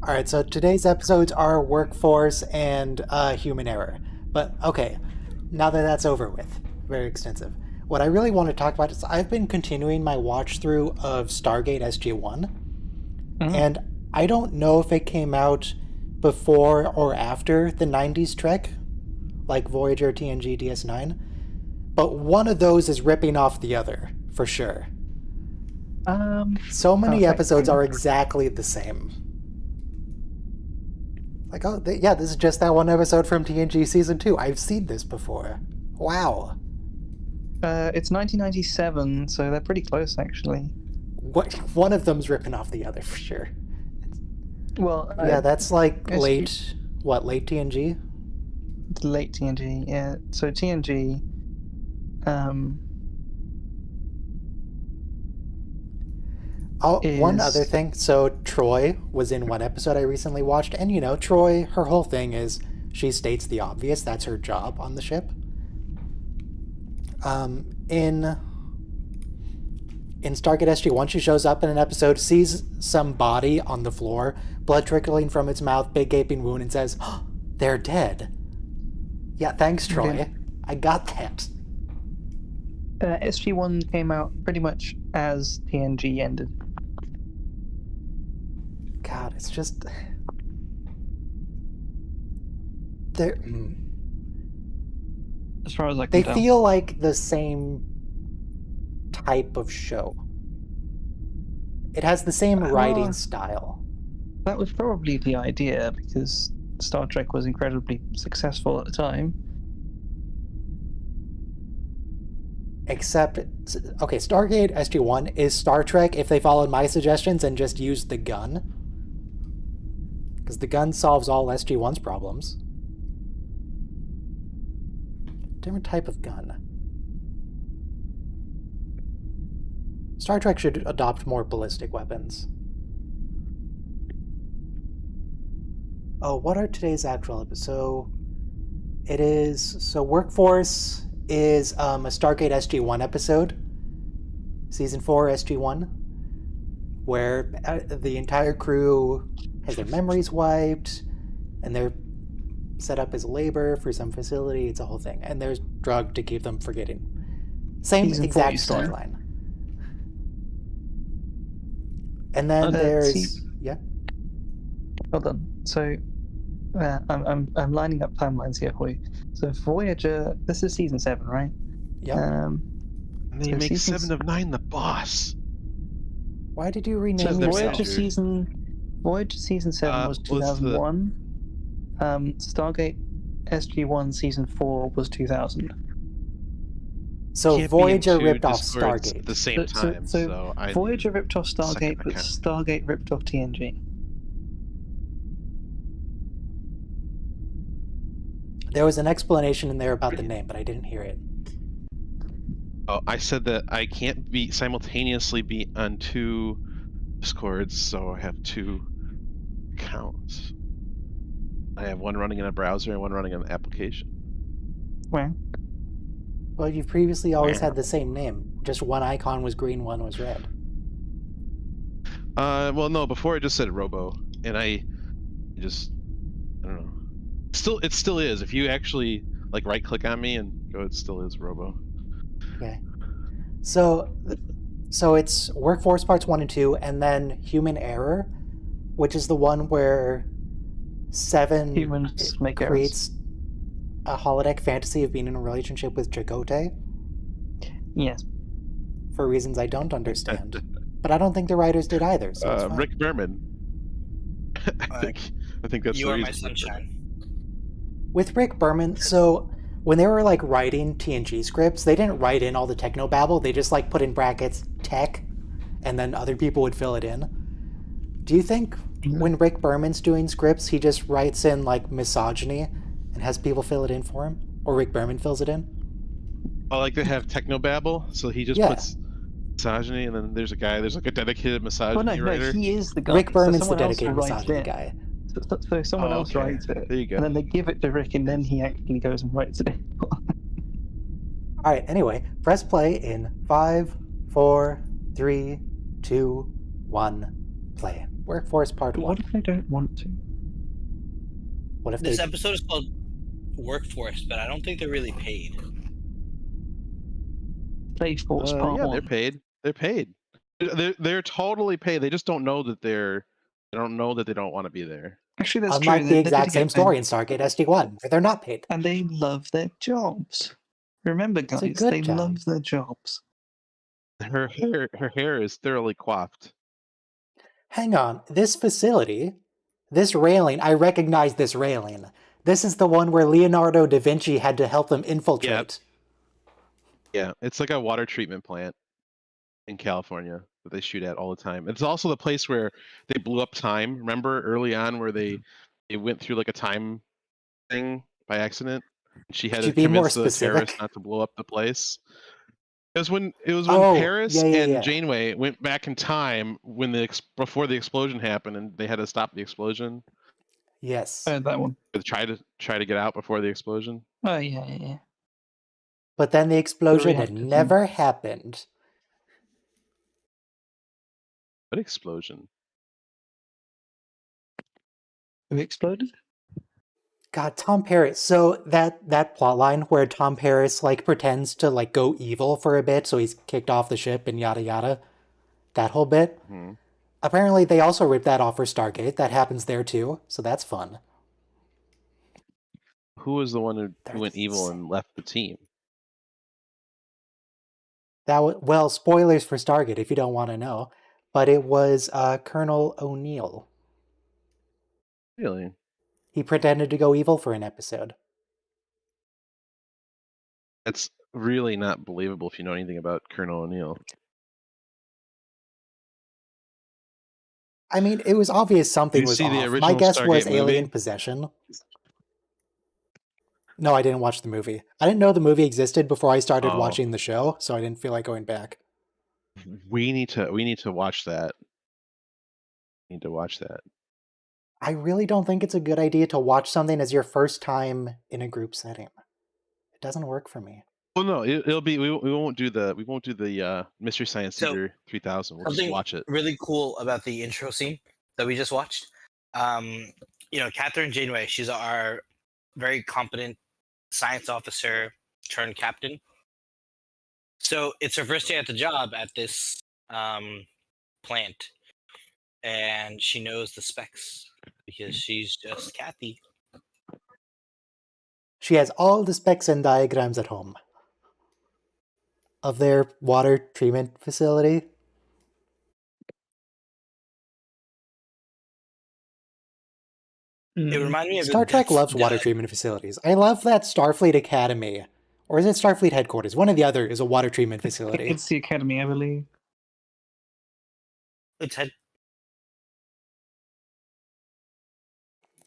All right, so today's episodes are workforce and human error. But okay, now that that's over with, very extensive. What I really want to talk about is I've been continuing my watch through of Stargate SG-1, and I don't know if it came out before or after the 90s Trek, like Voyager, TNG, DS9, but one of those is ripping off the other, for sure. So many episodes are exactly the same. Like, oh, yeah, this is just that one episode from TNG Season 2. I've seen this before. Wow. It's 1997, so they're pretty close, actually. One of them's ripping off the other, for sure. Well, yeah, that's like late TNG? Late TNG, yeah. So TNG, one other thing. So Troy was in one episode I recently watched, and Troy, her whole thing is she states the obvious. That's her job on the ship. In Stargate SG-1, she shows up in an episode, sees some body on the floor, blood trickling from its mouth, big gaping wound, and says, oh, they're dead. Yeah, thanks, Troy. Okay. I got that. SG-1 came out pretty much as TNG ended. God, it's just... As far as I can they tell. feel like the same type of show. It has the same writing style. That was probably the idea, because Star Trek was incredibly successful at the time. Except, okay, Stargate SG-1 is Star Trek if they followed my suggestions and just used the gun. Because the gun solves all SG-1's problems. Different type of gun. Star Trek should adopt more ballistic weapons. Oh, what are today's actual episodes? So Workforce is a Stargate SG-1 episode, Season 4 SG-1, where the entire crew has their memories wiped, and they're set up as labor for some facility. It's a whole thing. And there's drugged to keep them forgetting. Same exact storyline. And then there's... Yeah? Hold on. So... I'm lining up timelines here for you. So Voyager, this is season 7, right? Yeah. And then you make 7 of 9 the boss. Why did you rename so yourself? Voyager season 7 was 2001. Stargate SG-1 season 4 was 2000. So Voyager ripped off Stargate at the same time. So Voyager ripped off Stargate, but Stargate ripped off TNG. There was an explanation in there about the name, but I didn't hear it. Oh, I said that I can't simultaneously be on 2 Discords, so I have 2 accounts. I have one running in a browser and one running on an application. Where? Well, you've previously always had the same name. Just one icon was green, one was red. Well, no, before I just said Robo, and I don't know. It still is. If you actually right click on me and go, it still is Robo. Okay. So it's Workforce Parts 1 and 2, and then Human Error, which is the one where 7 creates a holodeck fantasy of being in a relationship with Chakotay. Yes. For reasons I don't understand. But I don't think the writers did either. So Rick Berman. I think that's you the are reason. My sunshine. With Rick Berman, so when they were writing TNG scripts, they didn't write in all the technobabble. They just put in brackets tech, and then other people would fill it in. Do you think when Rick Berman's doing scripts, he just writes in misogyny and has people fill it in for him, or Rick Berman fills it in? I like to have technobabble, so he just puts misogyny, and then there's a dedicated misogyny writer. No, he is the guy. Rick Berman's the dedicated misogyny guy. So someone else writes it, there you go. And then they give it to Rick, and then he actually goes and writes it. All right. Anyway, press play in 5, 4, 3, 2, 1. Play. Workforce Part But 1. what if they don't want to? What if This they... episode is called Workforce, but I don't think they're really paid. Play Force Part Yeah, 1. they're paid. They're paid. They're totally paid. They just don't know that they don't know that they don't want to be there. Actually, that's Unlike true. the They're exact gonna same get paid. story in Stargate SG-1, where they're not paid. And they love their jobs. Remember, It's guys, a good they job. love their jobs. Her hair is thoroughly coiffed. Hang on, this facility, this railing, I recognize this railing. This is the one where Leonardo da Vinci had to help them infiltrate. Yeah, it's like a water treatment plant in California that they shoot at all the time. It's also the place where they blew up time. Remember early on where they went through like a time thing by accident? She had Could you to be more convince the terrorists specific? not to blow up the place. It was when Oh, Paris yeah. and Janeway went back in time when before the explosion happened, and they had to stop the explosion. Yes. That one. To try to get out before the explosion. Oh, yeah. But then the explosion had reactor thing. never happened. What explosion? Who exploded? God, Tom Paris. So that plot line where Tom Paris like pretends to like go evil for a bit, so he's kicked off the ship and yada yada. That whole bit. Hmm. Apparently, they also ripped that off for Stargate. That happens there too, so that's fun. Who was the one who They're went evil insane. and left the team? Well, spoilers for Stargate if you don't want to know, but it was Colonel O'Neill. Really? He pretended to go evil for an episode. That's really not believable if you know anything about Colonel O'Neill. I mean, it was obvious something you was see the off. My original guess was Stargate alien movie? possession. No, I didn't watch the movie. I didn't know the movie existed before I started Oh. watching the show, so I didn't feel like going back. We need to watch that. We need to watch that. I really don't think it's a good idea to watch something as your first time in a group setting. It doesn't work for me. Well, no, it'll be we won't do the Mystery Science So, Theater 3000. We'll just Something watch it. really cool about the intro scene that we just watched. Catherine Janeway, she's our very competent science officer turned captain. So it's her first day at the job at this plant, and she knows the specs because she's just Kathy. She has all the specs and diagrams at home of their water treatment facility. It reminded me of Star Trek loves water treatment facilities. I love that Starfleet Academy, or is it Starfleet Headquarters? One or the other is a water treatment facility. It's the Academy, I believe.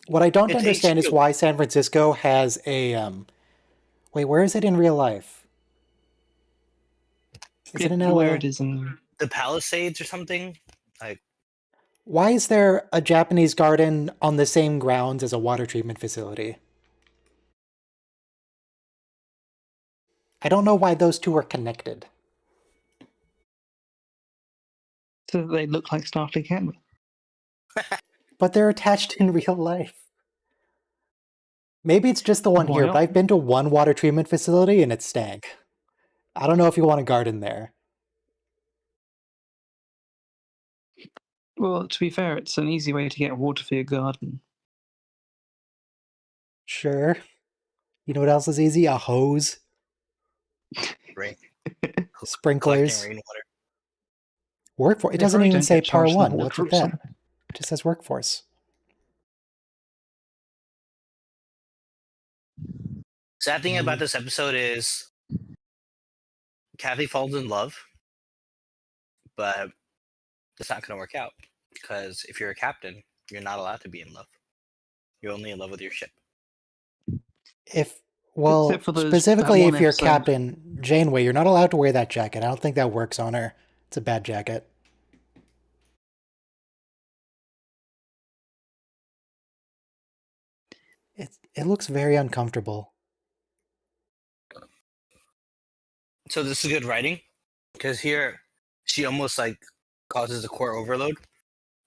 What I don't It's understand is HQ. why San Francisco has a wait, where is it in real life? Is it in LA? Where it is in the Palisades or something. Why is there a Japanese garden on the same grounds as a water treatment facility? I don't know why those two are connected. so they look like Starfleet Academy. But they're attached in real life. Maybe it's just the one Why here, not? but I've been to one water treatment facility and it stank. I don't know if you want a garden there. Well, to be fair, it's an easy way to get water for your garden. Sure. You know what else is easy? A hose. Right. Sprinklers. Collecting rainwater. Workforce. It They doesn't probably even don't say get par charged the 1. water What's with or that? something. It just says workforce. Sad thing about this episode is Kathy falls in love, but it's not going to work out because if you're a captain, you're not allowed to be in love. You're only in love with your ship. Well, Except for specifically that if one you're episode. Captain Janeway, you're not allowed to wear that jacket. I don't think that works on her. It's a bad jacket. It looks very uncomfortable. So this is good writing because here she almost like causes a core overload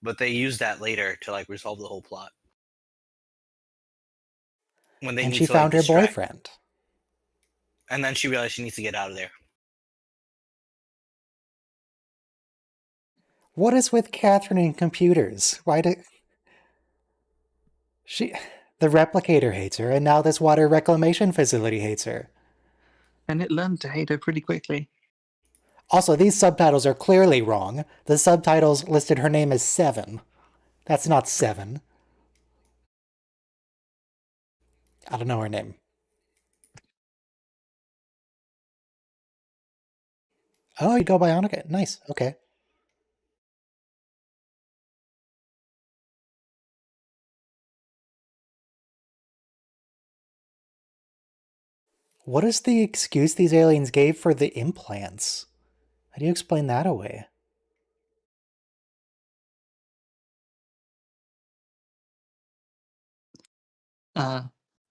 but they use that later to like resolve the whole plot when they And need she to like found her distract. boyfriend. And then she realized she needs to get out of there. What is with Catherine and computers? Why do she? The replicator hates her, and now this water reclamation facility hates her. And it learned to hate her pretty quickly. Also, these subtitles are clearly wrong. The subtitles listed her name as 7. That's not 7. I don't know her name. Oh, you go Bionica. Nice. Okay. What is the excuse these aliens gave for the implants? How do you explain that away?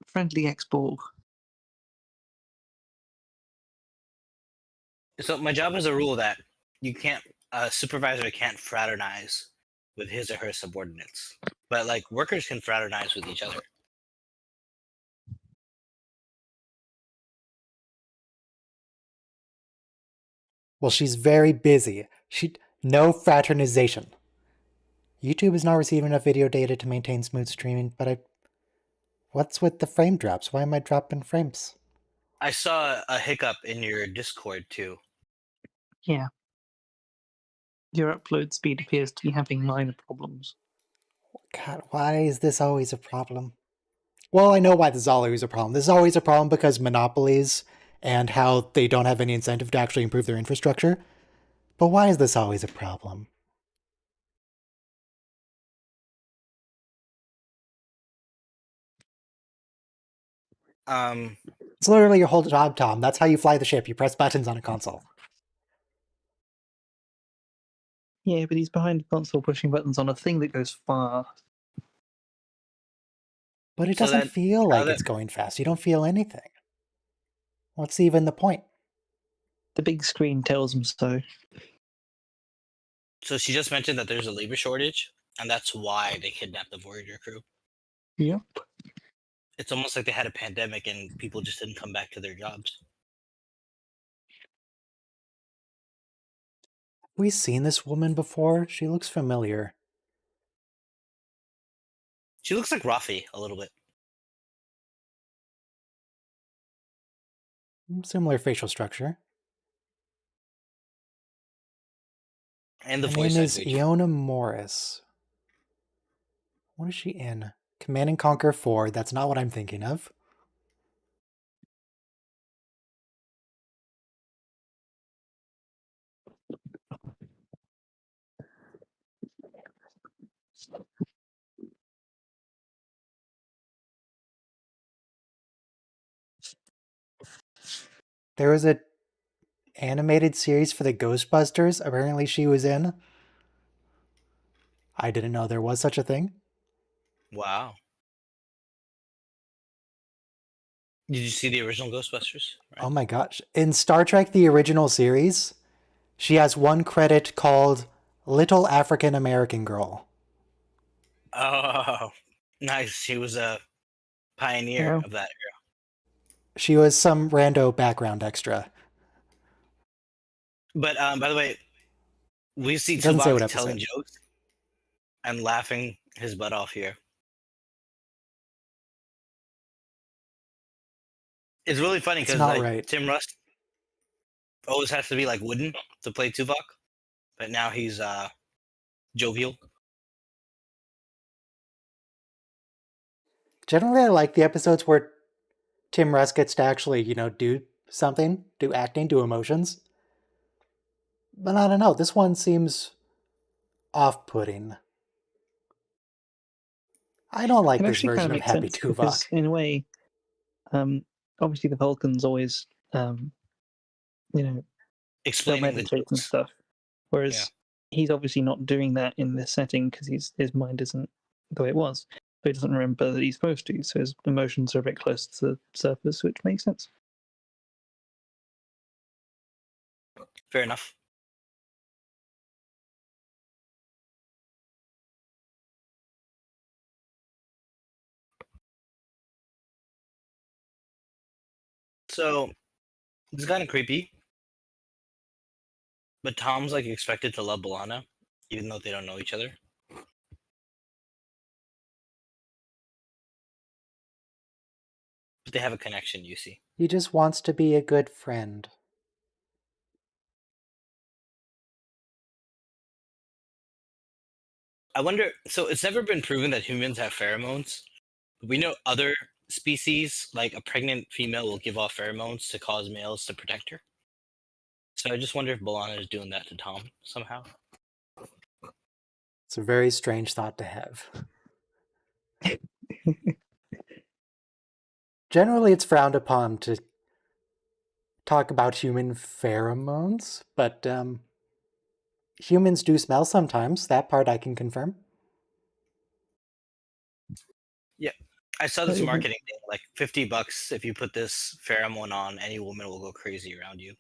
Friendly ex-Borg. So my job has a rule that you can't, a supervisor can't fraternize with his or her subordinates, but like workers can fraternize with each other. Well, she's very busy. No fraternization. YouTube is not receiving enough video data to maintain smooth streaming, but what's with the frame drops? Why am I dropping frames? I saw a hiccup in your Discord too. Yeah. Your upload speed appears to be having minor problems. God, why is this always a problem? Well, I know why this is always a problem. This is always a problem because monopolies and how they don't have any incentive to actually improve their infrastructure. But why is this always a problem? It's literally your whole job, Tom. That's how you fly the ship. You press buttons on a console. Yeah, but he's behind the console pushing buttons on a thing that goes fast. But it So doesn't then, feel now like that it's going fast. You don't feel anything. What's even the point? The big screen tells him so. so she just mentioned that there's a labor shortage, and that's why they kidnapped the Voyager crew. Yep. It's almost like they had a pandemic and people just didn't come back to their jobs. Have we seen this woman before? She looks familiar. She looks like Rafi a little bit. Similar facial structure. And the Her voice name is actor. Iona Morris. What is she in? Command and Conquer 4. That's not what I'm thinking of. There was a animated series for the Ghostbusters. Apparently she was in. I didn't know there was such a thing. Wow. Did you see the original Ghostbusters? Right? Oh my gosh. In Star Trek, the original series, she has one credit called Little African American Girl. Oh, nice. She was a pioneer Wow. of that. She was some rando background extra. But by the way, we see It doesn't say Tuvok what telling episode. jokes and laughing his butt off here. It's really funny It's because not like right. Tim Russ always has to be like wooden to play Tuvok, but now he's jovial. Generally, I like the episodes where Tim Russ gets to actually, do something, do acting, do emotions. But I don't know. This one seems off-putting. I don't like It this actually kind version of of makes Happy sense because, Tuvok. in a way, obviously the Vulcans always, don't Explaining the meditate and jokes. stuff. Whereas he's obviously not doing that in this setting because his mind isn't the way it was. So he doesn't remember that he's supposed to. So his emotions are a bit close to the surface, which makes sense. Fair enough. So it's kind of creepy. But Tom's like expected to love Balana, even though they don't know each other. But they have a connection, you see. He just wants to be a good friend. I wonder. So it's never been proven that humans have pheromones. We know other species, like a pregnant female, will give off pheromones to cause males to protect her. So I just wonder if Balana is doing that to Tom somehow. It's a very strange thought to have. Generally, it's frowned upon to talk about human pheromones, but humans do smell sometimes. That part I can confirm. Yeah, I saw this Mhm. marketing thing, like $50 if you put this pheromone on, any woman will go crazy around you.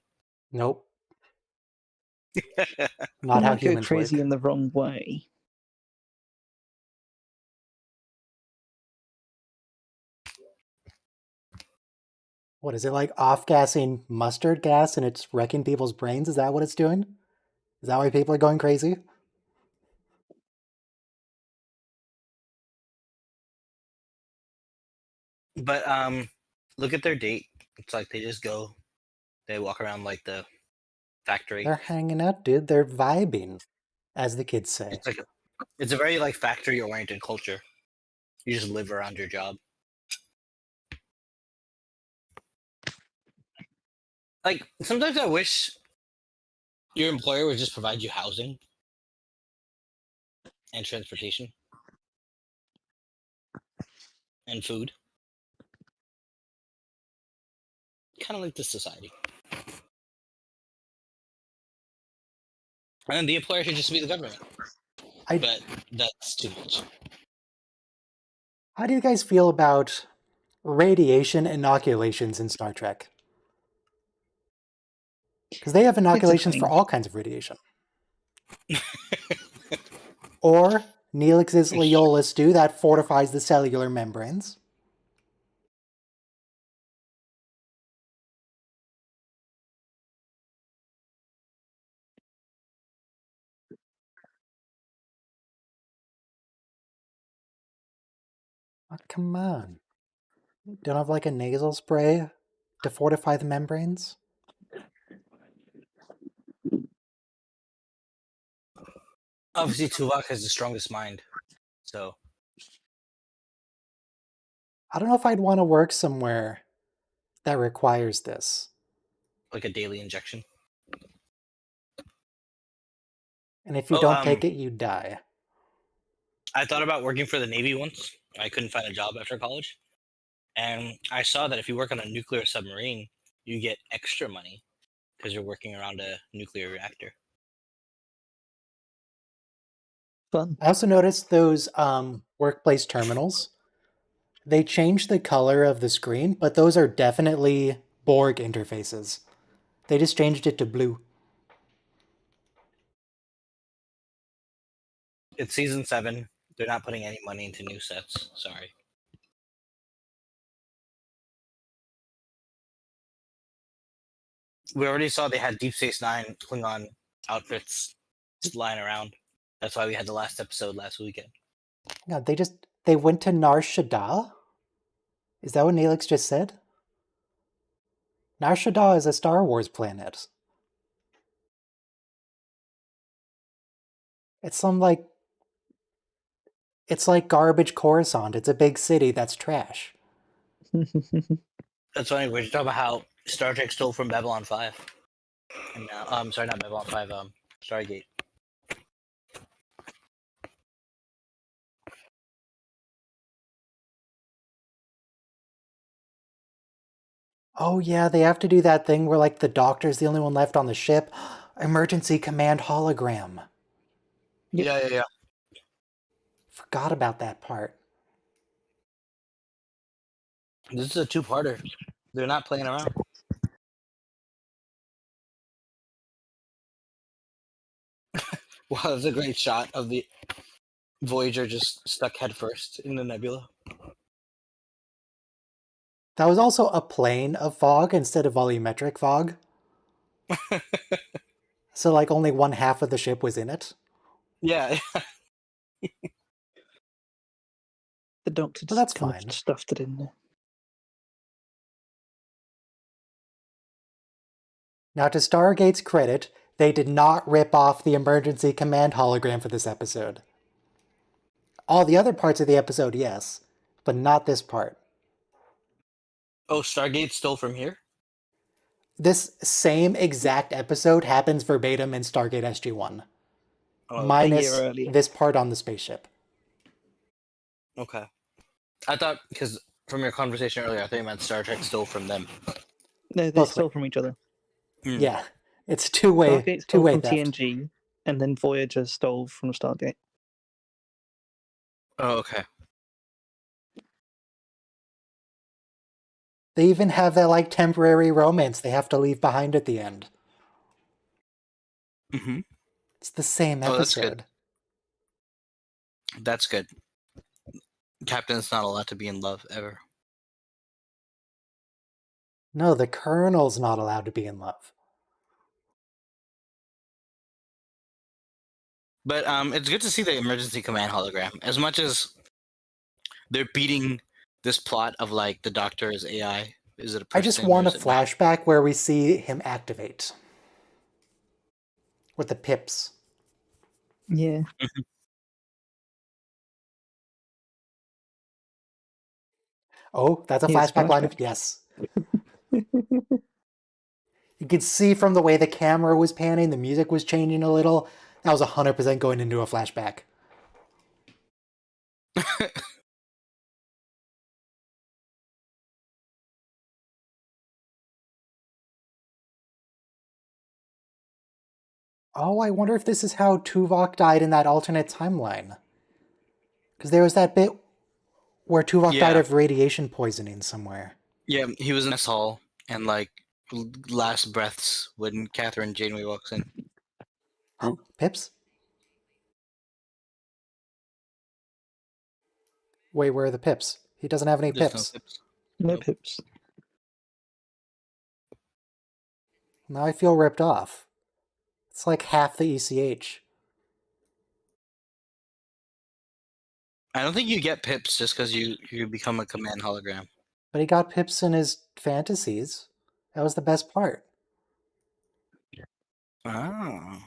Nope. It Not how might go humans crazy work. in the wrong way. What is it, like off-gassing mustard gas and it's wrecking people's brains? Is that what it's doing? Is that why people are going crazy? But look at their date. It's like they just go, they walk around like the factory. They're hanging out, dude. They're vibing, as the kids say. It's a very like factory oriented culture. You just live around your job. Like sometimes I wish your employer would just provide you housing and transportation and food. Kind of like this society. And the employer should just be the government. But that's too much. How do you guys feel about radiation inoculations in Star Trek? Because they have inoculations for thing. all kinds of radiation. Or Neelix's Leola stew that fortifies the cellular membranes. Oh, come on. Don't have like a nasal spray to fortify the membranes? Obviously, Tuvok has the strongest mind. So I don't know if I'd want to work somewhere that requires this. like a daily injection. And if you don't take it, you die. I thought about working for the Navy once. I couldn't find a job after college. And I saw that if you work on a nuclear submarine, you get extra money because you're working around a nuclear reactor. Fun. I also noticed those workplace terminals. They changed the color of the screen, but those are definitely Borg interfaces. They just changed it to blue. It's season 7. They're not putting any money into new sets. Sorry. We already saw they had Deep Space Nine Klingon outfits just lying around. That's why we had the last episode last weekend. Yeah, they went to Nar Shaddaa? Is that what Neelix just said? Nar Shaddaa is a Star Wars planet. It's it's like garbage Coruscant. It's a big city that's trash. That's funny. We're talking about how Star Trek stole from Babylon 5. And now, sorry, not Babylon 5. Stargate. Oh yeah, they have to do that thing where like the doctor's the only one left on the ship. Emergency command hologram. Yep. Yeah. Forgot about that part. This is a 2-parter. They're not playing around. Wow, that's a great shot of the Voyager just stuck headfirst in the nebula. That was also a plane of fog instead of volumetric fog. So like only one half of the ship was in it. Yeah. The Doctor But just that's kind fine. of stuffed it in there. Now, to Stargate's credit, they did not rip off the emergency command hologram for this episode. All the other parts of the episode, yes, but not this part. Oh, Stargate stole from here? This same exact episode happens verbatim in Stargate SG-1. Oh, A year Minus earlier. this part on the spaceship. okay. I thought, because from your conversation earlier, I thought you meant Star Trek stole from them. No, they Both stole from each other. Hmm. Yeah, it's two-way Stargate stole from theft. TNG, and then Voyager stole from Stargate. Oh, okay. They even have that like temporary romance they have to leave behind at the end. Mm-hmm. It's the same Oh, that's good. episode. That's good. Captain's not allowed to be in love ever. No, the Colonel's not allowed to be in love. But it's good to see the emergency command hologram. As much as they're beating this plot of like the Doctor is AI, is it a person? I just want a or is it not? flashback where we see him activate. With the pips. Yeah. Oh, that's a Here's flashback line of flashback. yes. You could see from the way the camera was panning, the music was changing a little. That was 100% going into a flashback. Oh, I wonder if this is how Tuvok died in that alternate timeline. Because there was that bit where Tuvok died Yeah. of radiation poisoning somewhere. Yeah, he was in this hall and like last breaths when Catherine Janeway walks in. Pips? Wait, where are the pips? He doesn't have any There's pips. no pips. No Nope. pips. Now I feel ripped off. It's like half the ECH. I don't think you get pips just because you become a command hologram. But he got pips in his fantasies. That was the best part. Oh.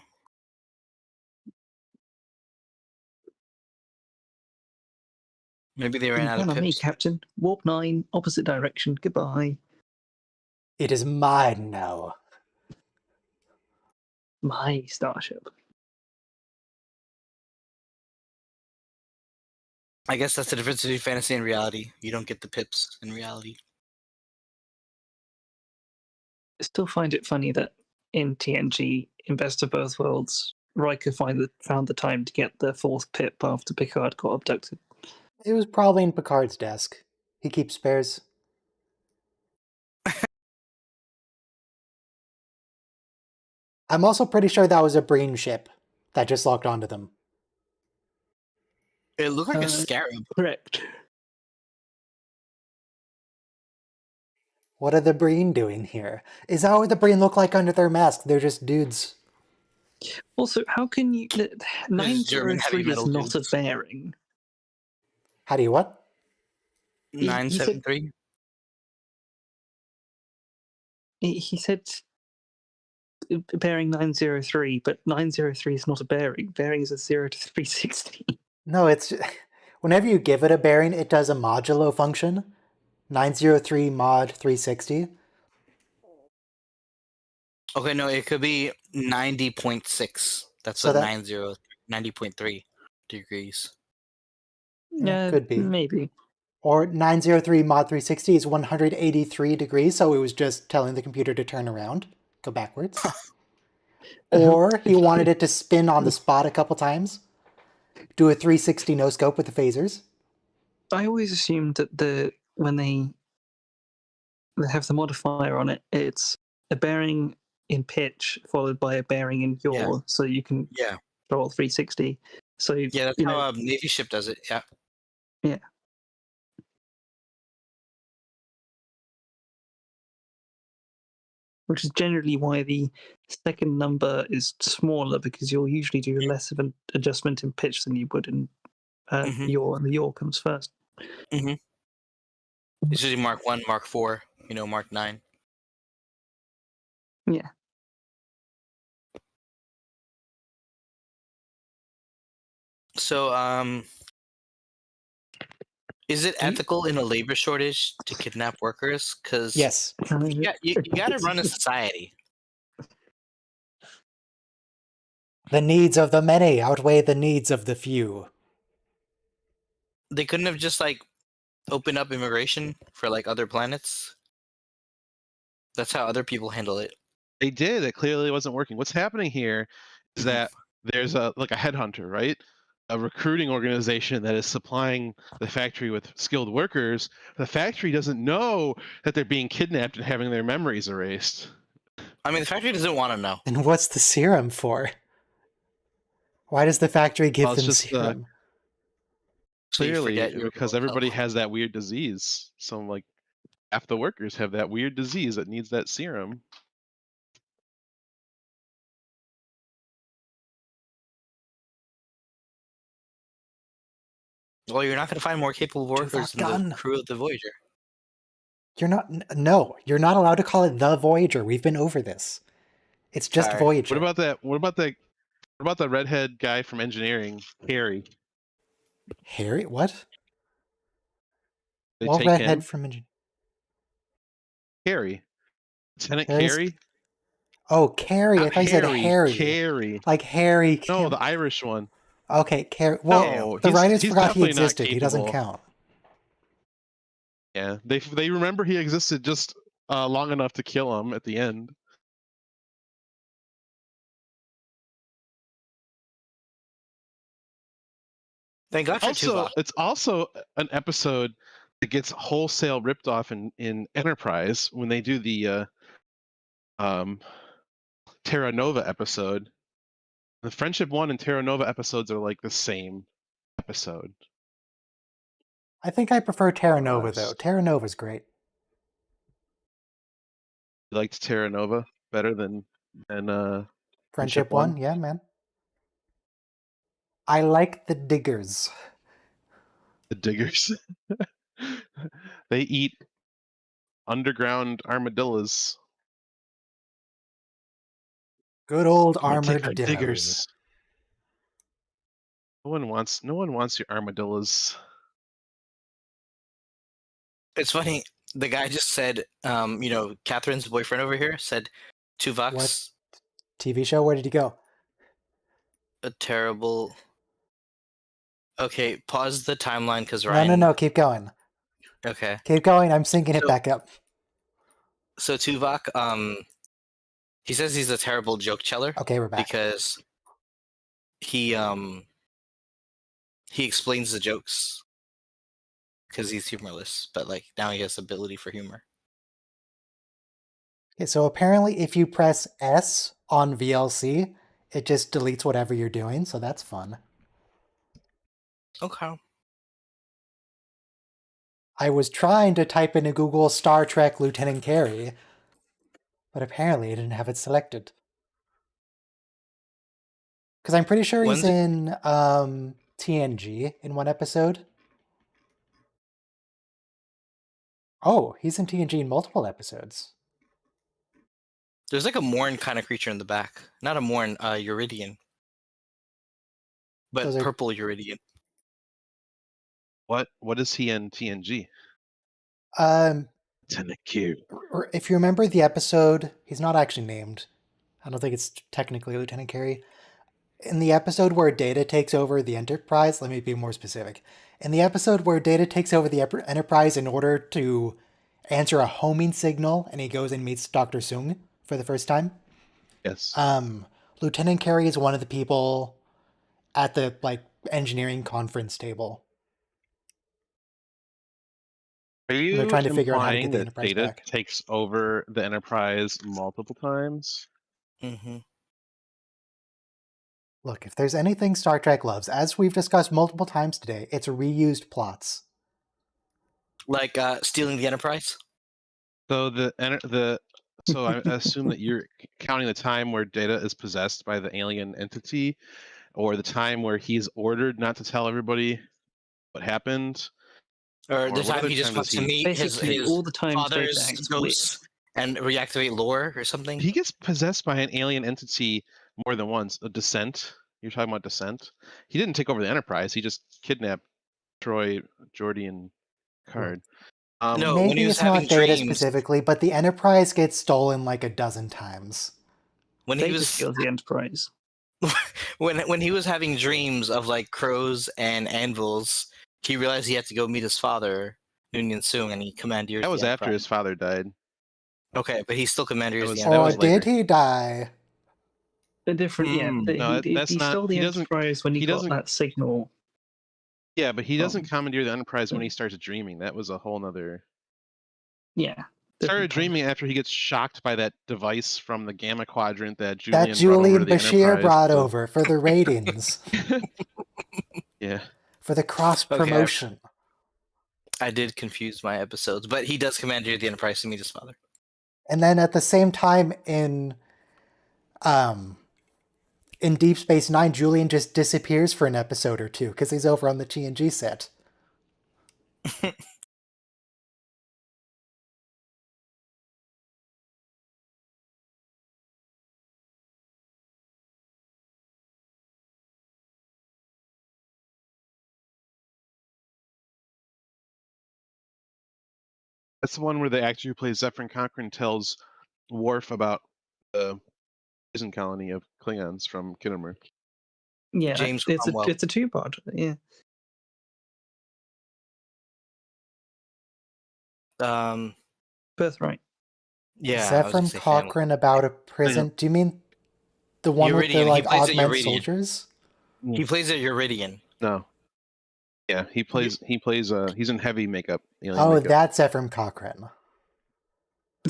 Maybe they ran Didn't out count of on me, pips. Captain. Warp 9, opposite direction. Goodbye. It is mine now. My starship. I guess that's the difference between fantasy and reality. You don't get the pips in reality. I still find it funny that in TNG, in Best of Both Worlds, Riker found the time to get the fourth pip after Picard got abducted. It was probably in Picard's desk. He keeps spares. I'm also pretty sure that was a Breen ship that just locked onto them. It looked like a scarab. Correct. What are the Breen doing here? Is that what the Breen look like under their mask? They're just dudes. Also, how can you... German heavy 903 is metal not a dudes. bearing. How do you what? He said- 973. He said bearing 903, but 903 is not a bearing. Bearing is a 0 to 360. No, it's... Whenever you give it a bearing, it does a modulo function. 903 mod 360. Okay, no, it could be 90.6. That's So what that- 90.3 degrees. Yeah, could be. Maybe. Or 903 mod 360 is 183 degrees, so it was just telling the computer to turn around, go backwards. Or he wanted it to spin on the spot a couple times. Do a 360 no scope with the phasers. I always assumed that when they have the modifier on it, it's a bearing in pitch followed by a bearing in yaw, Yeah. so you can Yeah. roll 360. So Yeah, that's you how know, a Navy ship does it. Yeah. yeah. which is generally why the second number is smaller, because you'll usually do less of an adjustment in pitch than you would in yaw, and the yaw comes first. It's usually Mark 1, Mark 4, Mark 9. Yeah. So, is it ethical in a labor shortage to kidnap workers? Because Yes. you got to run a society. The needs of the many outweigh the needs of the few. They couldn't have just opened up immigration for other planets. That's how other people handle it. They did. It clearly wasn't working. What's happening here is that there's a headhunter, right? A recruiting organization that is supplying the factory with skilled workers. The factory doesn't know that they're being kidnapped and having their memories erased. I mean, the factory doesn't want to know. And what's the serum for? Why does the factory give them serum? So clearly, because everybody has that weird disease. So, half the workers have that weird disease that needs that serum. Well, you're not going to find more capable workers than the crew of the Voyager. You're not. No, you're not allowed to call it the Voyager. We've been over this. It's just Voyager. What about the redhead guy from engineering, Harry? Harry? What? They what take redhead him? from engineering? Carrie. Lieutenant Carrie? Oh, Carrie. I thought you said Harry. Carrie. Like Harry. No, the Irish one. Okay, Carrie. Well, no, the writers forgot he existed. He doesn't count. Yeah, they remember he existed just long enough to kill him at the end. Thank God for Tuvok. It's also an episode that gets wholesale ripped off in Enterprise when they do the Terra Nova episode. The Friendship 1 and Terra Nova episodes are the same episode. I think I prefer Terra Nova, though. Terra Nova's great. You liked Terra Nova better than Friendship 1? Yeah, man. I like the diggers. The diggers. They eat underground armadillos. Good old armored diggers. No one wants your armadillos. It's funny. The guy just said, Catherine's boyfriend over here said Tuvok's what TV show? Where did he go? A terrible. Okay, pause the timeline because Ryan. No, keep going. Okay. Keep going. I'm syncing it back up. So Tuvok, he says he's a terrible joke teller. Okay, we're back. Because he explains the jokes because he's humorless, but now he has ability for humor. Okay, so apparently if you press S on VLC, it just deletes whatever you're doing, so that's fun. Okay. I was trying to type into Google Star Trek Lieutenant Carey, but apparently I didn't have it selected. Because I'm pretty sure he's in TNG in one episode. Oh, he's in TNG in multiple episodes. There's a Morn kind of creature in the back. Not a Morn, Uridian. But purple Uridian. What is he in TNG? Lieutenant Q. If you remember the episode, he's not actually named. I don't think it's technically Lieutenant Carey. In the episode where Data takes over the Enterprise, let me be more specific. In the episode where Data takes over the Enterprise in order to answer a homing signal, and he goes and meets Dr. Soong for the first time. Yes. Lieutenant Carey is one of the people at the engineering conference table. Are you they're trying to figure out how to get the that Enterprise Data back. takes over the Enterprise multiple times? Mm-hmm. Look, if there's anything Star Trek loves, as we've discussed multiple times today, it's reused plots. Like stealing the Enterprise? So the So I assume that you're counting the time where Data is possessed by the alien entity, or the time where he's ordered not to tell everybody what happened, Or or the what time other he just time does wants to he? meet Basically, all the times Data father's acts ghosts and reactivate lore or something. He gets possessed by an alien entity more than once. A Descent. You're talking about Descent. He didn't take over the Enterprise. He just kidnapped Troy, Geordi, and Card. No, when he Maybe was it's not having Data dreams, specifically, but the Enterprise gets stolen like a dozen times. when he Data was steals the Enterprise. when he was having dreams of like crows and anvils, he realized he had to go meet his father, Noonien Soong, and he commandeered That was the after Enterprise. his father died. Okay, but he still commandeers That the was Or Enterprise. later. did he die? A different, yeah. Hmm. No, that's He not. stole the He doesn't. Enterprise when he got doesn't. that signal. Yeah, but he doesn't from- commandeer the Enterprise when he starts dreaming. That was a whole nother. Yeah. Started different time. dreaming after he gets shocked by that device from the Gamma Quadrant that That Julian brought over to Julian the Bashir Enterprise. brought to- over for the ratings, Yeah. for the cross promotion. I did confuse my episodes, but he does commandeer the Enterprise to meet his father. And then at the same time in Deep Space Nine, Julian just disappears for an episode or two because he's over on the TNG set. That's the one where the actor who plays Zephyrin Cochrane tells Worf about the prison colony of Klingons from Kittimer. Yeah, James it's Cromwell. a two-part. Yeah. Birthright. Yeah, I was gonna Zephyr say family. Cochrane about a prison. Do you mean the one with the Uridian. He like plays a augment Uridian. soldiers? He plays a Uridian. No. Yeah, he plays. He's in heavy makeup. Alien Oh, makeup. that's Zephyr Cochrane.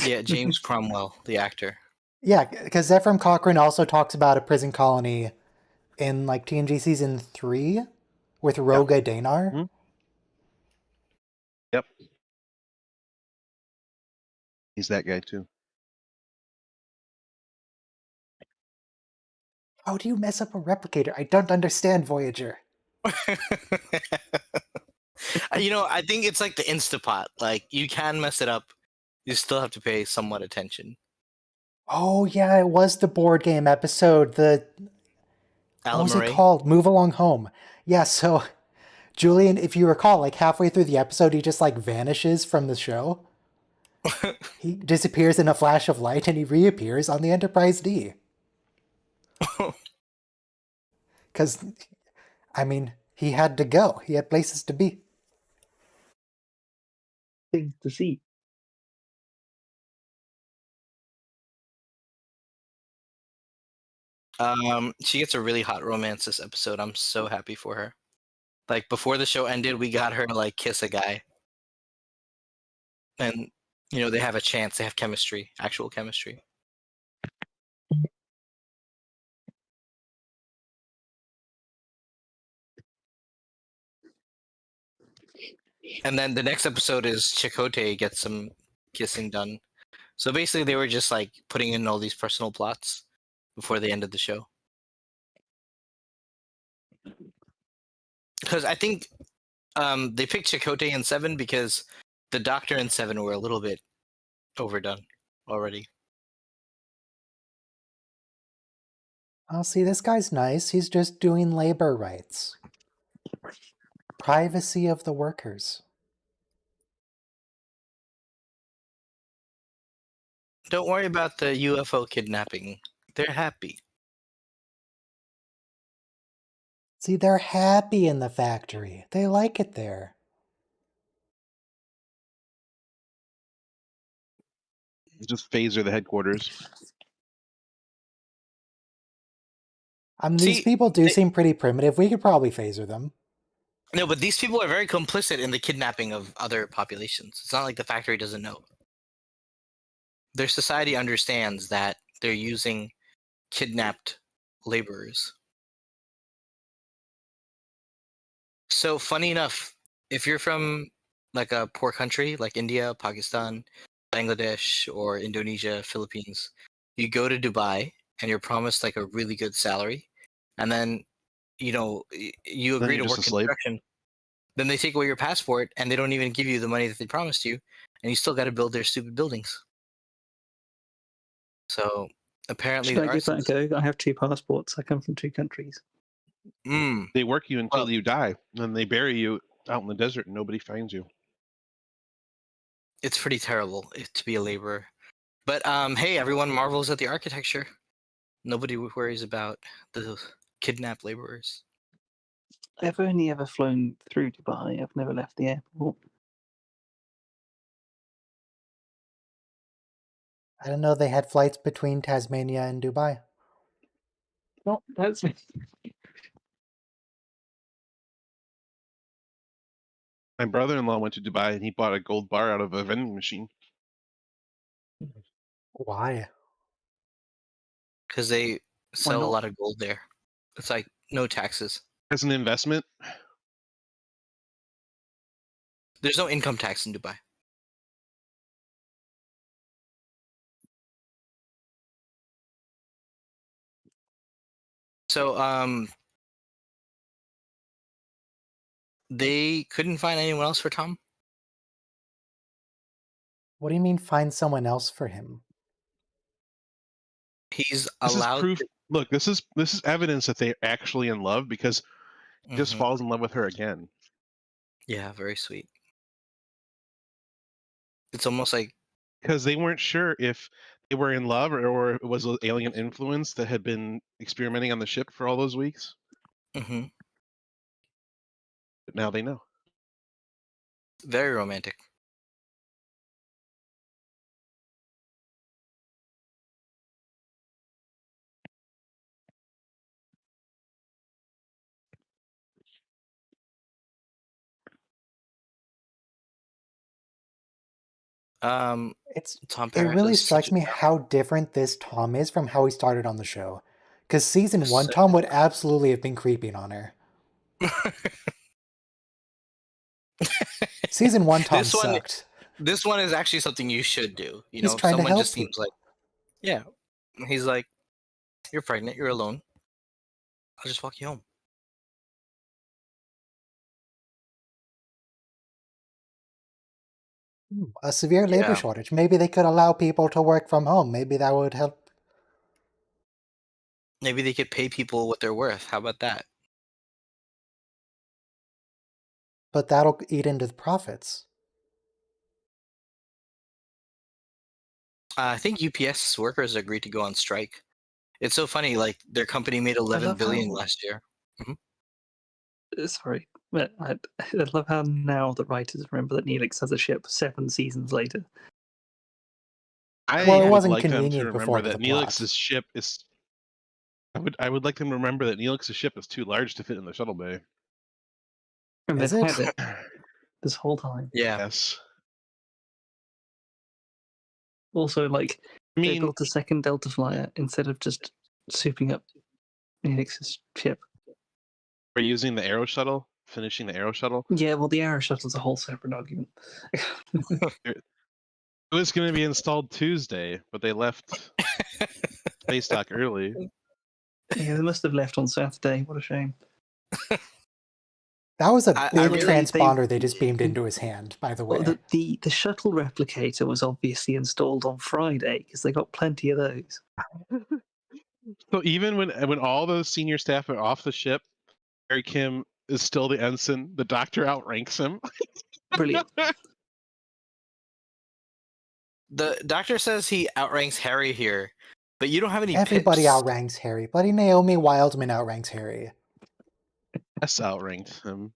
Yeah, James Cromwell, the actor. Yeah, because Zephyr Cochrane also talks about a prison colony in like TNG season 3 with Roga Danar. Mhm. Yep. He's that guy too. How do you mess up a replicator? I don't understand, Voyager. I think it's like the Instapot. Like, you can mess it up. You still have to pay somewhat attention. Oh yeah, it was the board game episode. What was it Alan called? Move Along Home. Yeah, so Julian, if you recall, like halfway through the episode, he just like vanishes from the show. He disappears in a flash of light and he reappears on the Enterprise D. Because, I mean, he had to go. He had places to be. Things to see. She gets a really hot romance this episode. I'm so happy for her. Like, before the show ended, we got her to like kiss a guy. And they have a chance. They have chemistry, actual chemistry. And then the next episode is Chakotay gets some kissing done. So basically, they were just like putting in all these personal plots before the end of the show. Because I think they picked Chakotay in 7 because the Doctor in 7 were a little bit overdone already. Oh, see, this guy's nice. He's just doing labor rights. Privacy of the workers. Don't worry about the UFO kidnapping. They're happy. See, they're happy in the factory. They like it there. Just phaser the headquarters. I mean, these See, people do they- seem pretty primitive. We could probably phaser them. No, but these people are very complicit in the kidnapping of other populations. It's not like the factory doesn't know. Their society understands that they're using kidnapped laborers. So, funny enough, if you're from like a poor country like India, Pakistan, Bangladesh or Indonesia, Philippines, you go to Dubai and you're promised like a really good salary, and then you Then agree you're to just work a slave. construction. Then they take away your passport and they don't even give you the money that they promised you, and you still got to build their stupid buildings. So apparently, Should the I give arts. that a go? I have 2 passports. I come from 2 countries. They work you until Well- you die, and they bury you out in the desert, and nobody finds you. It's pretty terrible to be a laborer. But hey, everyone marvels at the architecture. Nobody worries about the kidnapped laborers. I've only ever flown through Dubai. I've never left the airport. I didn't know they had flights between Tasmania and Dubai. Well, that's My brother-in-law went to Dubai, and he bought a gold bar out of a vending machine. Why? Because they sell a not? lot of gold there. It's like no taxes. As an investment, There's no income tax in Dubai. So they couldn't find anyone else for Tom. What do you mean find someone else for him? He's this is allowed. proof. Look, this is evidence that they're actually in love, because he just Mhm. falls in love with her again. Yeah, very sweet. It's almost like Because they weren't sure if they were in love or it was an alien influence that had been experimenting on the ship for all those weeks. mhm, But now they know. very romantic. Tom It Paris really is such strikes a me how different this Tom is from how he started on the show. Because season 1, So- Tom would absolutely have been creeping on her. Season 1, Tom This one- sucked. This one is actually something you should do. You He's know, if trying to someone just help you. seems like, yeah, he's like, you're pregnant, you're alone. I'll just walk you home. A severe labor Yeah. shortage. Maybe they could allow people to work from home. Maybe that would help. Maybe they could pay people what they're worth. How about that? But that'll eat into the profits. I think UPS workers agreed to go on strike. It's so funny. Like their company made 11 love billion how- last year. Sorry, but I love how now the writers remember that Neelix has a ship 7 seasons later. I Well, it would wasn't like them to convenient before remember to that the plot. Neelix's ship is. I would like them to remember that Neelix's ship is too large to fit in the shuttle bay. And Is they've it? had it this whole time. Yeah. Yes. Also, like, I they mean, built a second Delta Flyer instead of just souping up Neelix's ship. we're using the Aero shuttle, finishing the Aero shuttle. Yeah, well, the Aero Shuttle's a whole separate argument. It was going to be installed Tuesday, but they left space dock early. Yeah, they must have left on Saturday. What a shame. That was a I big really- transponder they just beamed into his hand, by the way. Well, the shuttle replicator was obviously installed on Friday because they got plenty of those. So even when all the senior staff are off the ship, Harry Kim is still the ensign. The doctor outranks him. Brilliant. The doctor says he outranks Harry here, but you don't have any Everybody pips. outranks Harry. Bloody Naomi Wildman outranks Harry. S outranked him.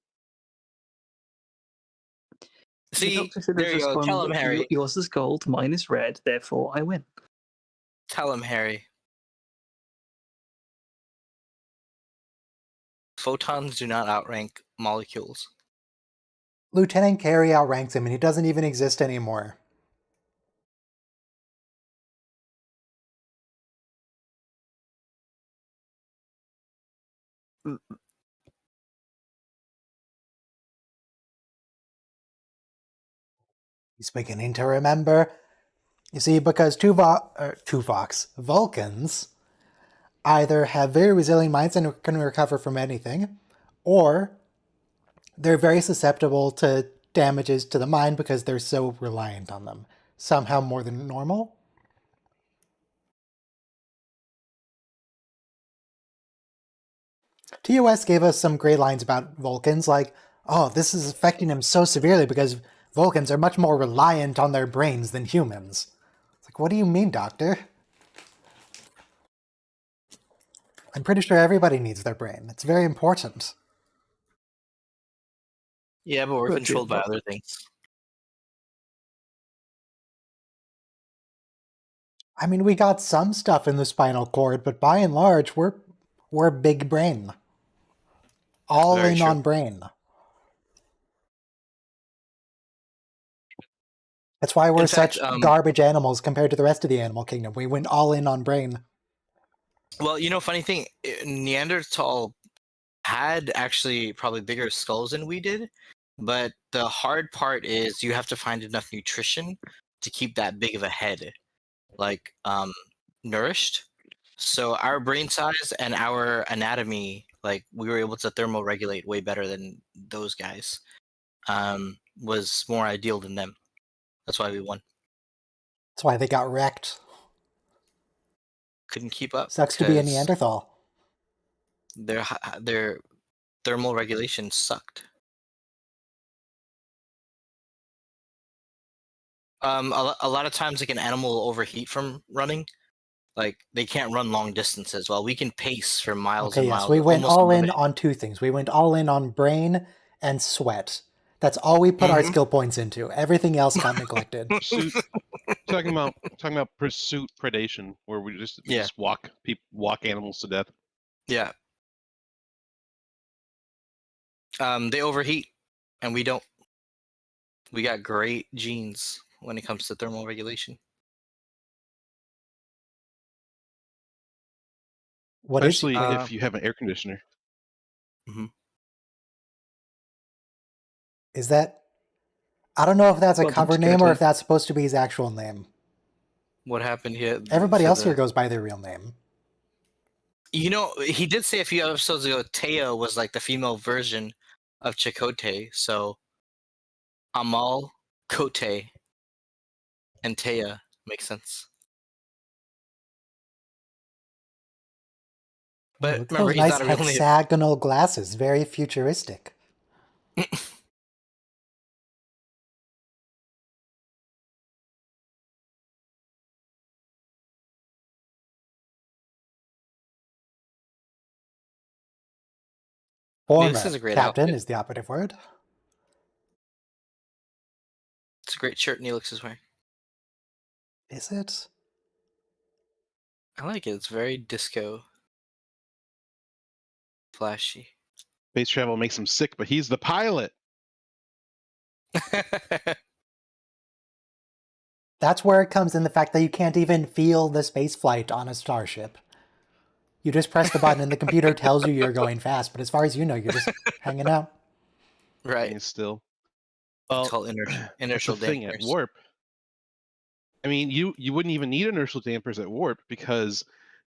The See, doctor should there have you just go. gone, Tell him, "Look, Harry. yours is gold, mine is red, therefore I win." Tell him, Harry. Photons do not outrank molecules. Lieutenant Carey outranks him, and he doesn't even exist anymore. He's beginning to remember. You see, because Vulcans either have very resilient minds and can recover from anything, or they're very susceptible to damages to the mind because they're so reliant on them, somehow more than normal. TOS gave us some great lines about Vulcans, like, oh, this is affecting them so severely because Vulcans are much more reliant on their brains than humans. It's like, what do you mean, Doctor? I'm pretty sure everybody needs their brain. It's very important. Yeah, but we're But controlled by it- other things. I mean, we got some stuff in the spinal cord, but by and large, we're big brain. All Very in true. on brain. That's why we're In fact, such garbage animals compared to the rest of the animal kingdom. We went all in on brain. well, funny thing, Neanderthal had actually probably bigger skulls than we did, but the hard part is you have to find enough nutrition to keep that big of a head, like nourished. So our brain size and our anatomy, like we were able to thermoregulate way better than those guys. Was more ideal than them. That's why we won. That's why they got wrecked. Couldn't keep up. Sucks to be a 'cause Neanderthal. Their thermal regulation sucked. A lot of times, like an animal will overheat from running. Like they can't run long distances. While we can pace for miles Okay, and yes, miles. we went almost all in unlimited. on two things. We went all in on brain and sweat. That's all we put our Mhm. skill points into. Everything else got neglected. Pursuit. talking about pursuit predation, where we just Yeah. walk animals to death. Yeah. They overheat, and we don't. We got great genes when it comes to thermal regulation. What is Especially Uh, if you have an air conditioner. is that? I don't know if that's a Well, cover it's name or good if that's supposed to be his actual name. What happened here? Everybody to else here the- goes by their real name. He did say a few episodes ago, Taya was like the female version of Chakotay. So Amal, Kote, and Taya makes sense. Oh, But look at remember, those he's nice not a real name. hexagonal glasses. Very futuristic. Neelix is Former a great captain outfit. is the operative word. It's a great shirt Neelix is wearing. Is it? I like it. It's very disco, flashy. Space travel makes him sick, but he's the pilot. That's where it comes in the fact that you can't even feel the space flight on a starship. You just press the button and the computer tells you you're going fast, but as far as you know, you're just hanging out. Right. He's still. It's Well, called that's inertial the thing at dampers. warp. I mean, you wouldn't even need inertial dampers at warp because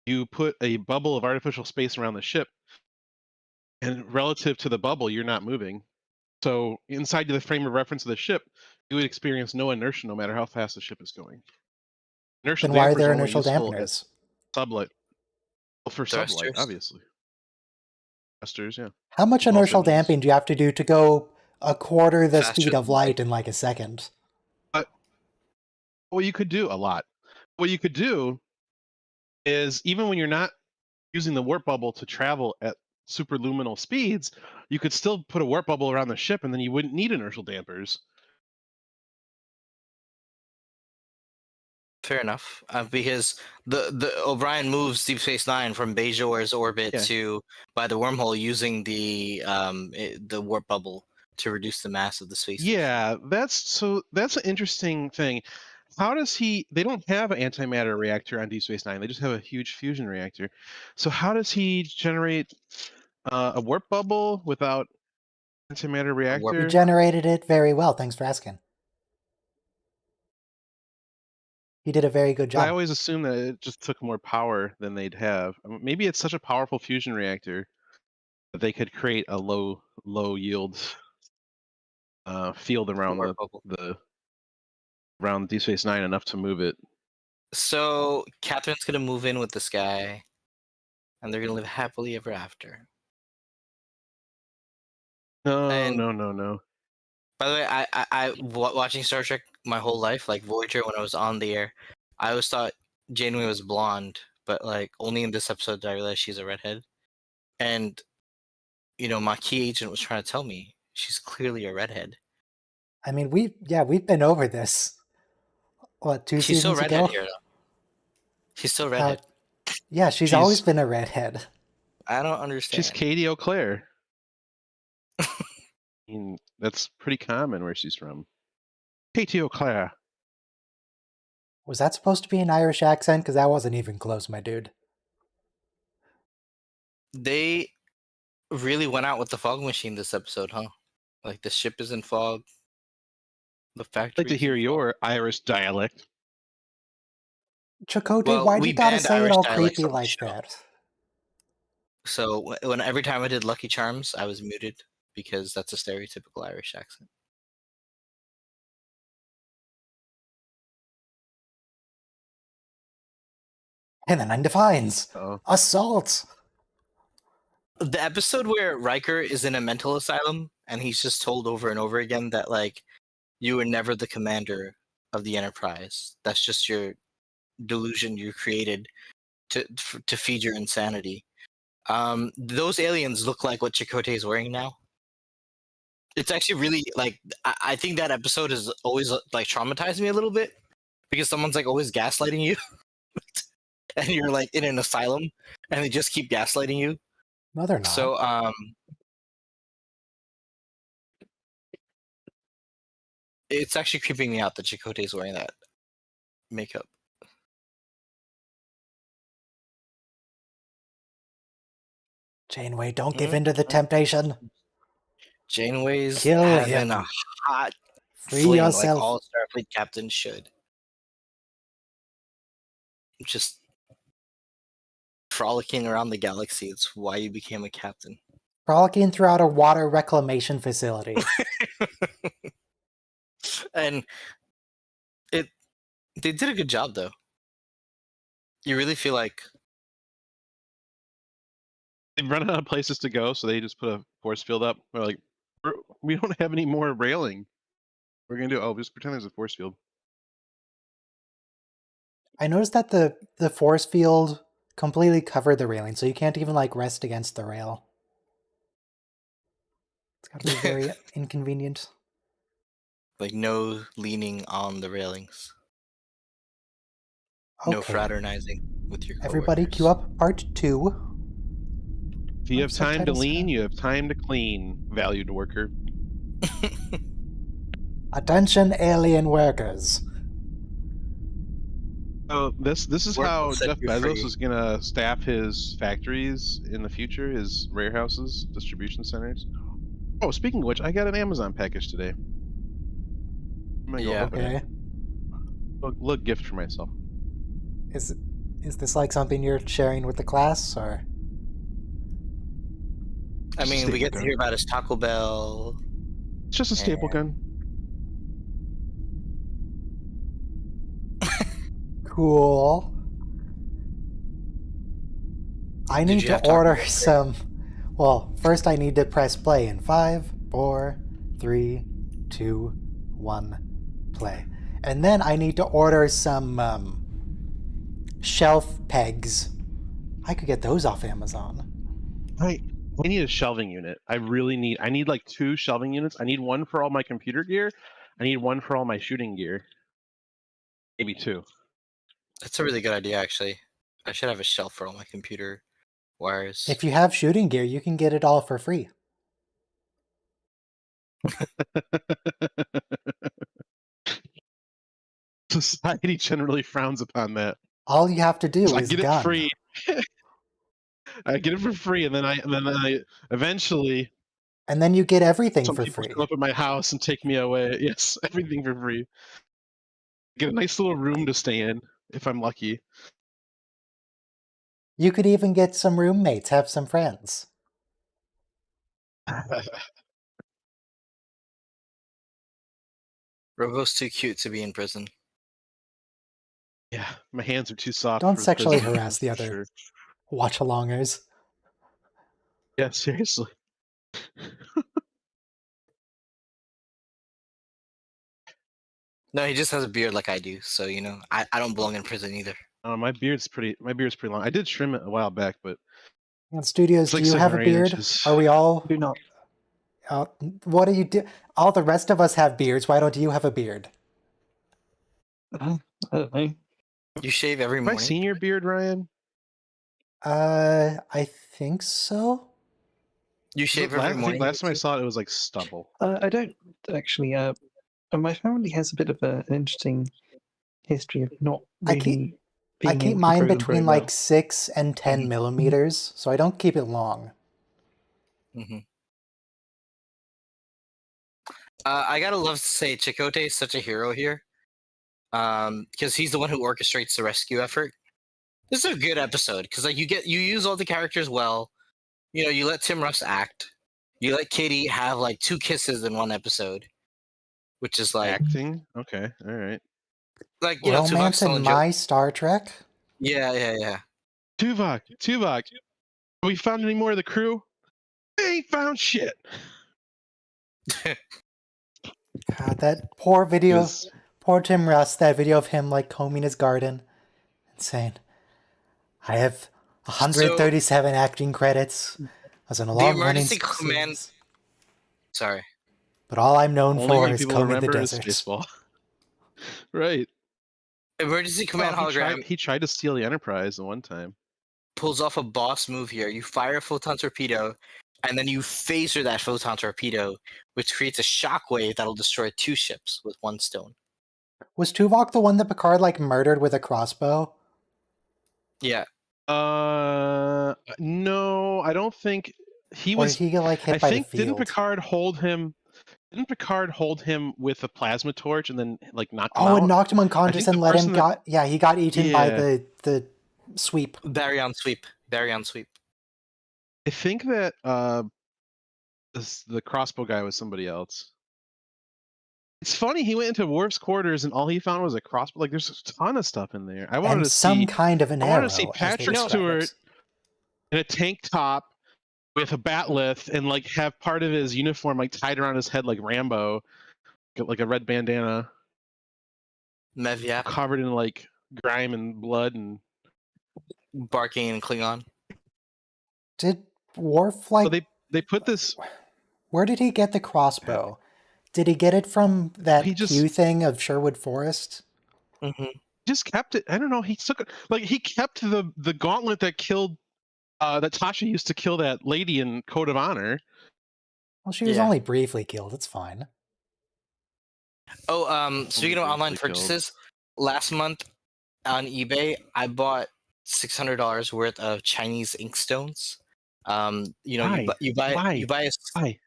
you put a bubble of artificial space around the ship, and relative to the bubble, you're not moving. So inside the frame of reference of the ship, you would experience no inertia no matter how fast the ship is going. Inertial Then why are dampers there are only inertial useful at dampeners? sublight. Well, for sublight, Thrusters. obviously. Thrusters, yeah. How much Impulse inertial engines. damping do you have to do to go a quarter the Faster speed of than light in like a second? What you could do a lot. What you could do is even when you're not using the warp bubble to travel at superluminal speeds, you could still put a warp bubble around the ship, and then you wouldn't need inertial dampers. Fair enough. Because the O'Brien moves Deep Space Nine from Bajor's orbit Yeah. to by the wormhole using the warp bubble to reduce the mass of the space. Yeah, that's an interesting thing. How does he? They don't have an antimatter reactor on Deep Space Nine. They just have a huge fusion reactor. So how does he generate a warp bubble without antimatter You reactor? generated it very well. Thanks for asking. He did a very good I job. always assume that it just took more power than they'd have. Maybe it's such a powerful fusion reactor that they could create a low yield field around Warp bubble. around Deep Space Nine enough to move it. So Catherine's gonna move in with this guy, and they're gonna live happily ever after. No, And- no. By the way, I watching Star Trek my whole life, like Voyager when I was on the air, I always thought Janeway was blonde, but like only in this episode did I realize she's a redhead. And you know, my key agent was trying to tell me she's clearly a redhead. I mean, we've been over this. What, 2 She's still seasons redhead ago? here, though. She's still redhead. Yeah, she's always been a redhead. I don't understand. She's Katie O'Clair. I mean, that's pretty common where she's from. Katie O'Clair. Was that supposed to be an Irish accent? Because that wasn't even close, my dude. They really went out with the fog machine this episode, huh? Like the ship is in fog. The factory. I'd like to hear your Irish dialect. Chakotay, Well, why do we you gotta banned say it Irish all dialects creepy on the like show. that? So when every time I did Lucky Charms, I was muted because that's a stereotypical Irish accent. And then Defines. Oh. Assault! The episode where Riker is in a mental asylum and he's just told over and over again that like you were never the commander of the Enterprise. That's just your delusion you created to feed your insanity. Those aliens look like what Chakotay is wearing now. It's actually really like I think that episode has always like traumatized me a little bit because someone's like always gaslighting you, and you're like in an asylum, and they just keep gaslighting you. No, they're not. So it's actually creeping me out that Chakotay is wearing that makeup. Janeway, don't give in to the temptation. Janeway's Kill having him. a hot Free fling yourself. like all Starfleet captains should. Just frolicking around the galaxy. It's why you became a captain. Frolicking throughout a water reclamation facility. And they did a good job though. You really feel like They've run out of places to go, so they just put a force field up. They're like, we don't have any more railing. We're gonna do just pretend there's a force field. I noticed that the force field completely covered the railing, so you can't even like rest against the rail. It's gotta be very inconvenient. like no leaning on the railings. Okay. No fraternizing with your Everybody coworkers. queue up part 2. If you have time to Subtitles lean, have- you have time to clean, valued worker. Attention, alien workers. So this is Work how will set Jeff you Bezos free. is gonna staff his factories in the future, his warehouses, distribution centers. Oh, speaking of which, I got an Amazon package today. I'm gonna go Yeah. open it. Okay. Look, gift for myself. Is this like something you're sharing with the class, or? I mean, we Staple get to gun. hear about his Taco Bell. It's just a staple gun. Cool. I Did need you to have Taco order Bell today? some. Well, first I need to press play in 5, 4, 3, 2, 1, play. And then I need to order some shelf pegs. I could get those off Amazon. I need a shelving unit. I need like 2 shelving units. I need one for all my computer gear. I need one for all my shooting gear. Maybe 2. That's a really good idea, actually. I should have a shelf for all my computer wires. If you have shooting gear, you can get it all for free. Society generally frowns upon that. All you have to do I is get gun. it free. I get it for free, and then I eventually And then you get everything some for people free. come up at my house and take me away. Yes, everything for free. Get a nice little room to stay in if I'm lucky. You could even get some roommates, have some friends. Robo's too cute to be in prison. Yeah, my hands are too soft. Don't for sexually prison, harass the for other sure. watch-alongers. Yeah, seriously. No, he just has a beard like I do, so I don't belong in prison either. My beard's pretty long. I did trim it a while back, but And Studios, it's like do you 7 have a or 8 beard? inches. Are we all? Do not. What do you do? All the rest of us have beards. Why don't you have a beard? I don't know. You shave every Have I morning. seen your beard, Ryan? I think so. You shave every I think morning. last time I saw it, it was like stubble. I don't actually. My family has a bit of an interesting history of not I keep- really I being keep able to mine grow them very between well. like 6 and 10 millimeters, so I don't keep it long. Mm-hmm. I gotta love to say Chakotay is such a hero here, because he's the one who orchestrates the rescue effort. This is a good episode because like you use all the characters well. You let Tim Russ act. You let Katie have like 2 kisses in one episode, which is like Acting? Okay, all right. Tuvok's Romance still in in my Star Trek? Yeah. Tuvok, have we found any more of the crew? We ain't found shit. God, that poor video, Is- poor Tim Russ, that video of him like combing his garden and saying, I have 137 acting credits. I was in a The long running emergency command. series. Sorry. But all I'm known Only for thing is people combing the remember is desert. Spaceball. Right. Emergency command hologram He tried to steal the Enterprise at one time. pulls off a boss move here. You fire a photon torpedo, and then you phaser that photon torpedo, which creates a shockwave that'll destroy 2 ships with 1 stone. Was Tuvok the one that Picard like murdered with a crossbow? Yeah. No, I don't think he Or was. did he get like hit I by think the field? Didn't Picard hold him with a plasma torch and then like knock him Oh, out? it knocked him unconscious think and the let him person that- got he got eaten by Yeah. the sweep. Baryon sweep. I think that the crossbow guy was somebody else. It's funny, he went into Worf's quarters and all he found was a crossbow. Like, there's a ton of stuff in there. I wanted And to some see kind of an I arrow. wanted to see as they Patrick describe Stewart it. in a tank top with a batleth and like have part of his uniform like tied around his head like Rambo, get like a red bandana, Mevyap covered in like grime and blood and. barking in Klingon. Did Worf like? So they put this. Where did he get the crossbow? Did he get it from that He just- Q thing of Sherwood Forest? Mm-hmm. Just kept it. I don't know. He took it. Like he kept the gauntlet that killed. That Tasha used to kill that lady in Code of Honor. Well, she was Yeah. only briefly killed. It's fine. Oh, speaking of online briefly killed. purchases, last month on eBay, I bought $600 worth of Chinese inkstones. Why? You buy a. Why?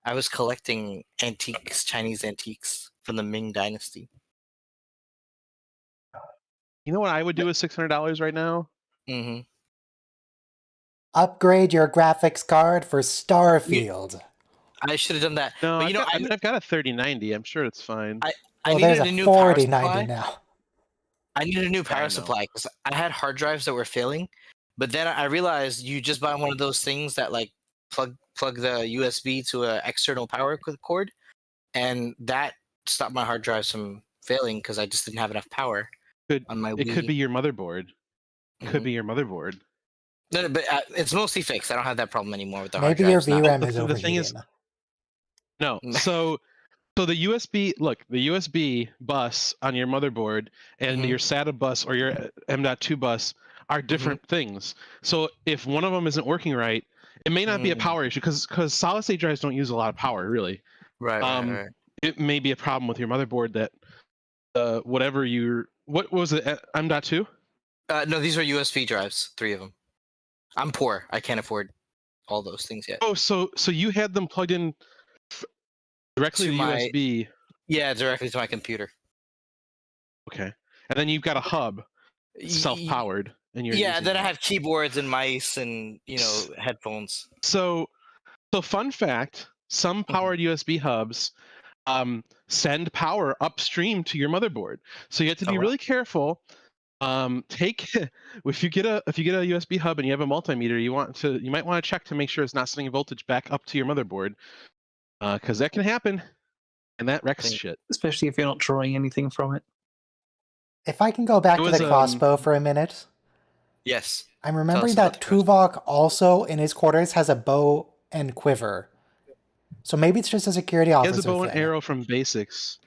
I was collecting antiques, Chinese antiques from the Ming Dynasty. You know what I would do with $600 right now? Mm-hmm. Upgrade your graphics card for Starfield. I should have done that. No, but I've got a 3090. I'm sure it's fine. I Well, needed there's a a new power 4090 supply. now. I needed a new I power know. supply because I had hard drives that were failing. But then I realized you just buy one of those things that like plug the USB to an external power cord, and that stopped my hard drives from failing because I just didn't have enough power on my It could Wii. be your motherboard. It could Mhm. be your motherboard. No, but it's mostly fixed. I don't have that problem anymore with the Maybe hard your drives. now. VRAM the is thing overheating. is- No. So the USB bus on your motherboard and Mhm. your SATA bus or your M.2 bus are different things. So if one of them isn't working right, it may not be a power issue because solid state drives don't use a lot of power really. Right. It may be a problem with your motherboard that what was it M.2? No, these are USB drives, 3 of them. I'm poor. I can't afford all those things yet. Oh, so you had them plugged in directly To to my- USB. Yeah, directly to my computer. Okay. And then you've got a hub, self-powered, and you're Yeah, using then I that. have keyboards and mice and headphones. So fun fact: some powered USB hubs send power upstream to your motherboard. So you have to be really careful. If you get a USB hub and you have a multimeter, you might want to check to make sure it's not sending voltage back up to your motherboard, because that can happen, and that wrecks shit. Especially if you're not drawing anything from it. If I can go back to was, the crossbow for a minute. Yes. I'm remembering that Tuvok also in his quarters has a bow and quiver. So maybe it's just a security officer. He has a bow and thing. arrow from basics.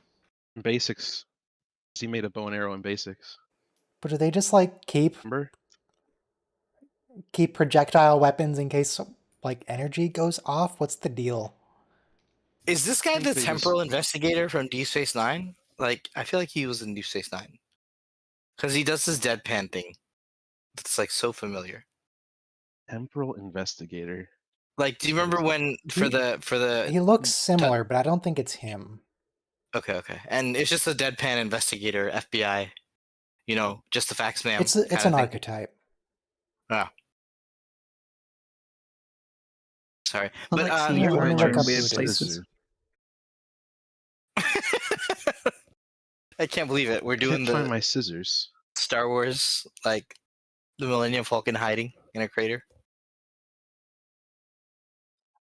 He made a bow and arrow in basics. But do they just like keep projectile weapons in case like energy goes off? What's the deal? Is this guy the temporal investigator from Deep Space Nine? Like, I feel like he was in Deep Space Nine. Because he does this deadpan thing. That's like so familiar. Temporal investigator. Like, do you remember when for the He looks similar, but I don't think it's him. Okay. And it's just a deadpan investigator, FBI. You know, just the facts man. It's an archetype. Ah. Sorry. But let me look up who it is. I can't believe it. We're doing find my scissors. Star Wars, like the Millennium Falcon hiding in a crater.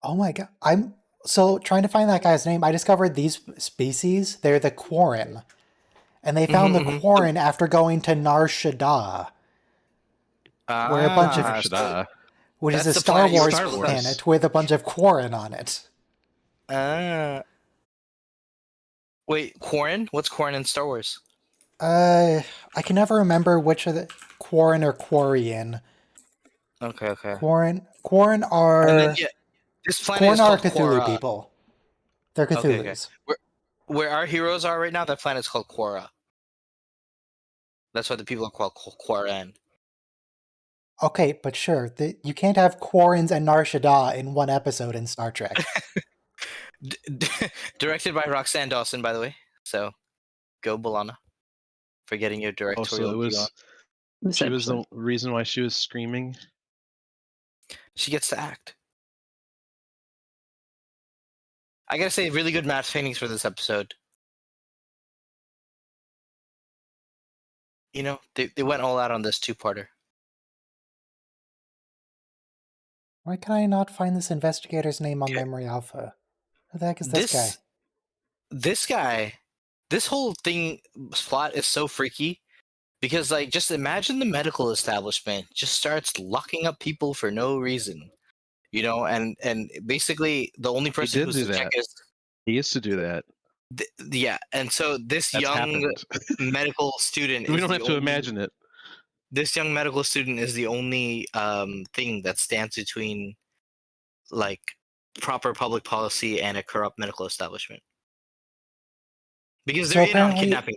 Oh my god. I'm so trying to find that guy's name. I discovered these species. They're the Quarren. And they found the Quarren after going to Nar Shaddaa. Where a bunch of which is a Star Wars planet with a bunch of Quarren on it. Wait, Quarren? What's Quarren in Star Wars? I can never remember which of the Quarren or Quarian. Okay. Quarren are this planet is called Cthulhu Quora. people. They're Cthulhus. Okay. Where our heroes are right now, that planet's called Quora. That's why the people are called Quarren. Okay, but sure, you can't have Quarrens and Nar Shaddaa in one episode in Star Trek. Directed by Roxanne Dawson, by the way. So, go Balana for getting your directorial view on. She was the reason why she was screaming. She gets to act. I gotta say, really good matte paintings for this episode. You know, they went all out on this two-parter. Why can I not find this investigator's name on Memory Alpha? Who the heck is this guy? This guy, this whole plot is so freaky because, like, just imagine the medical establishment just starts locking up people for no reason, you know, and basically the only person who's to check is he used to do that. Yeah, and so this young medical student. We don't have to imagine it. This young medical student is the only thing that stands between, like, proper public policy and a corrupt medical establishment. Because they're in on kidnapping.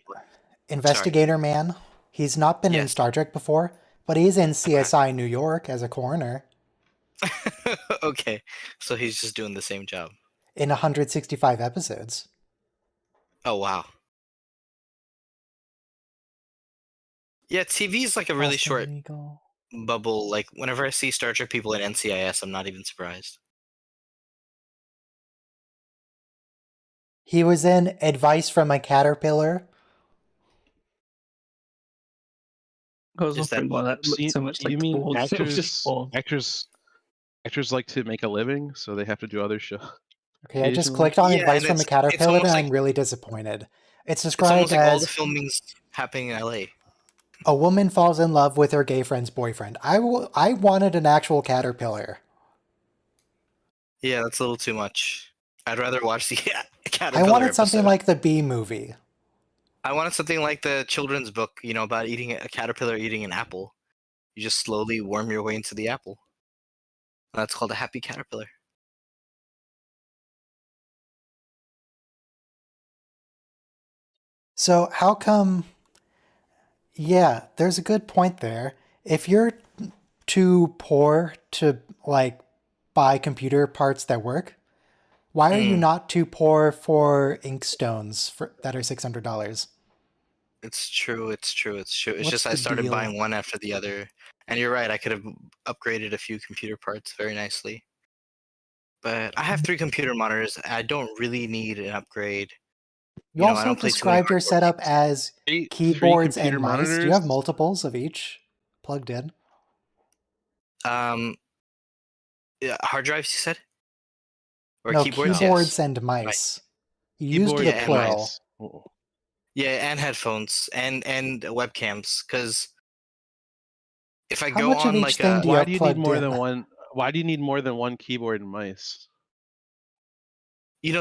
Investigator Man. He's not been in Star Trek before, but he's in CSI New York as a coroner. Okay, so he's just doing the same job. In 165 episodes. Oh, wow. Yeah, TV is like a really short bubble. Like, whenever I see Star Trek people in NCIS, I'm not even surprised. He was in Advice from a Caterpillar. I was wondering why that looked so much like you mean balls. actors like to make a living, so they have to do other shows. Okay, I just clicked on Advice from a Caterpillar and I'm really disappointed. It's described like as all the filming's happening in LA. A woman falls in love with her gay friend's boyfriend. I wanted an actual caterpillar. Yeah, that's a little too much. I'd rather watch the Caterpillar I wanted something episode. like the Bee Movie. I wanted something like the children's book, you know, about eating a caterpillar eating an apple. You just slowly worm your way into the apple. That's called a happy caterpillar. So how come... Yeah, there's a good point there. If you're too poor to, like, buy computer parts that work, why are you not too poor for inkstones that are $600? It's true. It's true. It's true. It's What's just I the started deal? buying one after the other, and you're right. I could have upgraded a few computer parts very nicely, but I have 3 computer monitors. I don't really need an upgrade. You I also don't play too many described your hardcore setup games. as Three keyboards computer and mice. Do you monitors. have multiples of each plugged in? Um, yeah, hard drives, you said, or No, keyboards? keyboards Yes. and mice. You used Keyboard the Yeah, and and mice. plural. mice. Oh. Yeah, and headphones and webcams. Because if I How go much of on each like thing a, do you Why have do you need plugged more in? than one? Why do you need more than one keyboard and mice?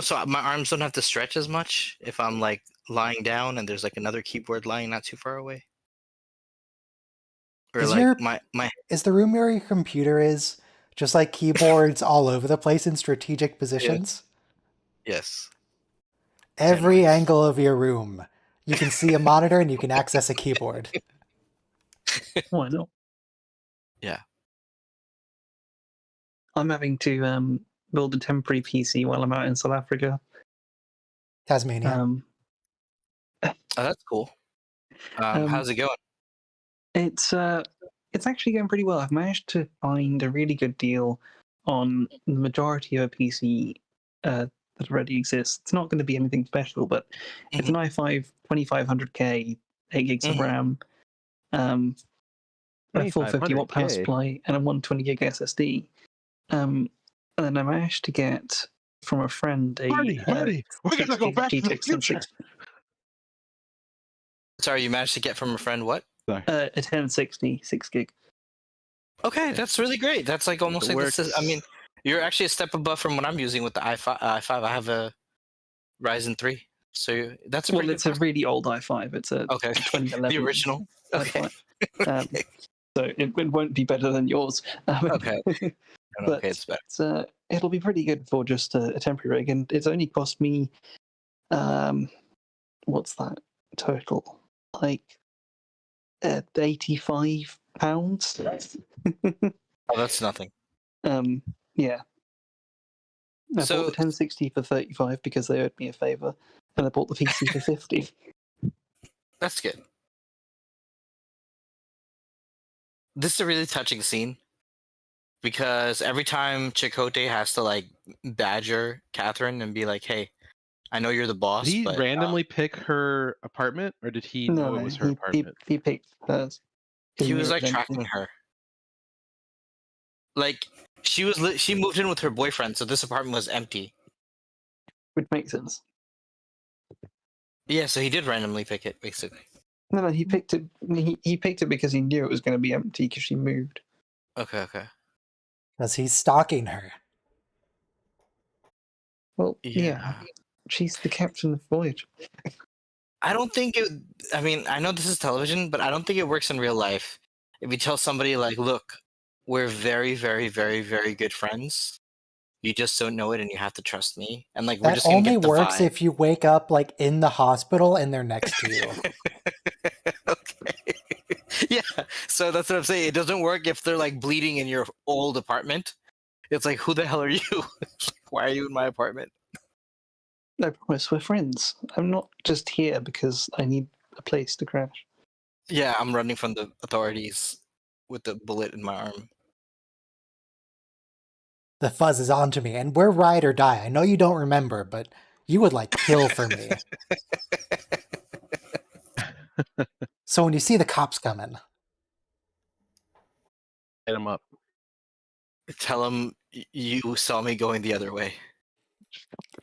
so my arms don't have to stretch as much if I'm like lying down and there's like another keyboard lying not too far away, or Is like your my is the room where your computer is just like keyboards all over the place in strategic yes, positions? yes, and Every mice. angle of your room. You can see a monitor and you can access a keyboard. Why not? Yeah. I'm having to build a temporary PC while I'm out in South Africa. Tasmania. Oh, that's cool. How's it going? It's actually going pretty well. I've managed to find a really good deal on the majority of a PC that already exists. It's not going to be anything special, but it's an i5 2500K, 8 gigs of Mhm. RAM, a full 50-watt power 2500K. supply, and a 120 gig SSD. And then I managed to get from a friend a Marty, we're gonna go back to the GTX future. 1060. Sorry, you managed to get from a friend what? Sorry. A 1060 6 gig. Okay, that's really great. That's like almost It like this is. I works. mean, you're actually a step above from what I'm using with the i5. I have a Ryzen 3, so that's a Well, pretty it's good. a really old i5. It's a Okay, 2011 the original. Okay. i5. So it won't be better than yours. Okay. But Okay, it's better. it'll be pretty good for just a temporary rig, and it's only cost me, what's that total? Like £85. Oh, that's nothing. Yeah. I bought So the 1060 for 35 because they owed me a favor, and I bought the PC for 50. that's good. This is a really touching scene because every time Chakotay has to like badger Catherine and be like, "Hey, I know you're the boss, Did he but randomly pick her apartment, or did he know No, it was her he apartment? picked hers. 'Cause he knew was it like empty. tracking her. Like she moved in with her boyfriend, so this apartment was empty. Which makes sense. Yeah, so he did randomly pick it, basically. No, he picked it. He picked it because he knew it was going to be empty because she moved. Okay, okay. Because he's stalking her. Well, yeah, she's the captain of Voyager. I don't think it. I mean, I know this is television, but I don't think it works in real life. If you tell somebody like, "Look, we're very, very, very, very good friends. You just don't know it, and you have to trust me." And like, we're That just gonna only get the works vibe. if you wake up like in the hospital and they're next to you. Okay. Yeah. So that's what I'm saying. It doesn't work if they're like bleeding in your old apartment. It's like, who the hell are you? Why are you in my apartment? I promise we're friends. I'm not just here because I need a place to crash. Yeah, I'm running from the authorities with the bullet in my arm. The fuzz is onto me, and we're ride or die. I know you don't remember, but you would like kill for me. So when you see the cops coming, Hit him up. Tell them you saw me going the other way.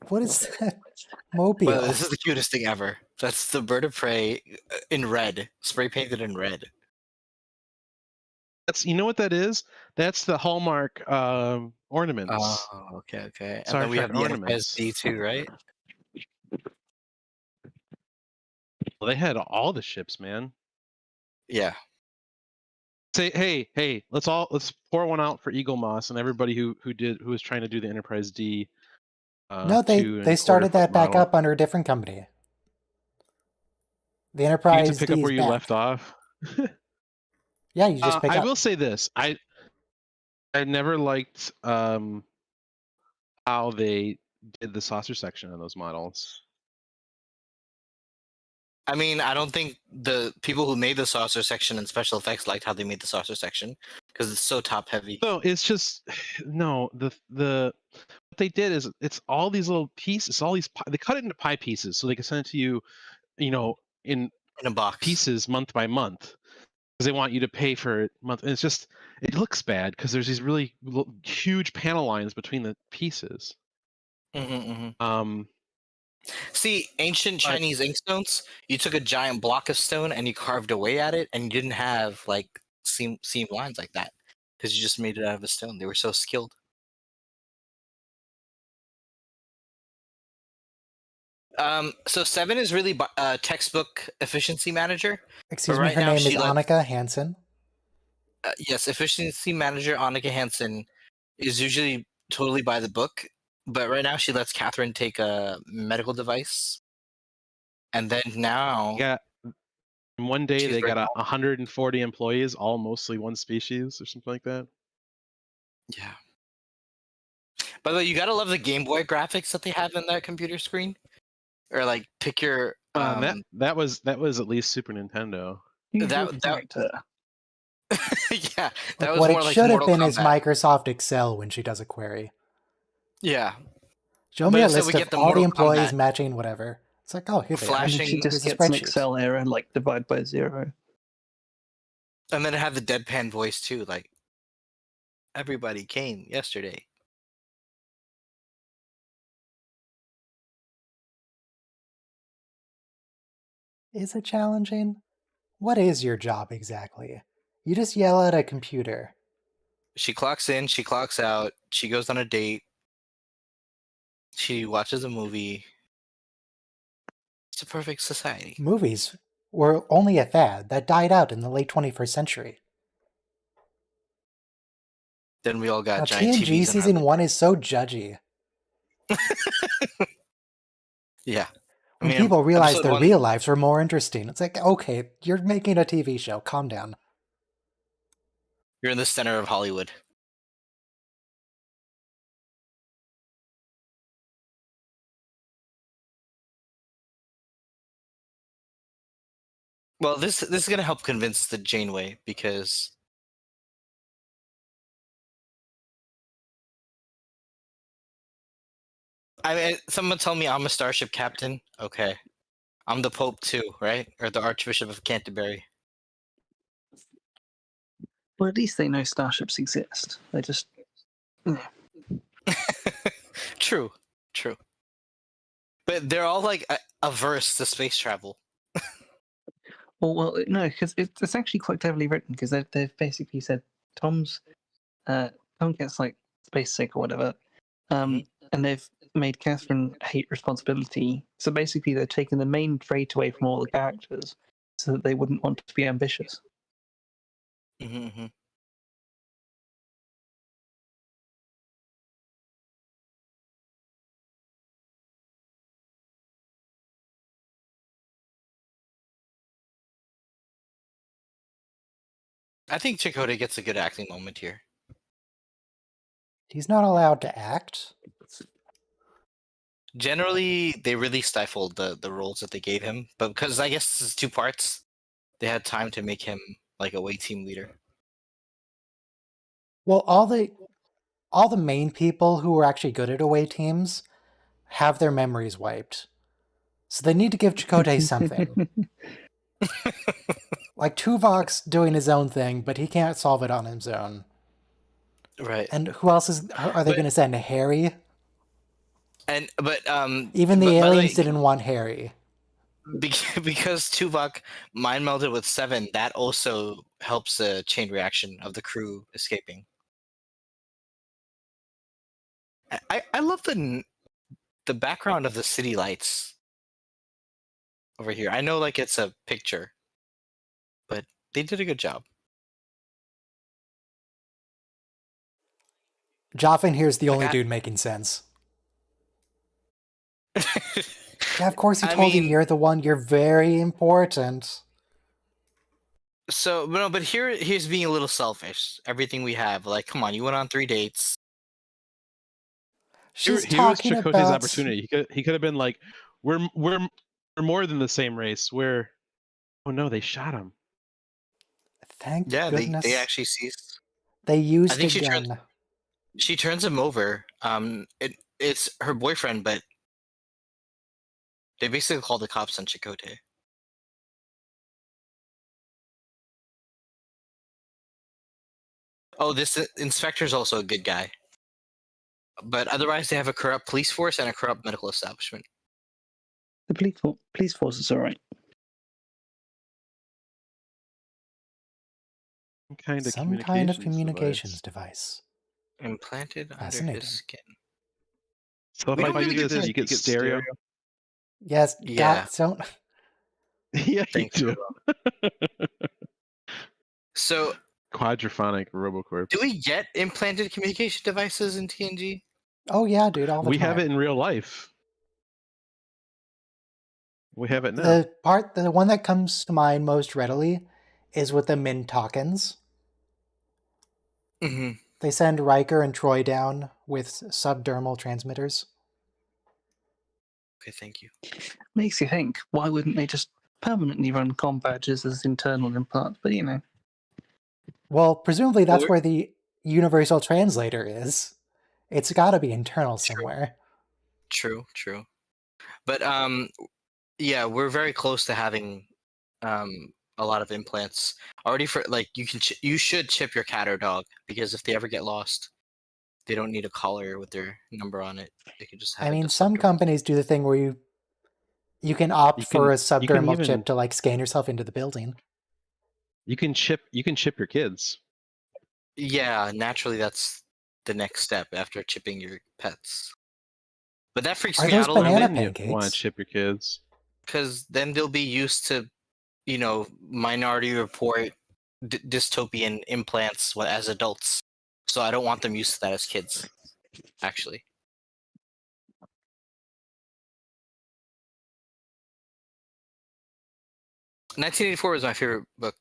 what is that Well, mobile? this is the cutest thing ever. That's the bird of prey in red, spray painted in red. That's you know what that is? That's the Hallmark ornaments. Oh, okay, okay. And Star then we Trek have the Enterprise ornaments. D too, right? Well, they had all the ships, man. Yeah. Say, hey, let's pour one out for Eagle Moss and everybody who was trying to do the Enterprise D. No, they started that back up under a different company. The You get Enterprise to pick D up is where you back. left off. Yeah, you just pick I up. will say this: I never liked how they did the saucer section on those models. I mean, I don't think the people who made the saucer section and special effects liked how they made the saucer section because it's so top heavy. No, it's just no. The what they did is it's all these little pieces, all these they cut it into pie pieces so they can send it to you, in In a box. pieces month by month because they want you to pay for it month. And it's just it looks bad because there's these really huge panel lines between the pieces. See, ancient But- Chinese inkstones, you took a giant block of stone and you carved away at it, and you didn't have like seam lines like that because you just made it out of a stone. They were so skilled. So 7 is really textbook efficiency manager. Excuse But me, right her now name she is lets- Annika Hansen. Yes, efficiency manager Annika Hansen is usually totally by the book, but right now she lets Catherine take a medical device, and then now yeah, one day She's they very got 140 employees, all mostly one species or something like that. yeah. By the way, you gotta love the Game Boy graphics that they have in that computer screen, or like pick your That was at least Super Nintendo. Choose your that- character. yeah, that was What more it like should have Mortal been is Kombat. Microsoft Excel when she does a query. Yeah, Show But me a instead list we of get the all the Mortal employees Kombat. matching whatever. It's like, oh, here they are. And then Flashing- she just Here's a gets an spreadsheet. Excel error and like divide by 0. and then it had the deadpan voice too, like everybody came yesterday. Is it challenging? What is your job exactly? You just yell at a computer. She clocks in, she clocks out, she goes on a date, she watches a movie. It's a perfect society. Movies were only a fad that died out in the late 21st century. Then we all got Now, giant TNG TVs in our season living 1 is so judgy. Yeah. When people realized episode their 1 real lives were more interesting, it's like, okay, you're making a TV show, calm down. You're in the center of Hollywood. Well, this is gonna help convince the Janeway because I mean, someone tell me I'm a starship captain. Okay, I'm the Pope too, right? Or the Archbishop of Canterbury. Well, at least they know starships exist. They just True, true. But they're all like averse to space travel. well, no, because it's actually quite cleverly written because they've basically said Tom gets like space sick or whatever, and they've made Catherine hate responsibility. So basically, they're taking the main trait away from all the characters so that they wouldn't want to be ambitious. Mm-hmm. I think Chakotay gets a good acting moment here. He's not allowed to act. Generally, they really stifled the roles that they gave him, but because I guess this is 2 parts, they had time to make him like a away team leader. Well, all the main people who were actually good at away teams have their memories wiped. So they need to give Chakotay something. Like Tuvok's doing his own thing, but he can't solve it on his own. Right. And who else are they going to send? Harry? And but Even the but, by way, aliens didn't want Harry. because Tuvok mind melded with 7, that also helps the chain reaction of the crew escaping. I love the background of the city lights over here. I know like it's a picture, but they did a good job. Joffin here's the only I- dude making sense. Yeah, of course he I told you mean- you're the one. You're very important. So no, but he's being a little selfish. Everything we have, like, come on, you went on 3 dates. She's Here was talking Chakotay's about opportunity. He could have been like, we're We're more than the same race. We're. Oh no, they shot him. Thank Yeah, goodness. they actually seized. They I used a think gun. she turns him over. It's her boyfriend, but they basically call the cops on Chakotay. Oh, this inspector's also a good guy. But otherwise, they have a corrupt police force and a corrupt medical establishment. The police force is all right. Some kind of communications device. Implanted under Fascinating. his skin. So if We I don't do really this, get you get stereo. Yes, Yeah. don't. Yeah, you Thanks, do. So, Quadraphonic RoboCorp. do we get implanted communication devices in TNG? Oh yeah, dude, all the We time. have it in real life. We have it now. The one that comes to mind most readily is with the Mintakans. Mm-hmm. They send Riker and Troy down with subdermal transmitters. Okay, thank you. Makes you think, why wouldn't they just permanently run comm badges as internal implants? But you know. Well, presumably that's Or- where the universal translator is. It's got to be internal True. somewhere. True. But yeah, we're very close to having a lot of implants already. For like, you should chip your cat or dog, because if they ever get lost, they don't need a collar with their number on it. They can just have. I it mean, as some subdermal. companies do the thing where you can opt You for can- a you can subdermal even- chip to like scan yourself into the building. You can chip your kids. Yeah, naturally, that's the next step after chipping your pets. But that freaks Are me those out a little banana bit, Then you want pancakes? to chip your kids. because then they'll be used to, Minority Report dystopian implants as adults. So I don't want them used to that as kids, actually. "1984" was my favorite book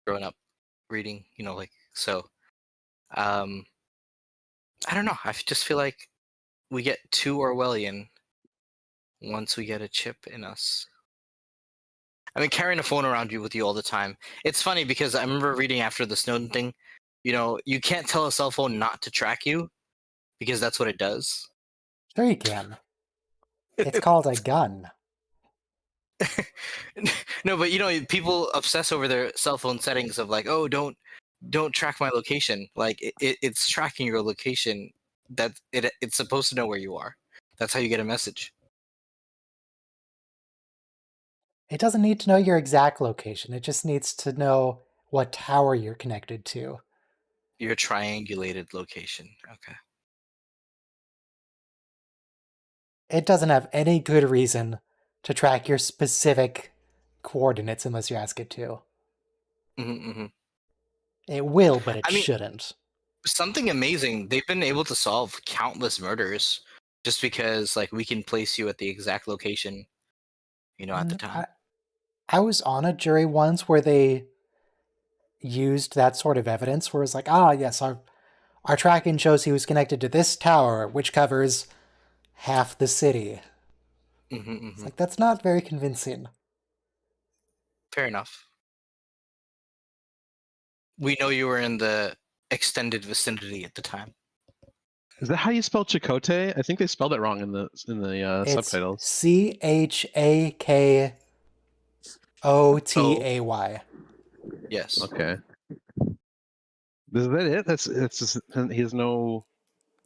growing up reading, so. I don't know. I just feel like we get too Orwellian once we get a chip in us. I mean, carrying a phone around with you all the time. It's funny because I remember reading after the Snowden thing, you can't tell a cell phone not to track you because that's what it does. Sure you can. It's called a gun. No, but people obsess over their cell phone settings of like, oh, don't track my location. Like it's tracking your location. That it's supposed to know where you are. That's how you get a message. It doesn't need to know your exact location. It just needs to know what tower you're connected to. Your triangulated location. Okay. It doesn't have any good reason to track your specific coordinates unless you ask it to. Mm-hmm. It will, but it I mean- shouldn't. Something amazing. They've been able to solve countless murders just because, like, we can place you at the exact location, at the time. I was on a jury once where they used that sort of evidence where it's like, yes, our tracking shows he was connected to this tower, which covers half the city. Mm-hmm. It's like, that's not very convincing. Fair enough. We know you were in the extended vicinity at the time. Is that how you spell Chakotay? I think they spelled it wrong in the It's subtitles. CHAKOTAY. Yes. Okay. Is that it? He has no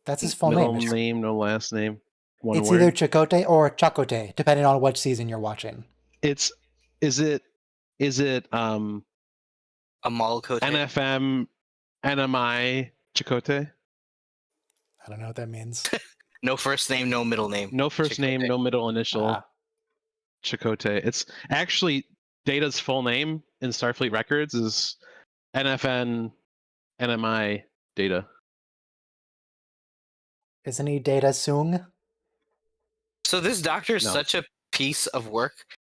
That's his full middle name. name, no last name. One It's word. either Chakotay or Chakote, depending on what season you're watching. Is it Amal Kote. NFM NMI Chakotay? I don't know what that means. No first name, no middle name. No first name, Chakotay. no middle initial. Ah. Chakotay. It's actually Data's full name in Starfleet records is NFN NMI Data. Isn't he Data Sung? So this doctor is No. such a piece of work.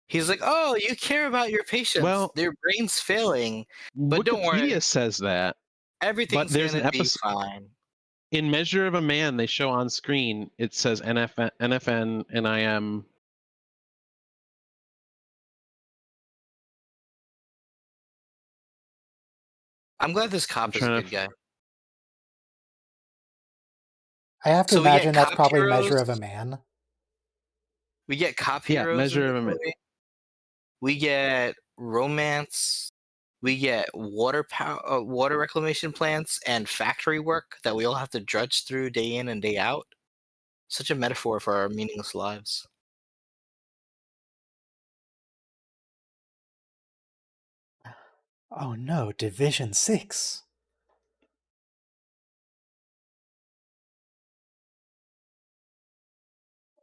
He's like, oh, you care about your patients. Well- their brain's failing. But don't worry. Wikipedia says that. Everything's there's gonna an be episode- fine. In Measure of a Man, they show on screen, it says NFN NIM I'm glad this cop is a trying good to guy. I have to So we get imagine that's cop probably heroes. Measure of a Man. We get cop Yeah, heroes. Measure in of a this Man. movie. We get romance. We get water reclamation plants and factory work that we all have to drudge through day in and day out. Such a metaphor for our meaningless lives. Oh no, Division 6.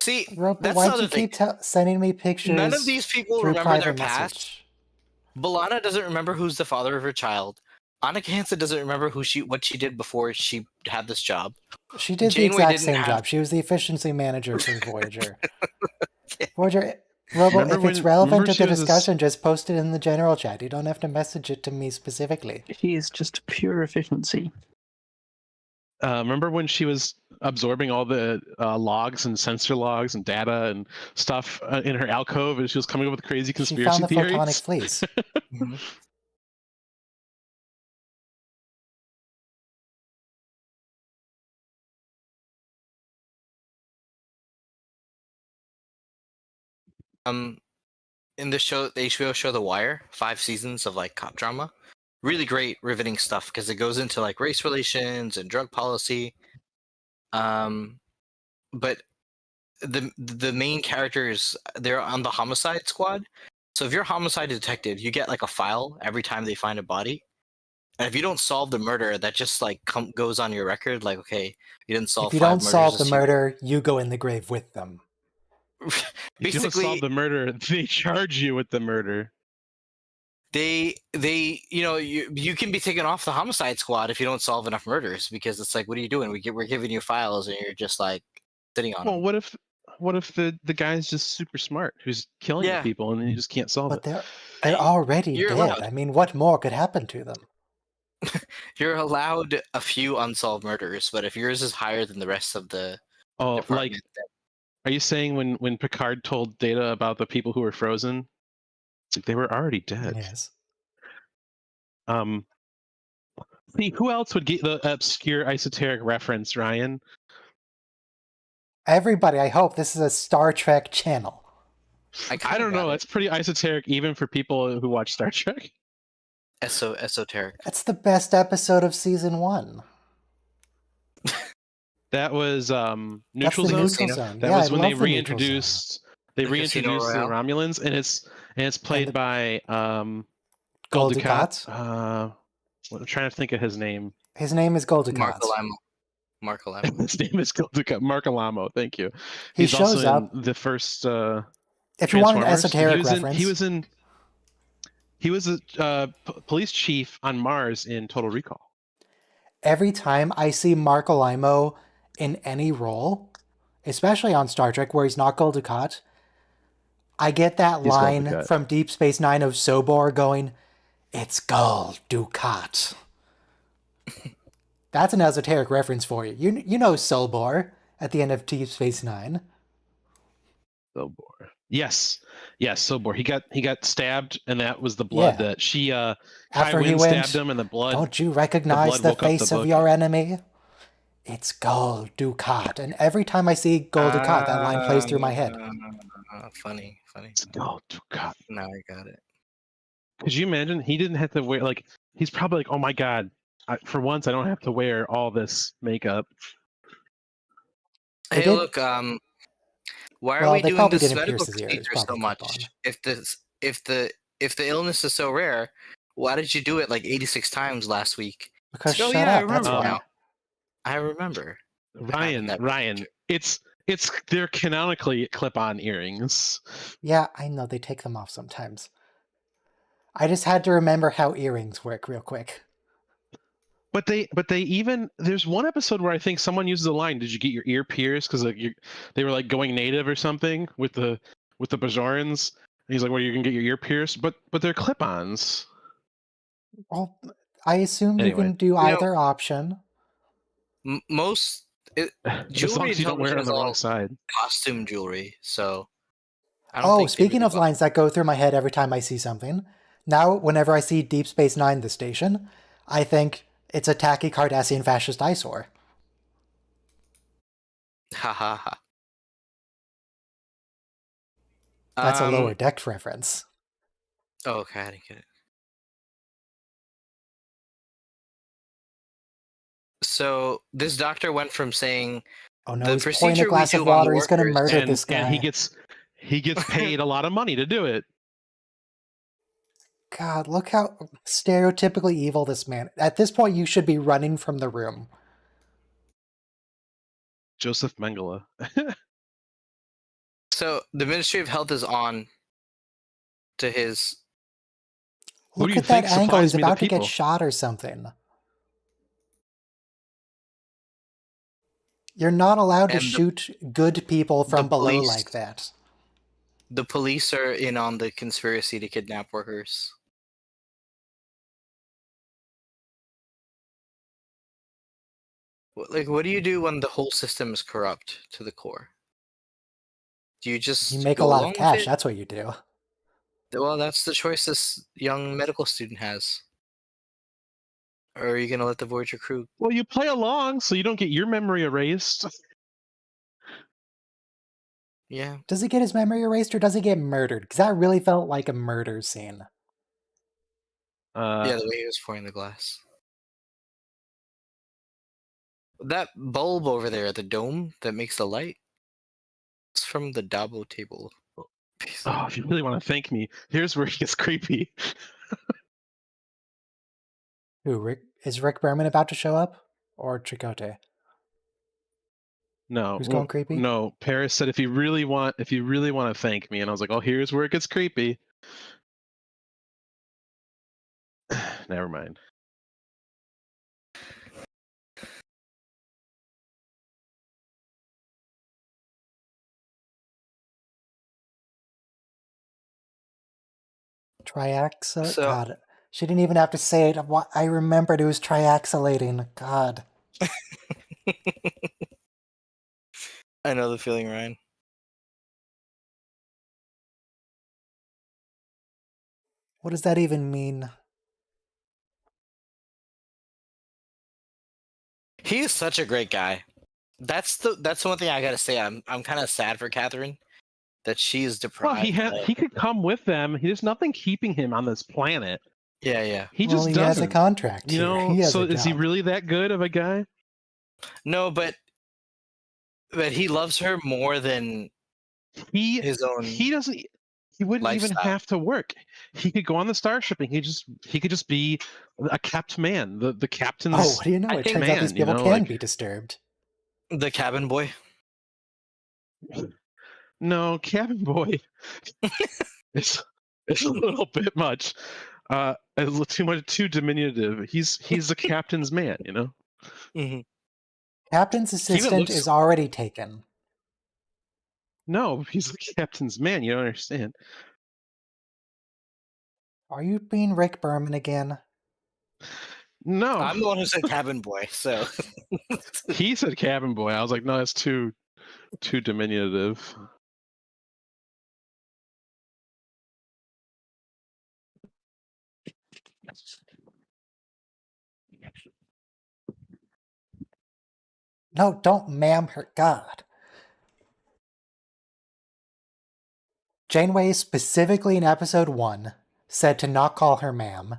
See, Roper, that's the why'd other you thing. keep sending me None of pictures these people through remember their private past. message? Balana doesn't remember who's the father of her child. Annika Hansen doesn't remember what she did before she had this job. She did the Janeway exact didn't same have- job. She was the efficiency manager for Voyager. Voyager, Robo, Remember if it's when- relevant remember to she the was this- discussion, just post it in the general chat. You don't have to message it to me specifically. She is just pure efficiency. Remember when she was absorbing all the logs and sensor logs and data and stuff in her alcove, and she was coming up with crazy She conspiracy found the theories? photonic fleece. Mhm. In the show, the HBO show The Wire, 5 seasons of like cop drama. Really great, riveting stuff because it goes into like race relations and drug policy. But the main characters, they're on the homicide squad. So if you're a homicide detective, you get like a file every time they find a body. And if you don't solve the murder, that just like goes on your record. Like, okay, you didn't solve If you 5 don't murders solve the this year. murder, you go in the grave with them. If you don't Basically, solve the murder, they charge you with the murder. they you can be taken off the homicide squad if you don't solve enough murders, because it's like, what are you doing? We're giving you files and you're just like sitting on Well, them. what if the guy's just super smart, who's killing Yeah. people, and you just can't solve But it? they're already You're dead. allowed. I mean, what more could happen to them? You're allowed a few unsolved murders, but if yours is higher than the rest of the Oh, department, like, then are you saying when Picard told Data about the people who were frozen, it's like they were already dead? Yes. See, who else would get the obscure esoteric reference, Ryan? Everybody, I hope this is a Star Trek channel. I don't know. That's pretty esoteric, even for people who watch Star Trek. Esoteric. That's the best episode of season 1. That was That's Neutral the Zone. neutral zone. That yeah, was I when love they the neutral zone. reintroduced the Casino Royale. Romulans, and it's played by Gul Dukat. Dukat. I'm trying to think of his name. His name is Gul Mark Dukat. Alamo. Mark Alamo. His name is Gul Dukat. Mark Alamo. Thank you. He He's shows also up. in the first If you want an Transformers. esoteric reference, He was a police chief on Mars in Total Recall. every time I see Mark Alamo in any role, especially on Star Trek where he's not Gul Dukat, I get that He's Gul line Dukat. from Deep Space Nine of Sobor going, "It's Gul Dukat." That's an esoteric reference for you. You know Sobor at the end of Deep Space Nine. Sobor. Yes, Sobor. He got stabbed, and that was the blood Yeah. that she Kai After he Wynn went, stabbed him, and the blood. "Don't you recognize the woke up the face of book. your enemy? It's Gul Dukat." And every time I see Gul Dukat, that line plays through my head. Funny. Oh, God. Now I got it. Could you imagine? He didn't have to wear, like, he's probably like, oh my God, for once I don't have to wear all this makeup. They Hey, did- look, why are Well, we they doing probably this didn't medical pierce his ears, procedure so probably much? clip-on. If the illness is so rare, why did you do it like 86 times last week? Because Oh, shut yeah, I up, that's remember why. now. I remember. Ryan, that it's they're canonically clip-on earrings. Yeah, I know, they take them off sometimes. I just had to remember how earrings work real quick. But they even, there's one episode where I think someone uses a line, "Did you get your ear pierced?" Because like they were like going native or something with the Bajorans. And he's like, "Well, you can get your ear pierced," but they're clip-ons. Well, I assume Anyway. you can do either option. Most As jewelry long as you don't wear it on television the is wrong all side. costume jewelry, so I don't Oh, think they speaking really of lines that go through my head every time I see something, now whenever I see Deep Space Nine, the station, I think it's a tacky Cardassian fascist eyesore. Ha ha ha. That's a lower deck reference. Oh, okay, I didn't get it. So this doctor went from saying Oh no, the he's pouring a procedure we glass do of on water. the He's gonna workers, murder this guy. And he gets paid a lot of money to do it. God, look how stereotypically evil this man. At this point, you should be running from the room. Joseph Mengele. So the Ministry of Health is on to his. Who do Look you at that think angle. supplies He's me the about to get people? shot or something. You're not allowed to And shoot good people from below police- like that. The police are in on the conspiracy to kidnap workers. Like, what do you do when the whole system is corrupt to the core? Do you just You make a go lot along of with cash. it? That's what you do. Well, that's the choice this young medical student has. Or are you gonna let the Voyager crew? Well, you play along so you don't get your memory erased. Yeah. Does he get his memory erased or does he get murdered? Because that really felt like a murder scene. Yeah, the way he was pouring the glass. That bulb over there, the dome that makes the light, it's from the Dabo table. Oh, if you really want to thank me, here's where it gets creepy. Who, Rick? Is Rick Berman about to show up? Or Chakotay? No, Who's going creepy? No, Paris said if you really want to thank me, and I was like, oh, here's where it gets creepy. Never mind. God, she didn't even have to say it. I remembered it was triaxylating. God. I know the feeling, Ryan. What does that even mean? He is such a great guy. That's the one thing I gotta say. I'm kind of sad for Catherine that she is deprived. Well, he could come with them. There's nothing keeping him on this planet. Yeah. He just he doesn't. has a contract You here. know, He has so a is he job. really that good of a guy? No, but he loves her more than his own. He doesn't. He wouldn't even lifestyle. have to work. He could go on the starship and he could just be a kept man. The captain's. Oh, what do you know? I It think turns out these people can be disturbed. The cabin boy. No, cabin boy. it's a little bit much. Too diminutive. He's the captain's man, you know. Mm-hmm. Captain's assistant is already taken. No, he's the captain's man. You don't understand. Are you being Rick Berman again? No, I'm the one who said cabin boy, so he said cabin boy. I was like, no, that's too diminutive. No, don't ma'am her. God. Janeway specifically in episode 1 said to not call her ma'am.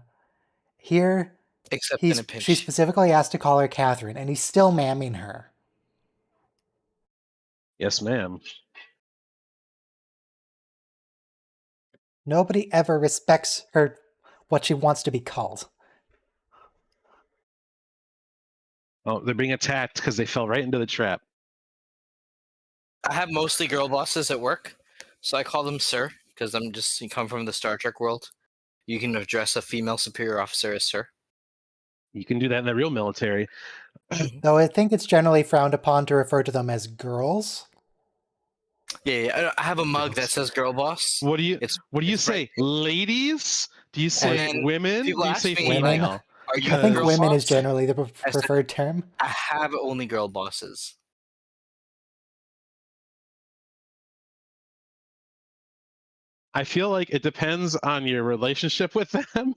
Here, except in a pinch. she specifically asked to call her Catherine, and he's still ma'aming her. Yes, ma'am. Nobody ever respects her, what she wants to be called. Oh, they're being attacked because they fell right into the trap. I have mostly girl bosses at work, so I call them sir because you come from the Star Trek world. You can address a female superior officer as sir. You can do that in the real military. Though I think it's generally frowned upon to refer to them as girls. Yeah. I have a mug that says "girl boss." What do you say, ladies? Do you say women? Do you say female? Are you I think girl women boss? is generally the preferred term. I have only girl bosses. I feel like it depends on your relationship with them.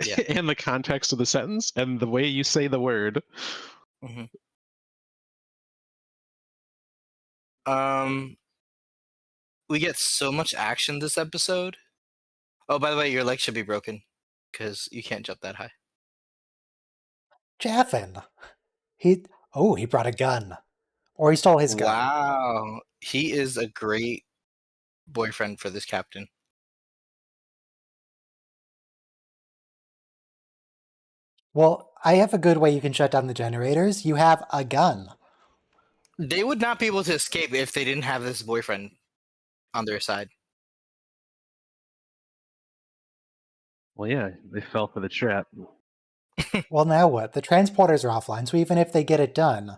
Yeah. and the context of the sentence and the way you say the word. We get so much action this episode. Oh, by the way, your leg should be broken because you can't jump that high. Jaffin. He brought a gun. Or he stole his gun. Wow, he is a great boyfriend for this captain. Well, I have a good way you can shut down the generators. You have a gun. They would not be able to escape if they didn't have this boyfriend on their side. Well, yeah, they fell for the trap. Well, now what? The transporters are offline, so even if they get it done,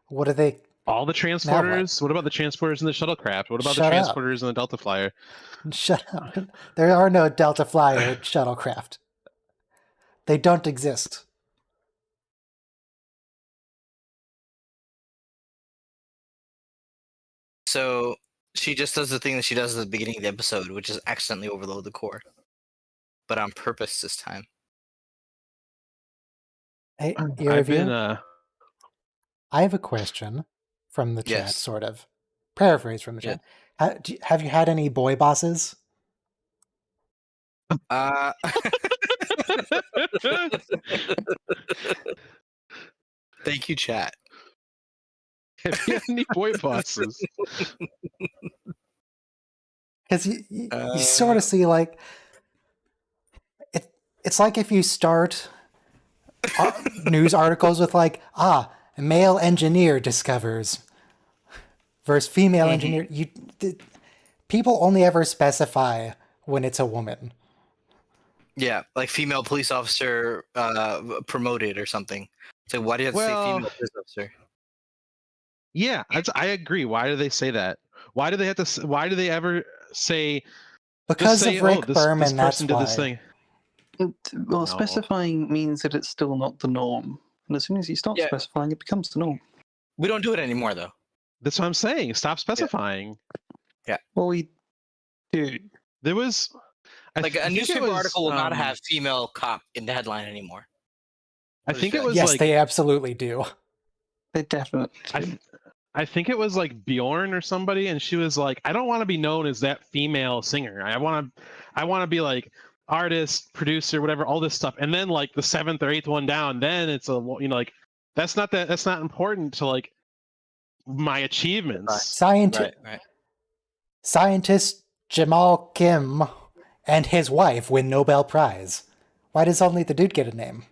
what are they? All the transporters? What about the transporters in the shuttlecraft? What about Shut the up. transporters in the Delta Flyer? Shut up. There are no Delta Flyer shuttlecraft. They don't exist. So she just does the thing that she does at the beginning of the episode, which is accidentally overload the core, but on purpose this time. Hey, I've been I have a question from the chat, Yes. sort of. Paraphrase from the Yeah. chat. Have you had any boy bosses? Thank you, chat. have you had any boy bosses? Because you sort of see, like, it's like if you start news articles with, like, male engineer discovers versus female engineer. People only ever specify when it's a woman. Yeah, like female police officer promoted or something. So why do you have to say female police officer? Yeah, I agree. Why do they say that? Why do they have to? Why do they ever say? Because say, of Rick oh, this Berman, that's person did why. this thing. Well, No. specifying means that it's still not the norm. And as soon as you stop Yeah. specifying, it becomes the norm. We don't do it anymore, though. That's what I'm saying. Stop specifying. Well, we do. There was Like a think it newspaper was, article will not have female cop in the headline anymore. I What think is it that? was Yes, like they absolutely do. They definitely do. I think it was like Bjorn or somebody, and she was like, "I don't want to be known as that female singer. I want to be like artist, producer, whatever, all this stuff." And then like the seventh or eighth one down, then it's like that's not important to like my achievements. Right. Scientist Jamal Kim and his wife win Nobel Prize. Why does only the dude get a name?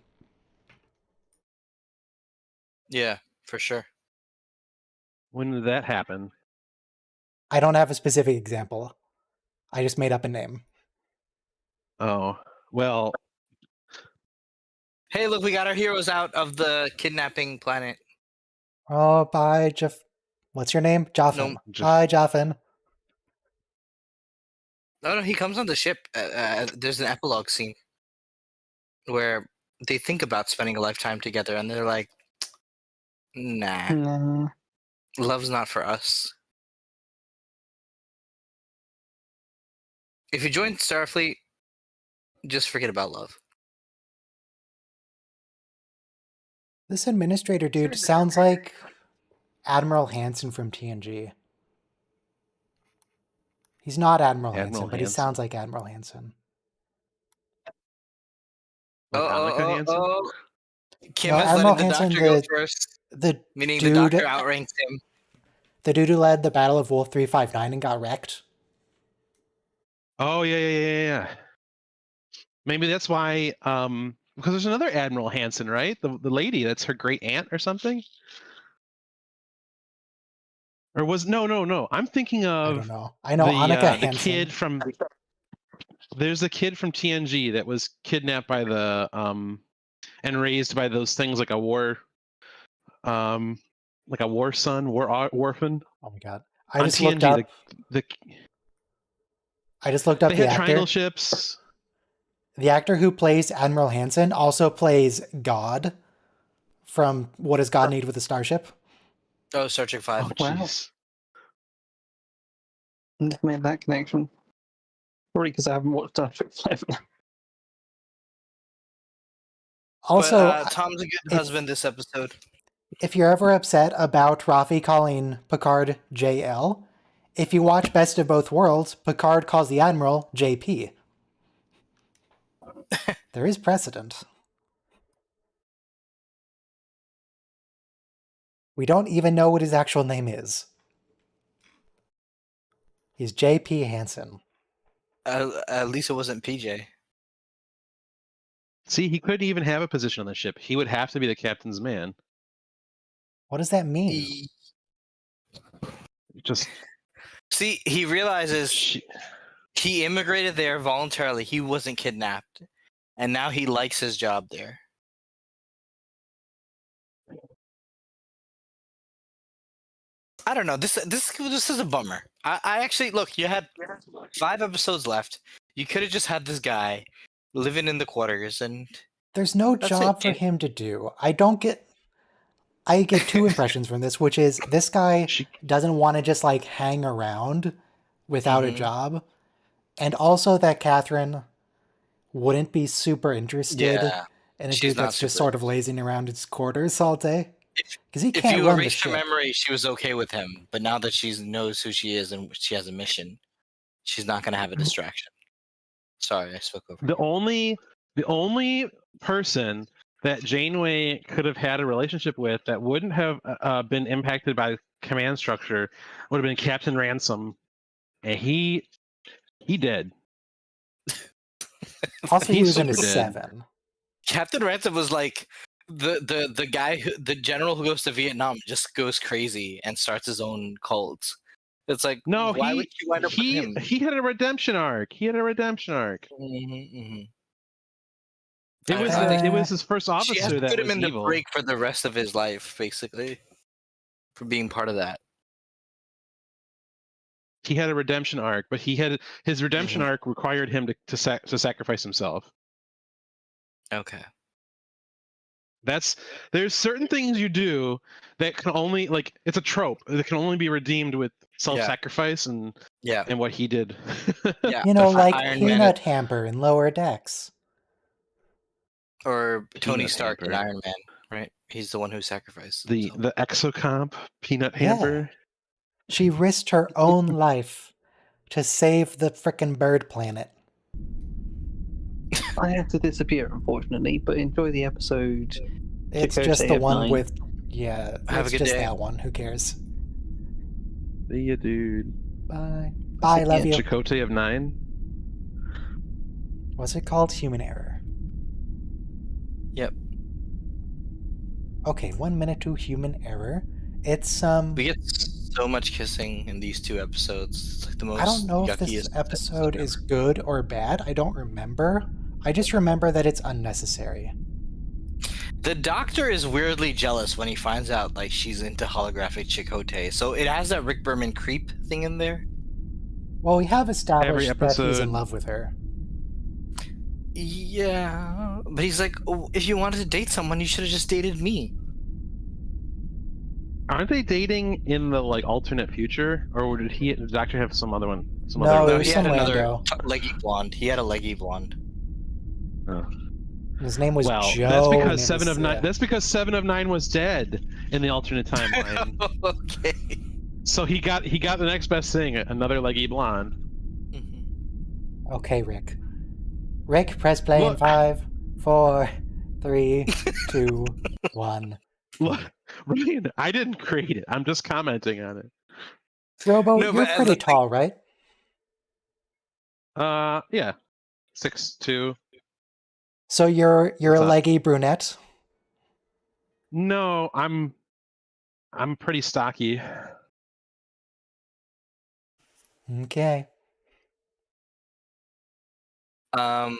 Yeah, for sure. When did that happen? I don't have a specific example. I just made up a name. Oh, well. Hey, look, we got our heroes out of the kidnapping planet. Oh, bye, Jeff. What's your name? Joffin. Bye, Joffin. No, he comes on the ship. There's an epilogue scene where they think about spending a lifetime together, and they're like, nah, Nah. love's not for us. If you join Starfleet, just forget about love. This administrator dude sounds like Admiral Hansen from TNG. He's not Admiral Hansen, but he sounds like Admiral Hansen. Like Annika Hansen? Kim No, has Admiral letting the Hansen, doctor go first, meaning the doctor outranks him. The dude who led the Battle of Wolf 359 and got wrecked. Oh, yeah. Maybe that's why, because there's another Admiral Hansen, right? The lady, that's her great aunt or something? Or was, no. I'm thinking of... I don't know. I know Annika Hansen. The kid from... There's a kid from TNG that was kidnapped by the, and raised by those things like a war son, orphan. Oh my god. I just looked up the actor. Triangle ships. The actor who plays Admiral Hansen also plays God from What Does God Need with a Starship? Oh, Star Trek 5. Oh, jeez. Wow. Never made that connection. Probably because I haven't watched Star Trek 5. Also, but Tom's a good husband this episode. if you're ever upset about Rafi calling Picard JL, if you watch Best of Both Worlds, Picard calls the Admiral JP. There is precedent. We don't even know what his actual name is. He's JP Hansen. At least it wasn't PJ. See, he couldn't even have a position on the ship. He would have to be the captain's man. What does that mean? Just See, he realizes sh- he immigrated there voluntarily. He wasn't kidnapped, and now he likes his job there. I don't know. This is a bummer. I actually look. You had 5 episodes left. You could have just had this guy living in the quarters, and There's no That's job it. for him to do. I get two impressions from this, which is this guy she doesn't want to just like hang around without a Mhm. job. And also that Catherine wouldn't be super interested yeah. in a she's dude not that's just super sort of lazing around his quarters all day. Because he If can't you run the erase her ship. memory, she was okay with him. But now that she knows who she is and she has a mission, she's not going to have a distraction. Sorry, I spoke over. the only person that Janeway could have had a relationship with that wouldn't have been impacted by command structure would have been Captain Ransom, and he did. Also, he He's was in a super dead. 7. Captain Ransom was like the guy, the general who goes to Vietnam, just goes crazy and starts his own cult. It's like, No, why would you wind up with him? he had a redemption arc. Mhm, mhm. I It was his first She has officer to that put him was in the evil. break for the rest of his life, basically, for being part of that. He had a redemption arc, but his redemption Mhm. arc required him to sacrifice himself. Okay. There's certain things you do that can only, like, it's a trope that can only be redeemed with self-sacrifice and Yeah. what he did. Yeah. You know, but like Iron Man Peanut Hamper in Lower Decks. or Tony Peanut Stark in Hamper. Iron Man, right? He's the one who sacrificed the himself. exocomp Peanut Yeah. Hamper. She risked her own life to save the frickin' bird planet. I have to disappear, unfortunately, but enjoy the episode. It's Chakotay just the of one 9. with... Yeah, Have a it's good just day. that one. Who cares? See ya, dude. Bye. Bye, love you. Chakotay of 9. What's it called? Human Error. Yep. Okay, 1 minute to Human Error. It's, We get so much kissing in these 2 episodes. It's like the most I don't know if this yuckiest episode is ever. good or bad. I don't remember. I just remember that it's unnecessary. The Doctor is weirdly jealous when he finds out like she's into holographic Chakotay. So it has that Rick Berman creep thing in there. Well, we have established that he's episode- in love with her. Yeah, but he's like, oh, if you wanted to date someone, you should have just dated me. Aren't they dating in the, like, alternate future, or did the Doctor have some other one? No, other it was he had some another rando. leggy blonde. He had a leggy blonde. Oh. His name was Well, Joe. that's and because it 7 was, of 9. That's because 7 of 9 was dead in the alternate timeline. Okay. So he got the next best thing, another leggy blonde. Mhm. Okay, Rick. Rick, press play in Look. 5, 4, 3, 2, 1. Look, Ryan, I didn't create it. I'm just commenting on it. Robo, No, you're but pretty the thing- tall, right? Yeah, 6'2". So you're a What's up? leggy brunette? No, I'm pretty stocky. Okay. Um,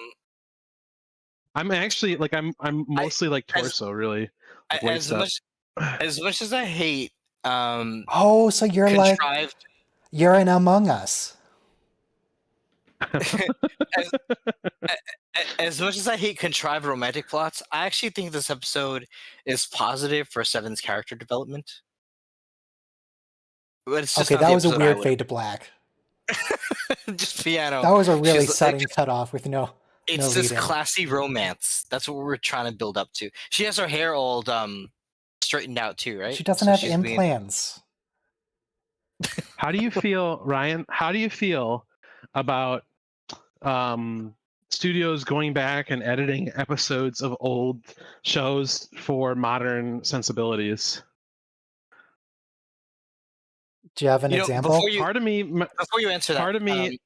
I'm actually, like, I'm mostly like as- torso, really. Like, waist up. as much as I hate Oh, so you're like contrived you're in Among Us. as much as I hate contrived romantic plots, I actually think this episode is positive for Seven's character development. But it's just Okay, not the that was a episode I weird would- fade to black. just piano. That was a really She's like- sudden cutoff with no No It's this lead-in. classy romance. That's what we're trying to build up to. She has her hair all straightened out too, right? She doesn't So have she's being implants. How do you feel, Ryan? How do you feel about studios going back and editing episodes of old shows for modern sensibilities? Do you have an You know, example? Part of me, before you answer that, part of me,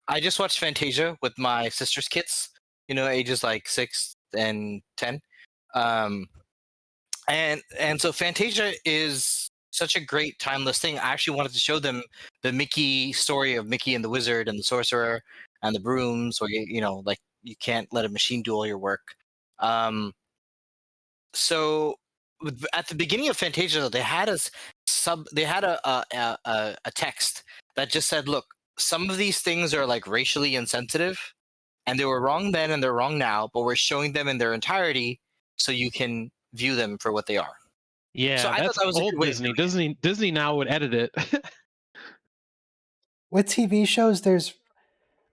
I just watched Fantasia with my sister's kids. You know, ages like 6 and 10. And so Fantasia is such a great timeless thing. I actually wanted to show them the Mickey story of Mickey and the Wizard and the Sorcerer and the brooms, where you know, like you can't let a machine do all your work. So at the beginning of Fantasia, they had a text that just said, "Look, some of these things are like racially insensitive, and they were wrong then and they're wrong now, but we're showing them in their entirety so you can view them for what they are." So yeah, I thought that's that was a old good way of Disney. doing it. Disney now would edit it. With TV shows, there's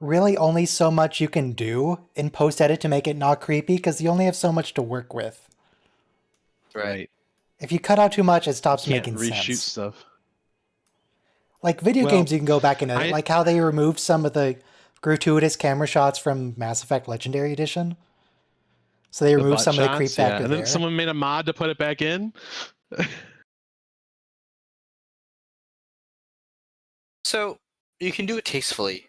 really only so much you can do in post-edit to make it not creepy, because you only have so much to work with. Right. If you cut out too much, it stops Can't making reshoot sense. stuff. Like video Well, games, you can go back and edit. Like how they removed some of the gratuitous camera shots from Mass Effect Legendary Edition. So they The removed butt some of the creep shots, yeah. factor And then there. someone made a mod to put it back in. So you can do it tastefully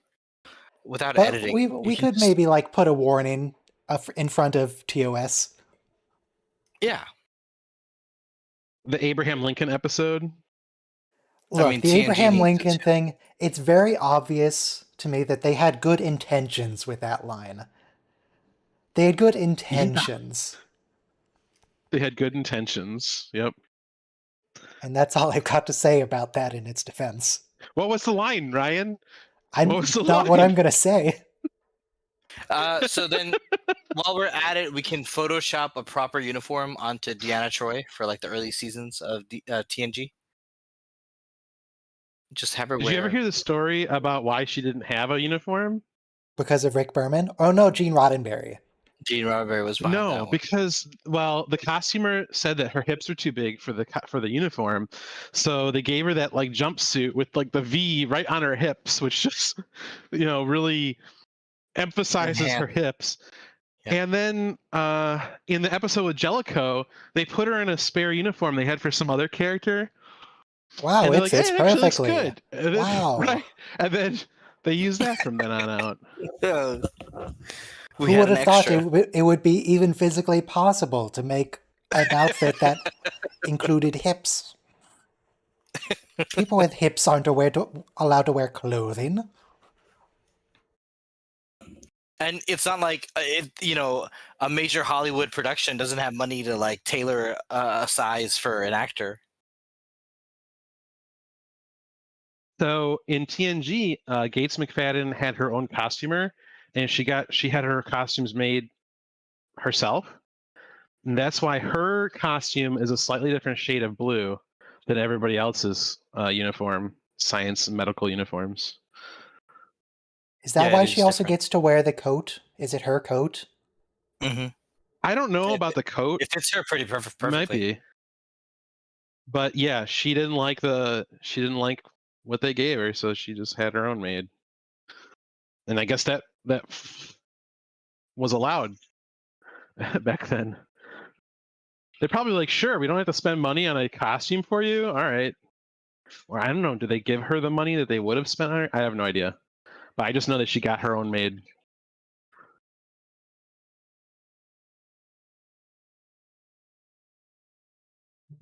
without But editing. we You can could just- maybe like put a warning in front of TOS. yeah. The Abraham Lincoln episode. Look, mean, the TNG Abraham needs it Lincoln too. thing, it's very obvious to me that they had good intentions with that line. They had good intentions. They had good intentions. Yep. And that's all I've got to say about that in its defense. What was the line, Ryan? I'm What was the not what line? I'm going to say. So then, while we're at it, we can Photoshop a proper uniform onto Deanna Troi for like the early seasons of TNG. Just have her Did wear. you ever hear the story about why she didn't have a uniform? Because of Rick Berman? Oh no, Gene Roddenberry. Gene Roddenberry was behind that No, one. because the costumer said that her hips were too big for the uniform, so they gave her that like jumpsuit with like the V right on her hips, which just really emphasizes her hips. Yep. And then in the episode with Jellicoe, they put her in a spare uniform they had for some other character. Wow, and it fits "Hey, it actually looks perfectly. good." And then, Wow. right? And then they use that from then on out. Who would have thought it would be even physically possible to make an outfit that included hips? People with hips aren't allowed to wear clothing. And it's not like a major Hollywood production doesn't have money to like tailor a size for an actor. So in TNG, Gates McFadden had her own costumer, and she had her costumes made herself. And that's why her costume is a slightly different shade of blue than everybody else's uniform, science and medical uniforms. Is that why she also gets to wear the coat? Is it her coat? Mm-hmm. I don't know about the coat. It fits her pretty perfectly. Might be. But yeah, she didn't like what they gave her, so she just had her own made. And I guess that was allowed back then. They're probably like, sure, we don't have to spend money on a costume for you. All right. Or I don't know, do they give her the money that they would have spent on her? I have no idea. But I just know that she got her own made.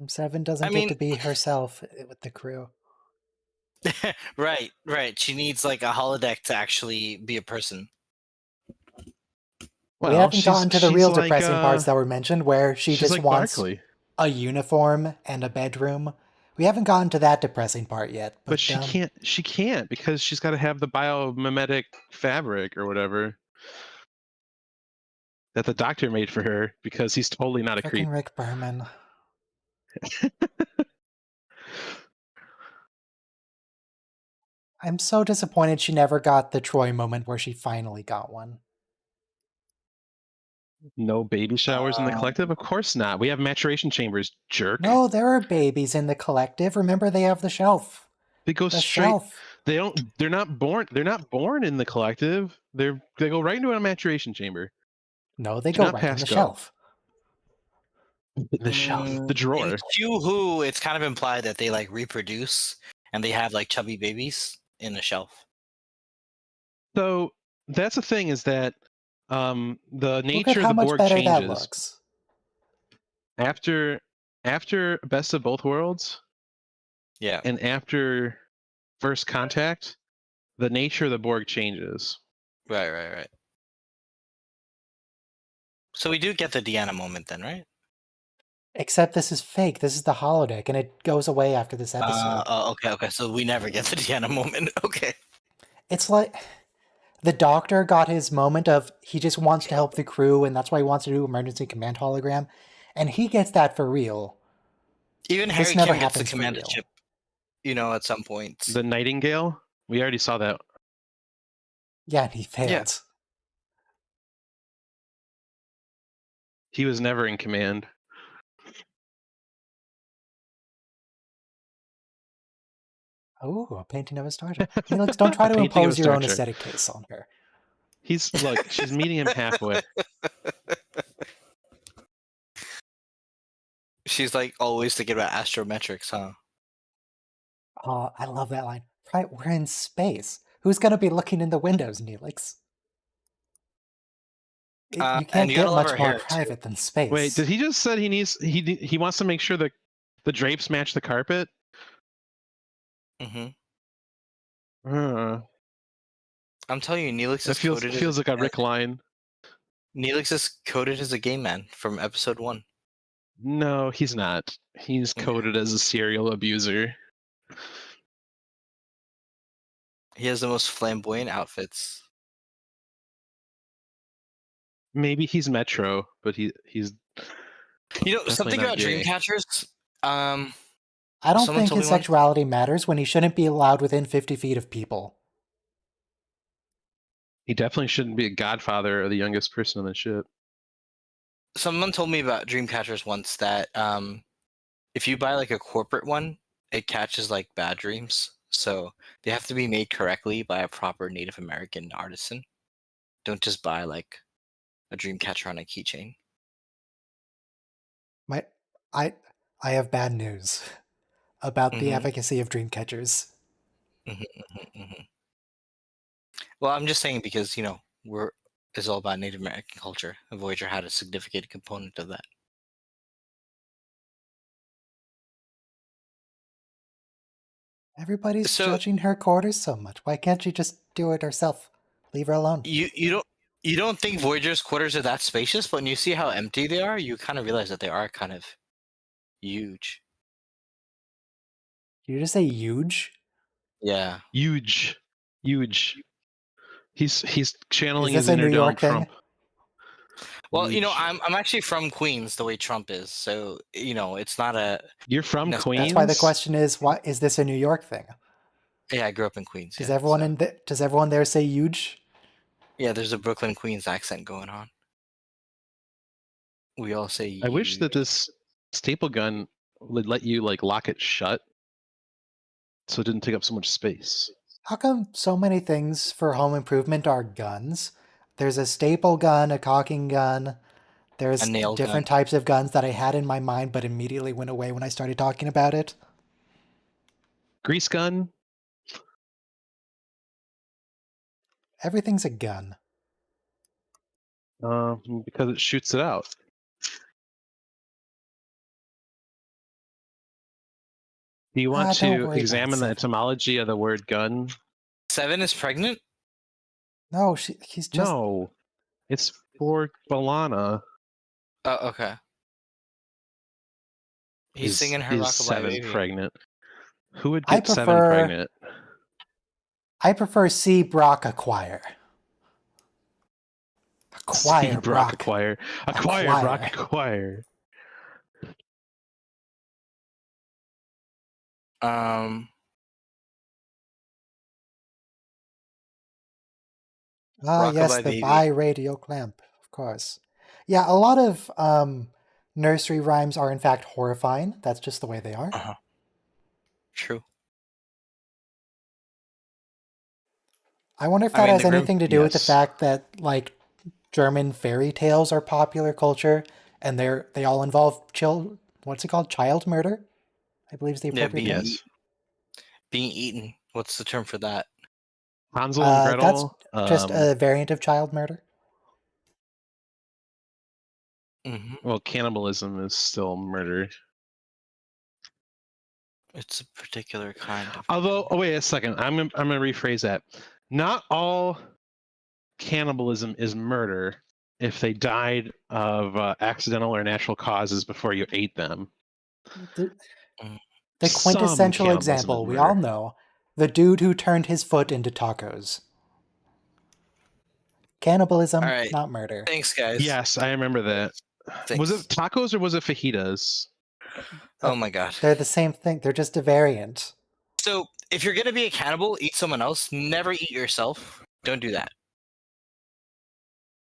Seven doesn't get to be herself with the crew. Right. She needs like a holodeck to actually be a person. Well, we haven't gotten to the real depressing parts that were mentioned, where she just like wants Barkley. A uniform and a bedroom. We haven't gotten to that depressing part yet. But she can't. She can't because she's got to have the biomimetic fabric or whatever that the doctor made for her, because he's totally not a creep. Frickin' Rick Berman. I'm so disappointed she never got the Troy moment where she finally got one. No baby showers in the collective? Of course not. We have maturation chambers, jerk. No, there are babies in the collective. Remember, they have the shelf. They go The straight. shelf. They're not born in the collective. They go right into a maturation chamber. No, they Do go not right in pass the go. shelf. The shelf, the In drawer. Q-Who, it's kind of implied that they like reproduce and they have like chubby babies in the shelf. So that's the thing, is that the Look at nature of how the much Borg better that changes looks. after Best of Both Worlds Yeah. and after First Contact. The nature of the Borg changes. Right. So we do get the Deanna moment then, right? Except this is fake. This is the holodeck, and it goes away after this episode. Okay. So we never get the Deanna moment. Okay. It's like the Doctor got his moment of he just wants to help the crew, and that's why he wants to do emergency command hologram, and he gets that for real. Even This Harry never Kim gets the happens for command real. chip, at some point. The Nightingale, we already saw that. Yeah, and he failed. Yeah. He was never in command. Oh, a painting of a Star Trek. Neelix, don't try A to painting of a impose your Star own Trek. aesthetic taste on her. Look, she's meeting him halfway. She's like always thinking about astrometrics, huh? Oh, I love that line. Right, we're in space. Who's going to be looking in the windows, Neelix? You And can't you get gotta love much her more hair, too. private than space. Wait, did he just said he wants to make sure the drapes match the carpet? Mm-hmm. Uh, I'm telling you, Neelix that is coded feels like a Rick line. Neelix is coded as a gay man from episode 1. No, he's not. He's coded as a serial abuser. He has the most flamboyant outfits. Maybe he's Metro, but he's definitely Something not about gay. Dreamcatchers. I don't someone think told his me once- sexuality matters when he shouldn't be allowed within 50 feet of people. He definitely shouldn't be a godfather or the youngest person on the ship. Someone told me about Dreamcatchers once that if you buy like a corporate one, it catches like bad dreams. So they have to be made correctly by a proper Native American artisan. Don't just buy like a Dreamcatcher on a keychain. I have bad news about the Mhm. efficacy of Dreamcatchers. Mm-hmm. Well, I'm just saying because it's all about Native American culture. And Voyager had a significant component of that. Everybody's So- judging her quarters so much. Why can't she just do it herself? Leave her alone. You don't think Voyager's quarters are that spacious, but when you see how empty they are, you kind of realize that they are kind of huge. Did you just say huge? Yeah. Huge. He's channeling Is this his a inner New Donald York thing? Trump. Well, Huge. I'm actually from Queens, the way Trump is. So it's not a. You're from That's Queens. That's why the question is, why is this a New York thing? Yeah, I grew up in Queens. Does yeah, everyone so- does everyone there say huge? Yeah, there's a Brooklyn Queens accent going on. We all say. I wish that huge. this staple gun would let you like lock it shut, so it didn't take up so much space. How come so many things for home improvement are guns? There's a staple gun, a caulking gun. There's A nail different types of guns that I had in my mind but immediately went away when I started talking about it. Grease gun. Everything's a gun. Because it shoots it out. Do you want don't to worry about examine the Seven. etymology of the word gun? 7 is pregnant. No, he's just No, it's for Balana. Oh, okay. He's singing her is Rockabye 7 Baby. pregnant? Who would I get 7 prefer- pregnant? I prefer C. Brock acquire. Acquire, See, Brock. acquire. Acquire, Brock, acquire. Ah, yes, Rockabye the Baby. bi-radial clamp, of course. Yeah, a lot of nursery rhymes are in fact horrifying. That's just the way they are. Uh-huh. True. I wonder if I that mean, has the Grim. anything to do with the Yes. fact that like German fairy tales are popular culture and they all involve what's it called? Child murder, I believe is the Yeah, appropriate term. being eaten. What's the term for that? Hansel and That's Gretel. just a variant of child murder. Hmm. Well, cannibalism is still murder. It's a particular kind of. Although, oh wait a second, I'm gonna rephrase that. Not all cannibalism is murder if they died of accidental or natural causes before you ate them. The, Mm. the Some quintessential cannibalism is example we all murder. know, the dude who turned his foot into tacos. Cannibalism, All right. not murder. Thanks, guys. Yes, I remember that. Was Thanks. it tacos or was it fajitas? Oh my god. They're the same thing. They're just a variant. So, if you're gonna be a cannibal, eat someone else. Never eat yourself. Don't do that.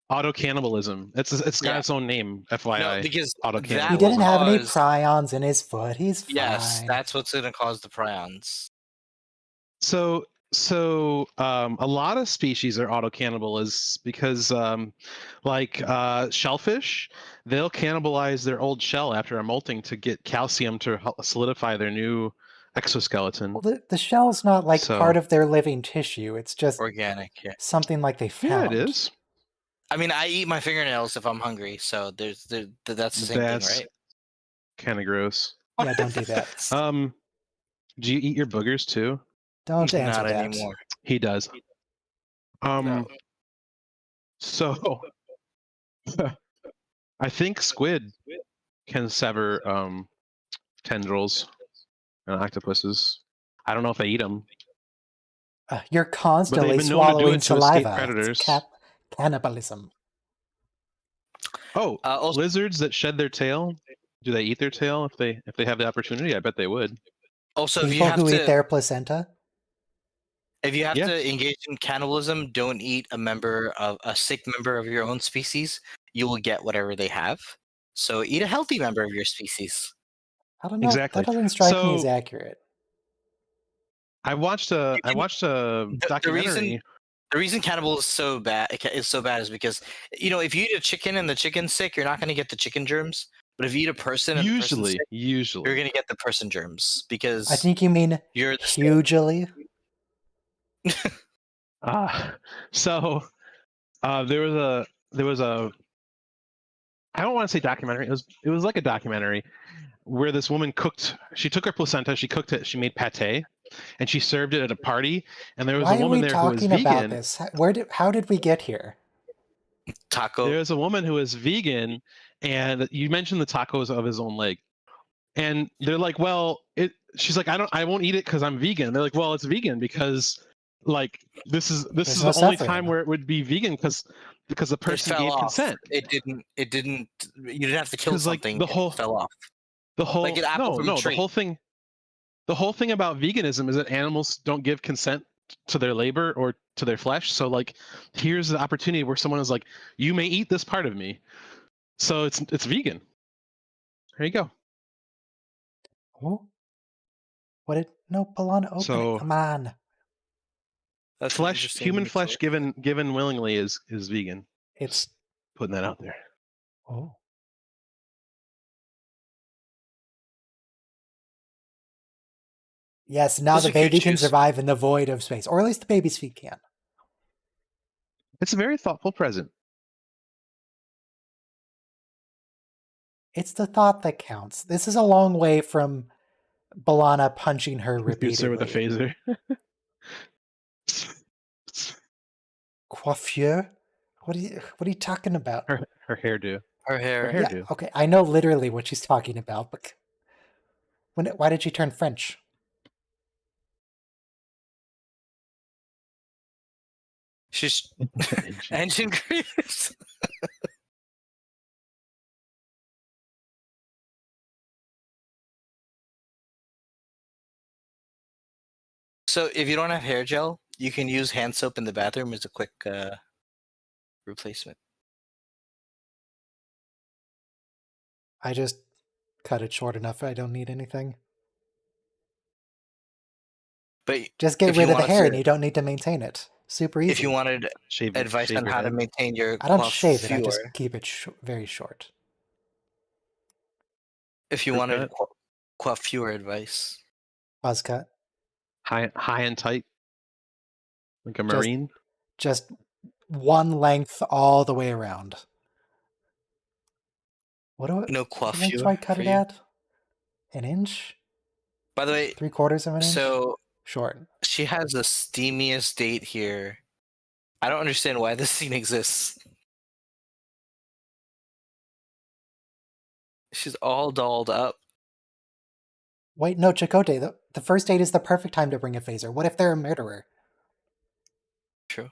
Auto cannibalism. It's got Yeah. its own name, No, FYI. because Auto that He will didn't cannibalism. have any cause. prions in his foot. He's fine. Yes, that's what's gonna cause the prions. So a lot of species are auto cannibals because like shellfish, they'll cannibalize their old shell after a molting to get calcium to solidify their new exoskeleton. Well, the shell's not like So- part of their living tissue. It's just Organic, yeah. something like they Yeah, found. it is. I mean, I eat my fingernails if I'm hungry, so that's the same That's thing, right? kind of gross. Yeah, don't do that. Do you eat your boogers too? Don't answer Not that. anymore. He does. No. So I think squid can sever tendrils and octopuses. I don't know if I eat them. You're constantly been known to do swallowing it to escape saliva. predators. It's cannibalism. Oh, Also, lizards that shed their tail. Do they eat their tail if they have the opportunity? I bet they would. if you People have who to, eat their placenta. Yeah. to engage in cannibalism, don't eat a sick member of your own species. You will get whatever they have. So eat a healthy member of your species. I don't know. Exactly. That doesn't strike me as So- accurate. I watched a The documentary. reason cannibal is so bad is because if you eat a chicken and the chicken's sick, you're not going to get the chicken germs. But if you eat a person and the person's sick, you're going to get the person germs because I think you mean you're the same. hugely. So there was a I don't want to say documentary. It was like a documentary where this woman cooked. She took her placenta, she cooked it, she made pate, and she served it at a party. And there was Why a are woman we there who was talking vegan. about this? How did we get here? Taco. There was a woman who was vegan, and you mentioned the tacos of his own leg. And they're like, well, she's like, I won't eat it because I'm vegan. They're like, well, it's vegan because like this is There's the no only suffering. time where it would be vegan because the person fell gave off. consent. It didn't. You didn't have to kill 'Cause, like, something. the whole- It fell off. The whole Like an apple from a tree. the whole thing about veganism is that animals don't give consent to their labor or to their flesh. So like, here's the opportunity where someone is like, you may eat this part of me. So it's vegan. There you go. Oh, what did no Polana open So- it? Come on. That's an Flesh, interesting human mix flesh of- given willingly is vegan. It's Putting that out there. oh. Yes, now Those the are cute baby can shoes. survive in the void of space, or at least the baby's feet can. It's a very thoughtful present. It's the thought that counts. This is a long way from Balana punching her Hits her with a repeatedly. phaser. Coiffure? What are you talking about? Her hairdo. Her hair. Her Yeah, hairdo. okay, I know literally what she's talking about, but why did she turn French? She's engine grease. So if you don't have hair gel, you can use hand soap in the bathroom as a quick replacement. I just cut it short enough. I don't need anything. But Just get if you rid of the wanted hair and to, you don't need to maintain it. Super easy. if you wanted advice shave on your how to head. maintain your I don't shave it. I coiffure, just keep it very short. if you Crew wanted cut. coiffure advice, Buzz cut. High and tight, like a Just marine. just one length all the way around. What no length do I coiffure cut for it you. at? An inch? By the way, 3/4 of an inch? so Short. she has the steamiest date here. I don't understand why this scene exists. She's all dolled up. Wait, no, Chakotay, the first date is the perfect time to bring a phaser. What if they're a murderer? True.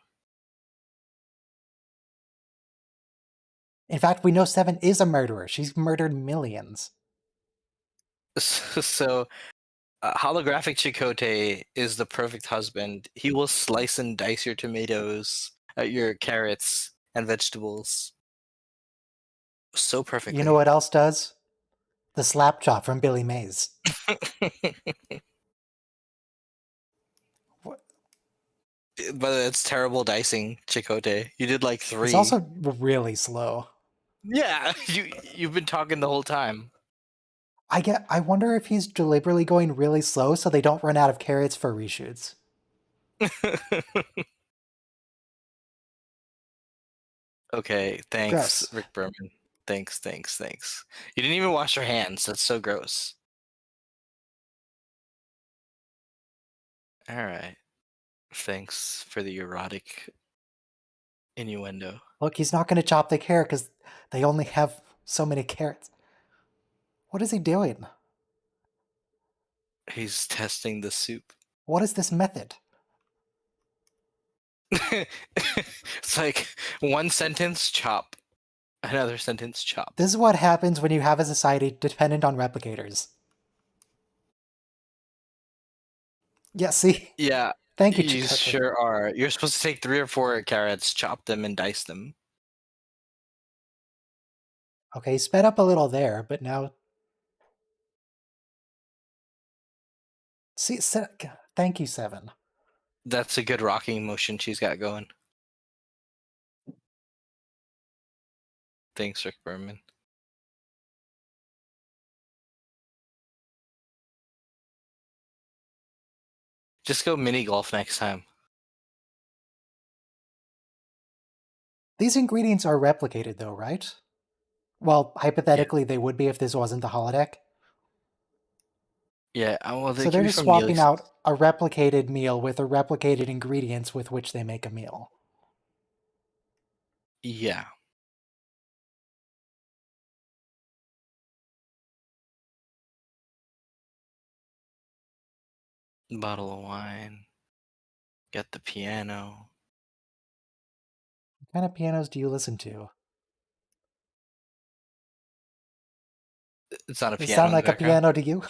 In fact, we know Seven is a murderer. She's murdered millions. So, holographic Chakotay is the perfect husband. He will slice and dice your tomatoes, your carrots, and vegetables so perfectly. You know what else does? The slap chop from Billy Mays. What? But it's terrible dicing, Chakotay. You did like 3. It's also really slow. Yeah, you've been talking the whole time. I wonder if he's deliberately going really slow so they don't run out of carrots for reshoots. Okay, thanks, Gross. Rick Berman. Thanks. You didn't even wash your hands. That's so gross. All right. Thanks for the erotic innuendo. Look, he's not going to chop the carrot because they only have so many carrots. What is he doing? He's testing the soup. What is this method? It's like one sentence, chop. Another sentence, chop. This is what happens when you have a society dependent on replicators. Yeah, see? Yeah, Thank you, you Chakotay. sure are. You're supposed to take 3 or 4 carrots, chop them, and dice them. Okay, sped up a little there, but now... See, thank you, Seven. That's a good rocking motion she's got going. Thanks, Rick Berman. Just go mini golf next time. These ingredients are replicated, though, right? Well, hypothetically, they would be if this wasn't the holodeck. Yeah, well, they So could they're be just from swapping Neely's. out a replicated meal with the replicated ingredients with which they make a meal. Yeah. Bottle of wine. Get the piano. What kind of pianos do you listen to? It's not a Does it piano sound in the like a background. piano to you?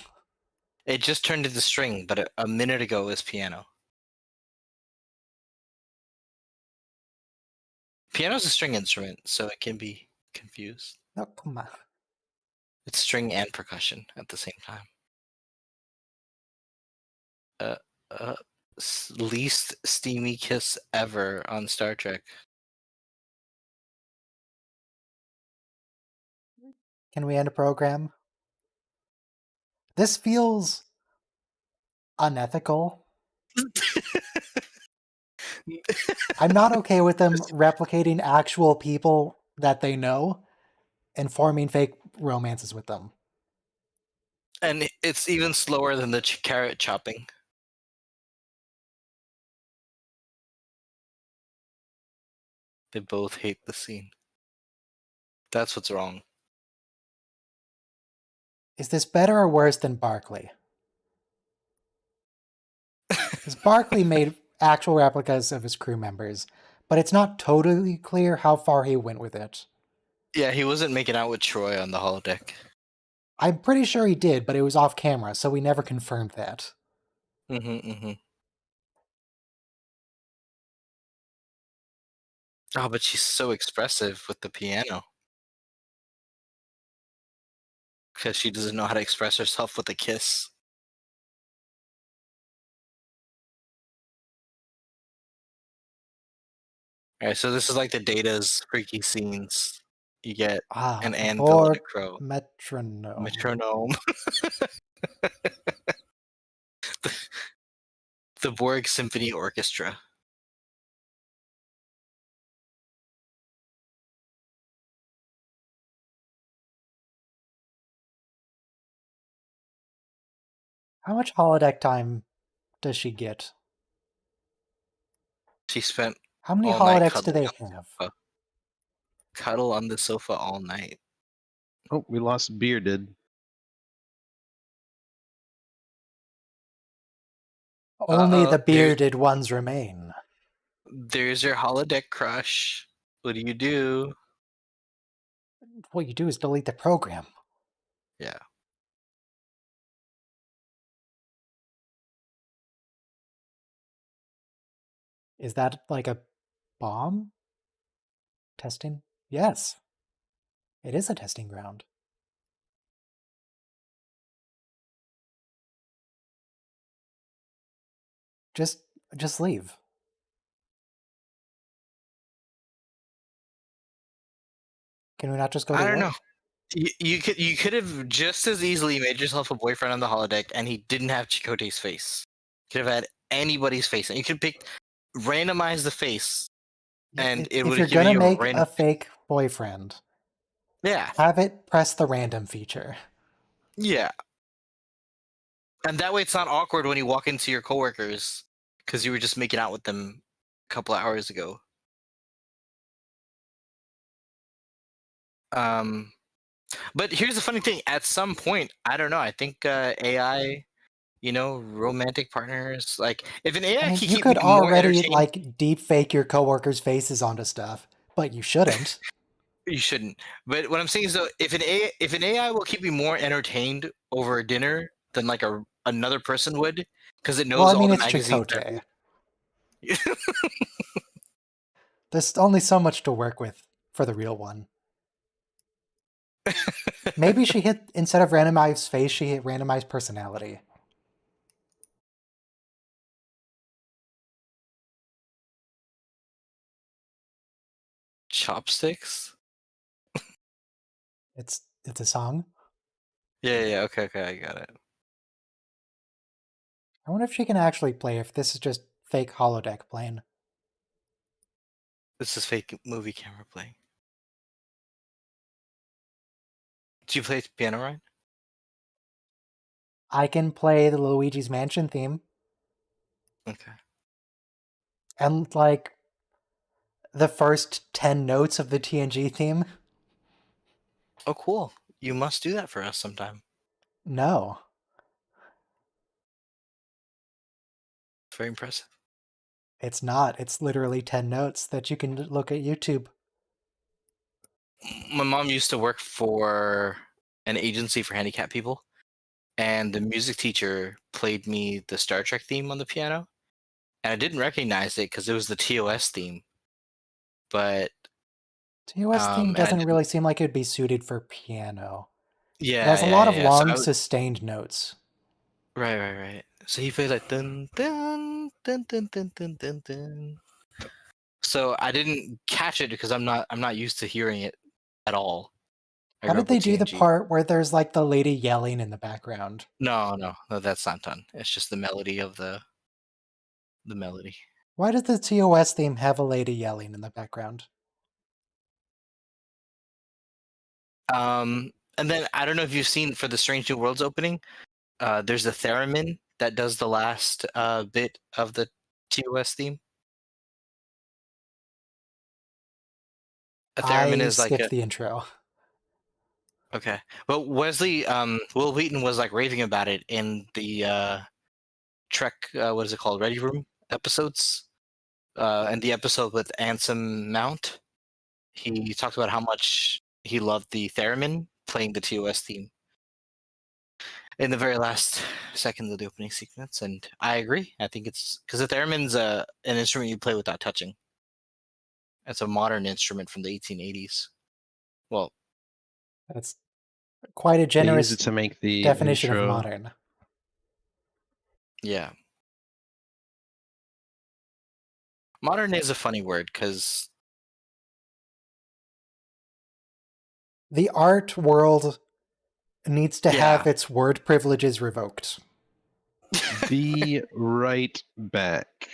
It just turned into string, but a minute ago it was piano. Piano's a string instrument, so it can be confused. No, come on. It's string and percussion at the same time. Least steamy kiss ever on Star Trek. Can we end a program? This feels unethical. I'm not okay with them replicating actual people that they know and forming fake romances with them. And it's even slower than the carrot chopping. They both hate the scene. That's what's wrong. Is this better or worse than Barkley? Because Barkley made actual replicas of his crew members, but it's not totally clear how far he went with it. Yeah, he wasn't making out with Troy on the holodeck. I'm pretty sure he did, but it was off camera, so we never confirmed that. Oh, but she's so expressive with the piano. because she doesn't know how to express herself with a kiss. All right, so this is like the Data's freaky scenes. You get an anvil and a Borg crow. metronome. Metronome. The Borg Symphony Orchestra. How much holodeck time does she get? She spent How many all night holodecks do cuddling they on the have? sofa. Cuddle on the sofa all night. Oh, we lost Bearded. Only the There's, bearded ones remain. there's your holodeck crush. What do you do? What you do is delete the program. Yeah. Is that like a bomb? Testing? Yes. It is a testing ground. Just leave. Can we not just go to I don't work? know. You could have just as easily made yourself a boyfriend on the holodeck, and he didn't have Chakotay's face. Could have had anybody's face, and you could pick randomize the face, and it If would you're have given gonna you a make random. a fake boyfriend, Yeah, have it press the random feature. yeah, and that way it's not awkward when you walk into your coworkers because you were just making out with them a couple of hours ago. But here's the funny thing: at some point, I don't know. I think AI, romantic partners. Like, if an I AI mean, can you keep could me more already entertained, like deep fake your coworkers' faces onto stuff, but you shouldn't. you shouldn't. But what I'm saying is, though, if an AI will keep me more entertained over a dinner than like another person would, because it Well, knows I all mean, the it's magazines. Chakotay. There's only so much to work with for the real one. Maybe she hit, instead of randomized face, she hit randomized personality. Chopsticks. It's a song. Yeah. Okay. I got it. I wonder if she can actually play, if this is just fake holodeck playing. This is fake movie camera playing. Do you play piano, Ryan? I can play the Luigi's Mansion theme, Okay. and like the first 10 notes of the TNG theme. Oh, cool. You must do that for us sometime. No. Very impressive. It's not. It's literally 10 notes that you can look at YouTube. My mom used to work for an agency for handicapped people, and the music teacher played me the Star Trek theme on the piano, and I didn't recognize it because it was the TOS theme. But TOS theme and I doesn't didn't. really seem like it'd be suited for piano. It Yeah, has a lot of So long, sustained notes. right. So he played like dun dun dun dun dun dun dun dun. So I didn't catch it because I'm not used to hearing it at all. I How grew did up they with do the TNG. part where there's like the lady yelling in the background? No, that's not done. It's just the melody of the melody. Why does the TOS theme have a lady yelling in the background? And then I don't know if you've seen for the Strange New Worlds opening. There's a theremin that does the last bit of the TOS theme. A theremin I is like skipped a the intro. okay. But Will Wheaton was like raving about it in the Trek. What is it called? Ready Room episodes. And the episode with Ansem Mount, he talked about how much he loved the theremin playing the TOS theme in the very last seconds of the opening sequence, and I agree. I think it's because the theremin's an instrument you play without touching. It's a modern instrument from the 1880s. Well, That's Quite a They generous use it to make the definition of intro. modern. Yeah. Modern is a funny word because The art world needs to have Yeah. its word privileges revoked. Be right back.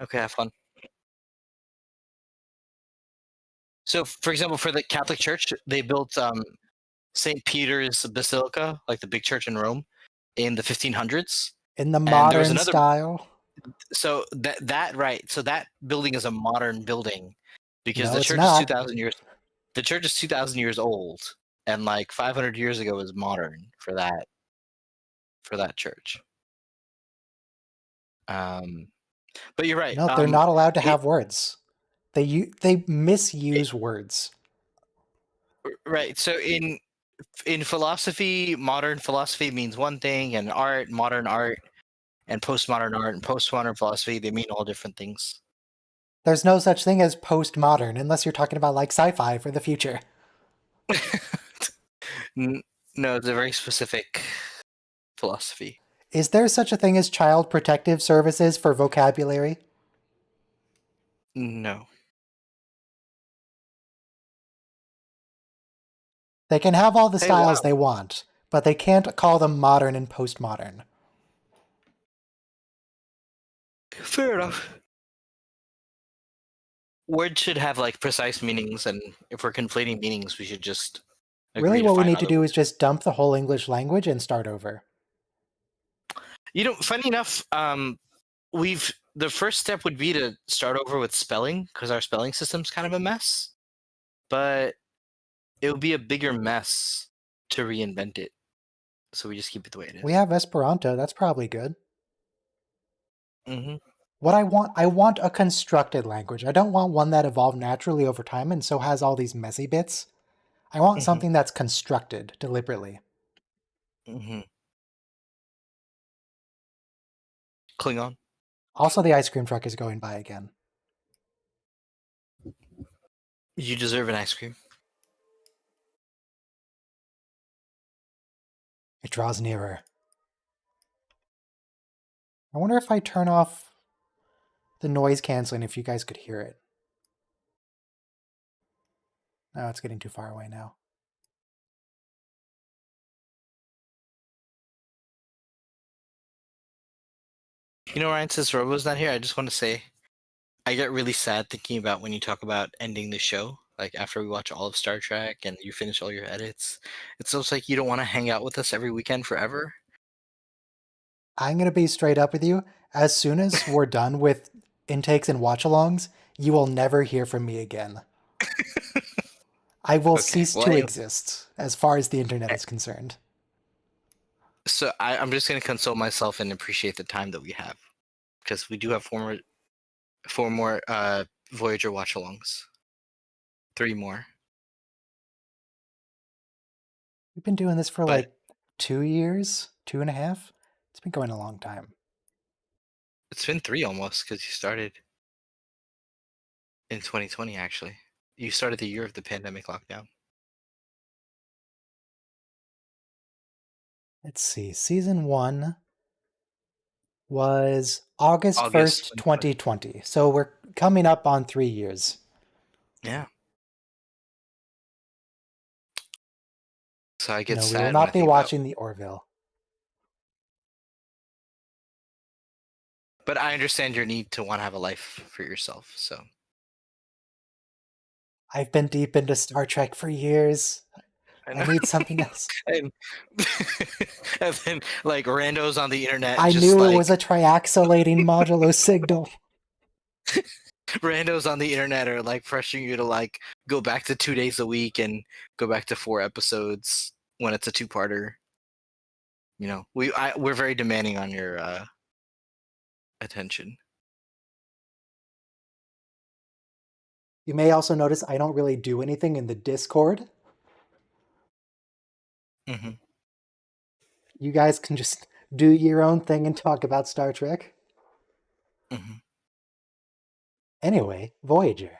Okay, have fun. So, for example, for the Catholic Church, they built St. Peter's Basilica, like the big church in Rome, in the 1500s. In the And there was modern another. style. So that right. So that building is a modern building because No, the it's church not. is 2,000 years. The church is 2,000 years old, and like 500 years ago was modern for that church. But you're right. No, they're not allowed to it- have words. They misuse words. Right. So in philosophy, modern philosophy means one thing, and art, modern art, and postmodern philosophy, they mean all different things. There's no such thing as postmodern unless you're talking about like sci-fi for the future. No, it's a very specific philosophy. Is there such a thing as child protective services for vocabulary? No. They can have all the Hey, styles wow. they want, but they can't call them modern and postmodern. Fair enough. Words should have like precise meanings, and if we're conflating meanings, we should just agree Really, what we find need to other do words. is just dump the whole English language and start over. Funny enough, the first step would be to start over with spelling because our spelling system's kind of a mess. But it would be a bigger mess to reinvent it, so we just keep it the way it is. We have Esperanto. That's probably good. Mm-hmm. What I want a constructed language. I don't want one that evolved naturally over time and so has all these messy bits. I want Mhm. something that's constructed deliberately. Mm-hmm. Klingon. Also, the ice cream truck is going by again. You deserve an ice cream. It draws nearer. I wonder if I turn off the noise canceling if you guys could hear it. No, it's getting too far away now. You know, Ryan, since Robo's not here, I just want to say I get really sad thinking about when you talk about ending the show. Like after we watch all of Star Trek and you finish all your edits, it's almost like you don't want to hang out with us every weekend forever. I'm going to be straight up with you. As soon as we're done with intakes and watch-alongs, you will never hear from me again. I will Okay, cease well, to anyway. exist as far as the internet is concerned. So I'm just going to console myself and appreciate the time that we have because we do have four more Voyager watch-alongs. 3 more. We've been doing this for But- like 2 years, 2.5. It's been going a long time. It's been 3 almost because you started in 2020, actually. You started the year of the pandemic lockdown. Let's see. Season 1 was August August 1st, 2020. So we're coming up on 3 years. Yeah. So I get No, sad we will when I not be think about- watching the Orville. But I understand your need to want to have a life for yourself. So I've been deep into Star Trek for years. I need something else. and, and then like randos on the internet. I just knew like, it was a triaxolating modulo signal. randos on the internet are like pressuring you to like go back to 2 days a week and go back to 4 episodes when it's a 2-parter. You know, we're very demanding on your attention. You may also notice I don't really do anything in the Discord. Mm-hmm. You guys can just do your own thing and talk about Star Trek. Mm-hmm. Anyway, Voyager.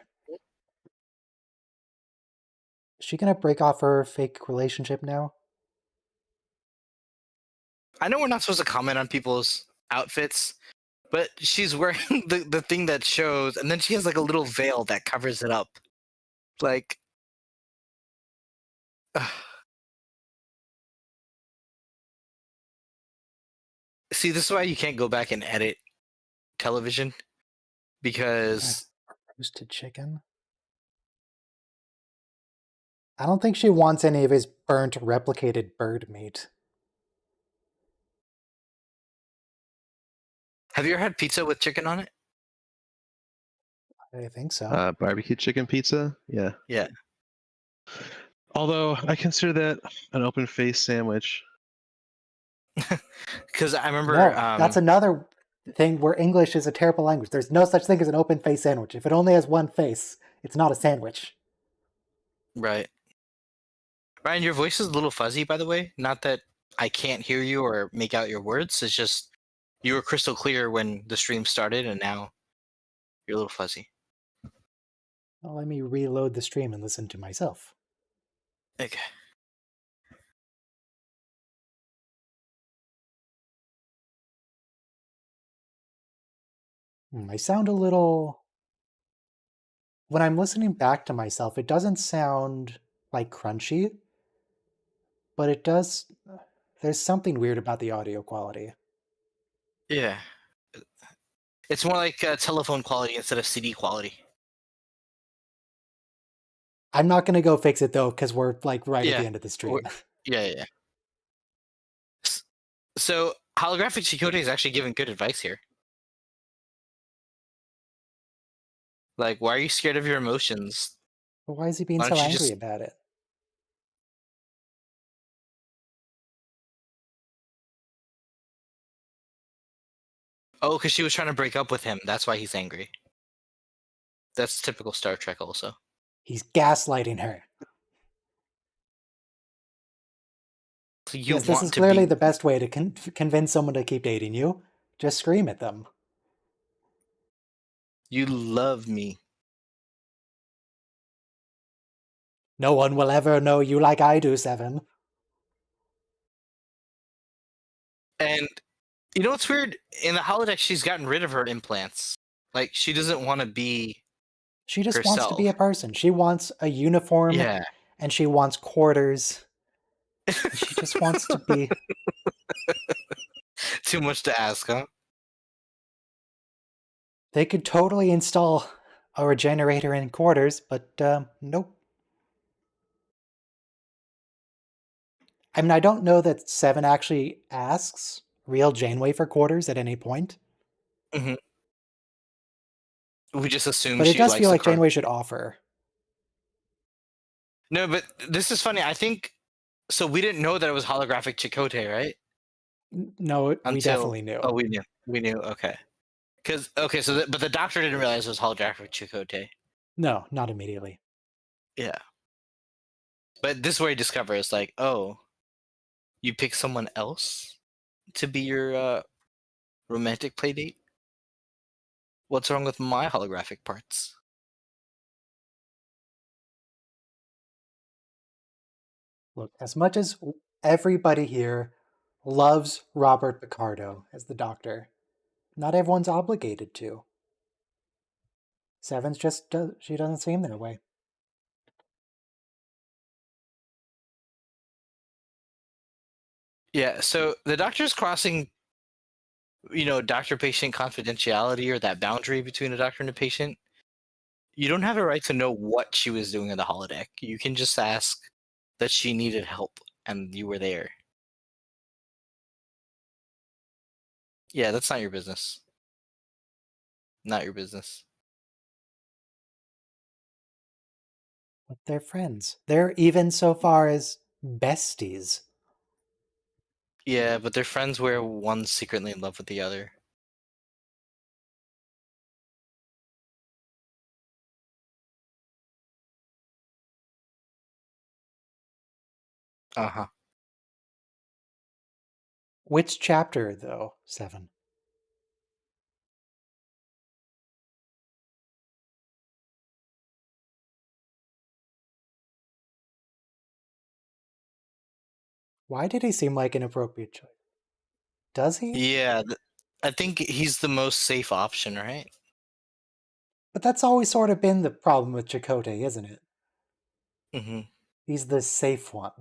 she gonna break off her fake relationship now? I know we're not supposed to comment on people's outfits, but she's wearing the thing that shows, and then she has like a little veil that covers it up. Like, see, this is why you can't go back and edit television, because Roasted chicken? I don't think she wants any of his burnt replicated bird meat. have you ever had pizza with chicken on it? I think so. Barbecue chicken pizza. Yeah. Yeah. Although I consider that an open face sandwich. Because I remember No, that's another thing where English is a terrible language. There's no such thing as an open face sandwich. If it only has one face, it's not a sandwich. right. Ryan, your voice is a little fuzzy, by the way. Not that I can't hear you or make out your words. It's just you were crystal clear when the stream started, and now you're a little fuzzy. Well, let me reload the stream and listen to myself. Okay. I sound a little... When I'm listening back to myself, it doesn't sound like crunchy, but it does... There's something weird about the audio quality. Yeah. It's more like telephone quality instead of CD quality. I'm not going to go fix it, though, because we're like right at Yeah. the end of the stream. Yeah. So holographic Chakotay is actually giving good advice here. Like, why are you scared of your emotions? But why is he being Why so don't you angry just- about it? Oh, because she was trying to break up with him. That's why he's angry. That's typical Star Trek also. He's gaslighting her. So you Yes, this want is to clearly be... the best way to convince someone to keep dating you. Just scream at them. You love me. No one will ever know you like I do, Seven. And you know what's weird? In the holodeck, she's gotten rid of her implants. Like, she doesn't want to be She just herself. wants to be a person. She wants a uniform, Yeah. and she wants quarters. And she just wants to be... Too much to ask, huh? They could totally install a regenerator in quarters, but nope. I mean, I don't know that Seven actually asks real Janeway for quarters at any point. Mm-hmm. We just assume But it she does likes feel the like car. Janeway should offer. No, but this is funny. I think... So we didn't know that it was holographic Chakotay, right? No, we definitely knew. Oh, we knew. We knew. Okay. But the doctor didn't realize it was holographic Chakotay. No, not immediately. Yeah. But this is where he discovers, like, oh, you pick someone else to be your romantic playdate? What's wrong with my holographic parts? Look, as much as everybody here loves Robert Picardo as the Doctor, not everyone's obligated to. Seven's just, she doesn't seem that way. Yeah, so the doctor's crossing, doctor-patient confidentiality, or that boundary between a doctor and a patient. You don't have a right to know what she was doing in the holodeck. You can just ask that she needed help, and you were there. Yeah, that's not your business. Not your business. But they're friends. They're even so far as besties. Yeah, but they're friends where one's secretly in love with the other. Uh-huh. Which chapter, though, Seven? Why did he seem like an appropriate choice? Does he? Yeah, I think he's the most safe option, right? But that's always sort of been the problem with Chakotay, isn't it? Hmm. He's the safe one.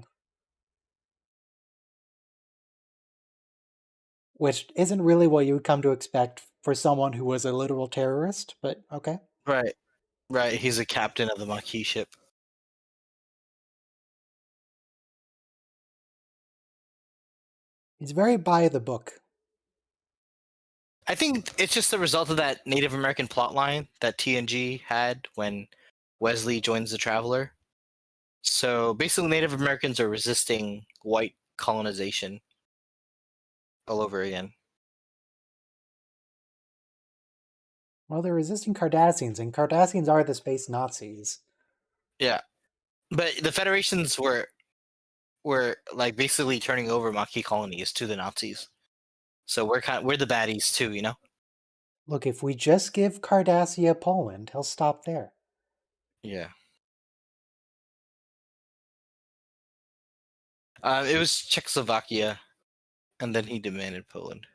Which isn't really what you would come to expect for someone who was a literal terrorist, but okay. Right, right. He's a captain of the Maquis ship. He's very by the book. I think it's just the result of that Native American plotline that TNG had when Wesley joins the Traveler. So basically, Native Americans are resisting white colonization all over again. Well, they're resisting Cardassians, and Cardassians are the space Nazis. Yeah, but the Federations were like basically turning over Maquis colonies to the Nazis. So we're the baddies too, you know. Look, if we just give Cardassia Poland, he'll stop there. Yeah. It was Czechoslovakia, and then he demanded Poland.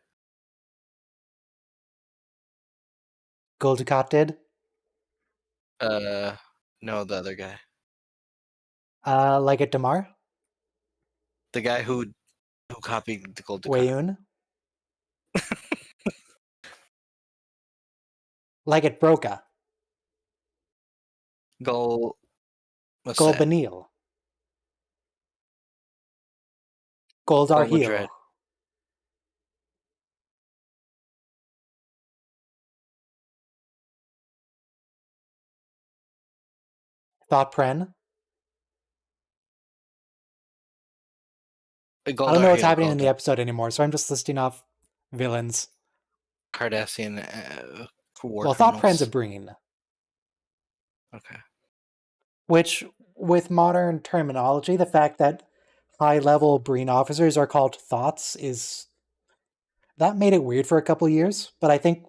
Goldicott did? No, the other guy, Like it Damar? the guy who copied the Gold Ducat. Wayun? Like it Broca? Gol. What's that? Golbanil? Goldar Gol Heel? Madrid. Thought Pren? I Goldar don't know what's Heel, happening in the Goldar. episode anymore, so I'm just listing off villains. Cardassian war Well, Thought Pren's a criminals. Breen. Okay. Which, with modern terminology, the fact that high-level Breen officers are called Thoughts is... That made it weird for a couple years, but I think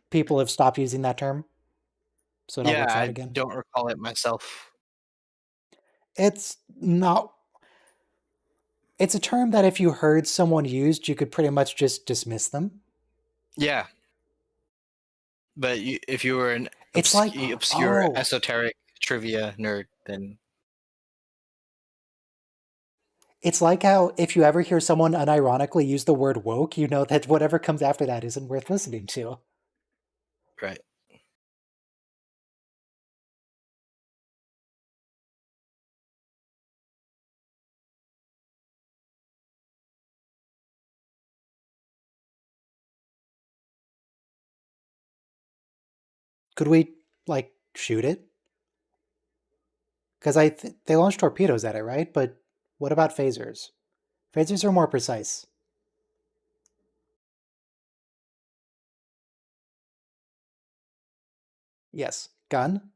people have stopped using that term. So it all Yeah, works out I again. don't recall it myself. It's not... It's a term that if you heard someone used, you could pretty much just dismiss them. Yeah. But if you were an It's like, obscure oh, esoteric trivia nerd, then it's like how if you ever hear someone unironically use the word woke, you know that whatever comes after that isn't worth listening to. right. Could we, like, shoot it? Because they launch torpedoes at it, right? But what about phasers? Phasers are more precise. Yes. Gun?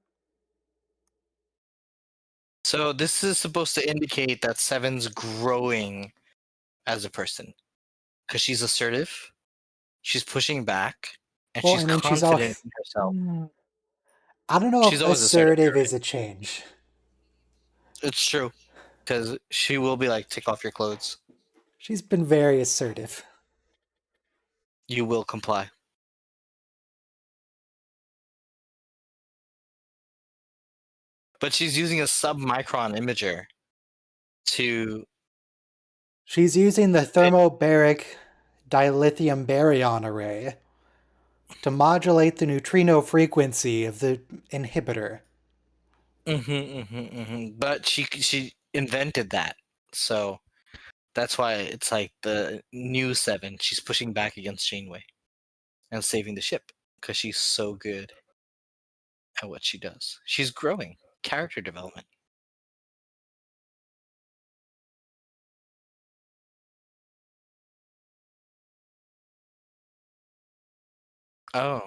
So this is supposed to indicate that Seven's growing as a person, because she's assertive, she's pushing back, and Well, she's I mean, she's all... confident in herself. I don't know She's if always assertive. assertive Right? is a change. It's true, because she will be like, "Take off your clothes. She's been very assertive. You will comply." But she's using a submicron imager to... She's using the thermobaric dilithium baryon array to modulate the neutrino frequency of the inhibitor. But she invented that, so that's why it's like the new Seven. She's pushing back against Janeway and saving the ship because she's so good at what she does. She's growing. Character development. Oh.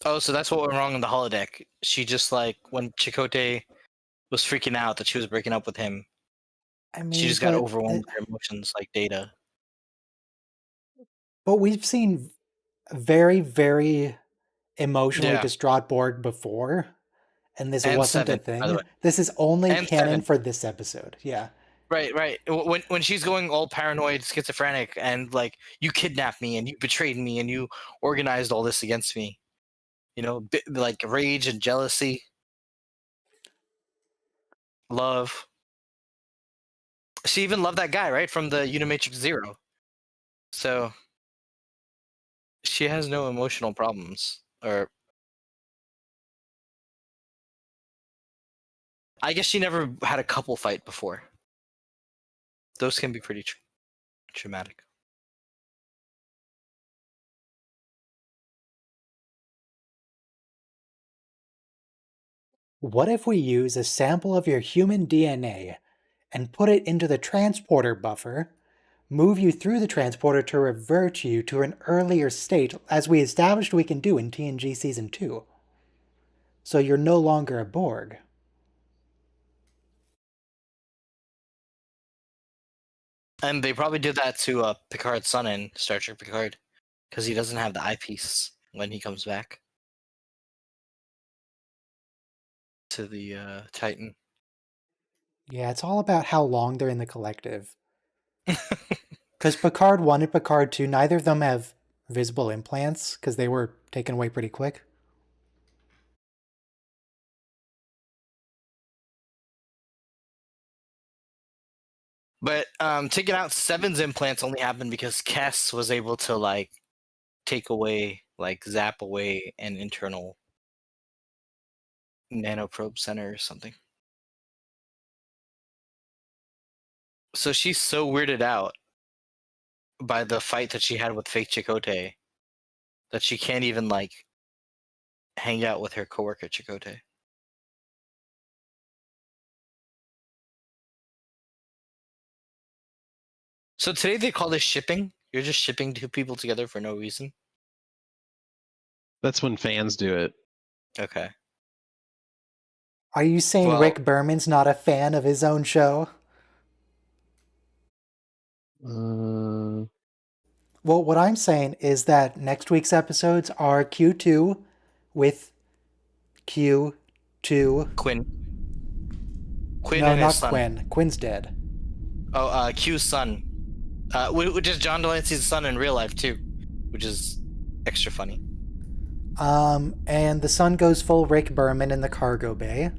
Oh, so that's what went wrong in the holodeck. She just like when Chakotay was freaking out that she was breaking up with him, I mean, she just got overwhelmed with her emotions like Data. But we've seen very, very emotionally Yeah. distraught Borg before, And this And wasn't 7, a thing. by the way. This is only And canon 7. for this episode. Yeah. Right. When she's going all paranoid, schizophrenic, and like, you kidnapped me and you betrayed me and you organized all this against me. You know, like rage and jealousy, love. She even loved that guy, right, from the Unimatrix Zero. So she has no emotional problems, or I guess she never had a couple fight before. Those can be pretty traumatic. What if we use a sample of your human DNA and put it into the transporter buffer, move you through the transporter to revert you to an earlier state, as we established we can do in TNG Season 2? So you're no longer a Borg. And they probably did that to Picard's son in Star Trek Picard, because he doesn't have the eyepiece when he comes back to the Titan. Yeah, it's all about how long they're in the collective. Because Picard 1 and Picard 2, neither of them have visible implants, because they were taken away pretty quick. But taking out 7's implants only happened because Kess was able to like take away, like zap away an internal nanoprobe center or something. So she's so weirded out by the fight that she had with fake Chakotay that she can't even like hang out with her coworker Chakotay. So today they call this shipping. You're just shipping two people together for no reason. That's when fans do it. Okay. Are you saying Well- Rick Berman's not a fan of his own show? Well, what I'm saying is that next week's episodes are Q2 with Q2. Quinn No, and not his son. Quinn. Quinn's dead. Oh, Q's son. Which is John Delancey's son in real life too, which is extra funny. And the sun goes full Rick Berman in the cargo bay.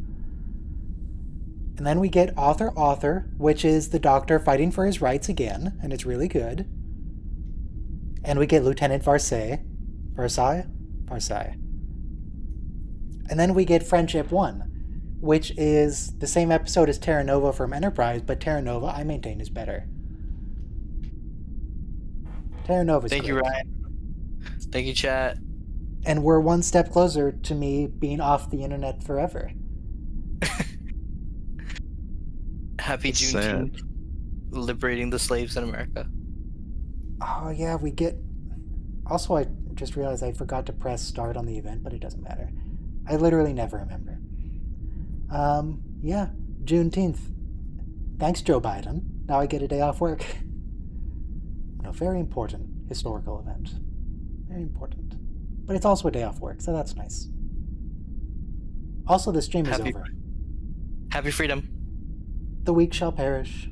And then we get Author, which is the Doctor fighting for his rights again, and it's really good. And we get Lieutenant Varsay. And then we get Friendship 1, which is the same episode as Terra Nova from Enterprise, but Terra Nova, I maintain, is better. Terra Nova's Thank you, great. Ryan. Thank you, chat. And we're one step closer to me being off the internet forever. Happy It's Juneteenth, liberating the slaves in America. Oh, yeah, we get... Also, I just realized I forgot to press start on the event, but it doesn't matter. I literally never remember. Yeah, Juneteenth. Thanks, Joe Biden. Now I get a day off work. A very important historical event. Very important. But it's also a day off work, so that's nice. Also, the stream is over. Happy freedom. The weak shall perish.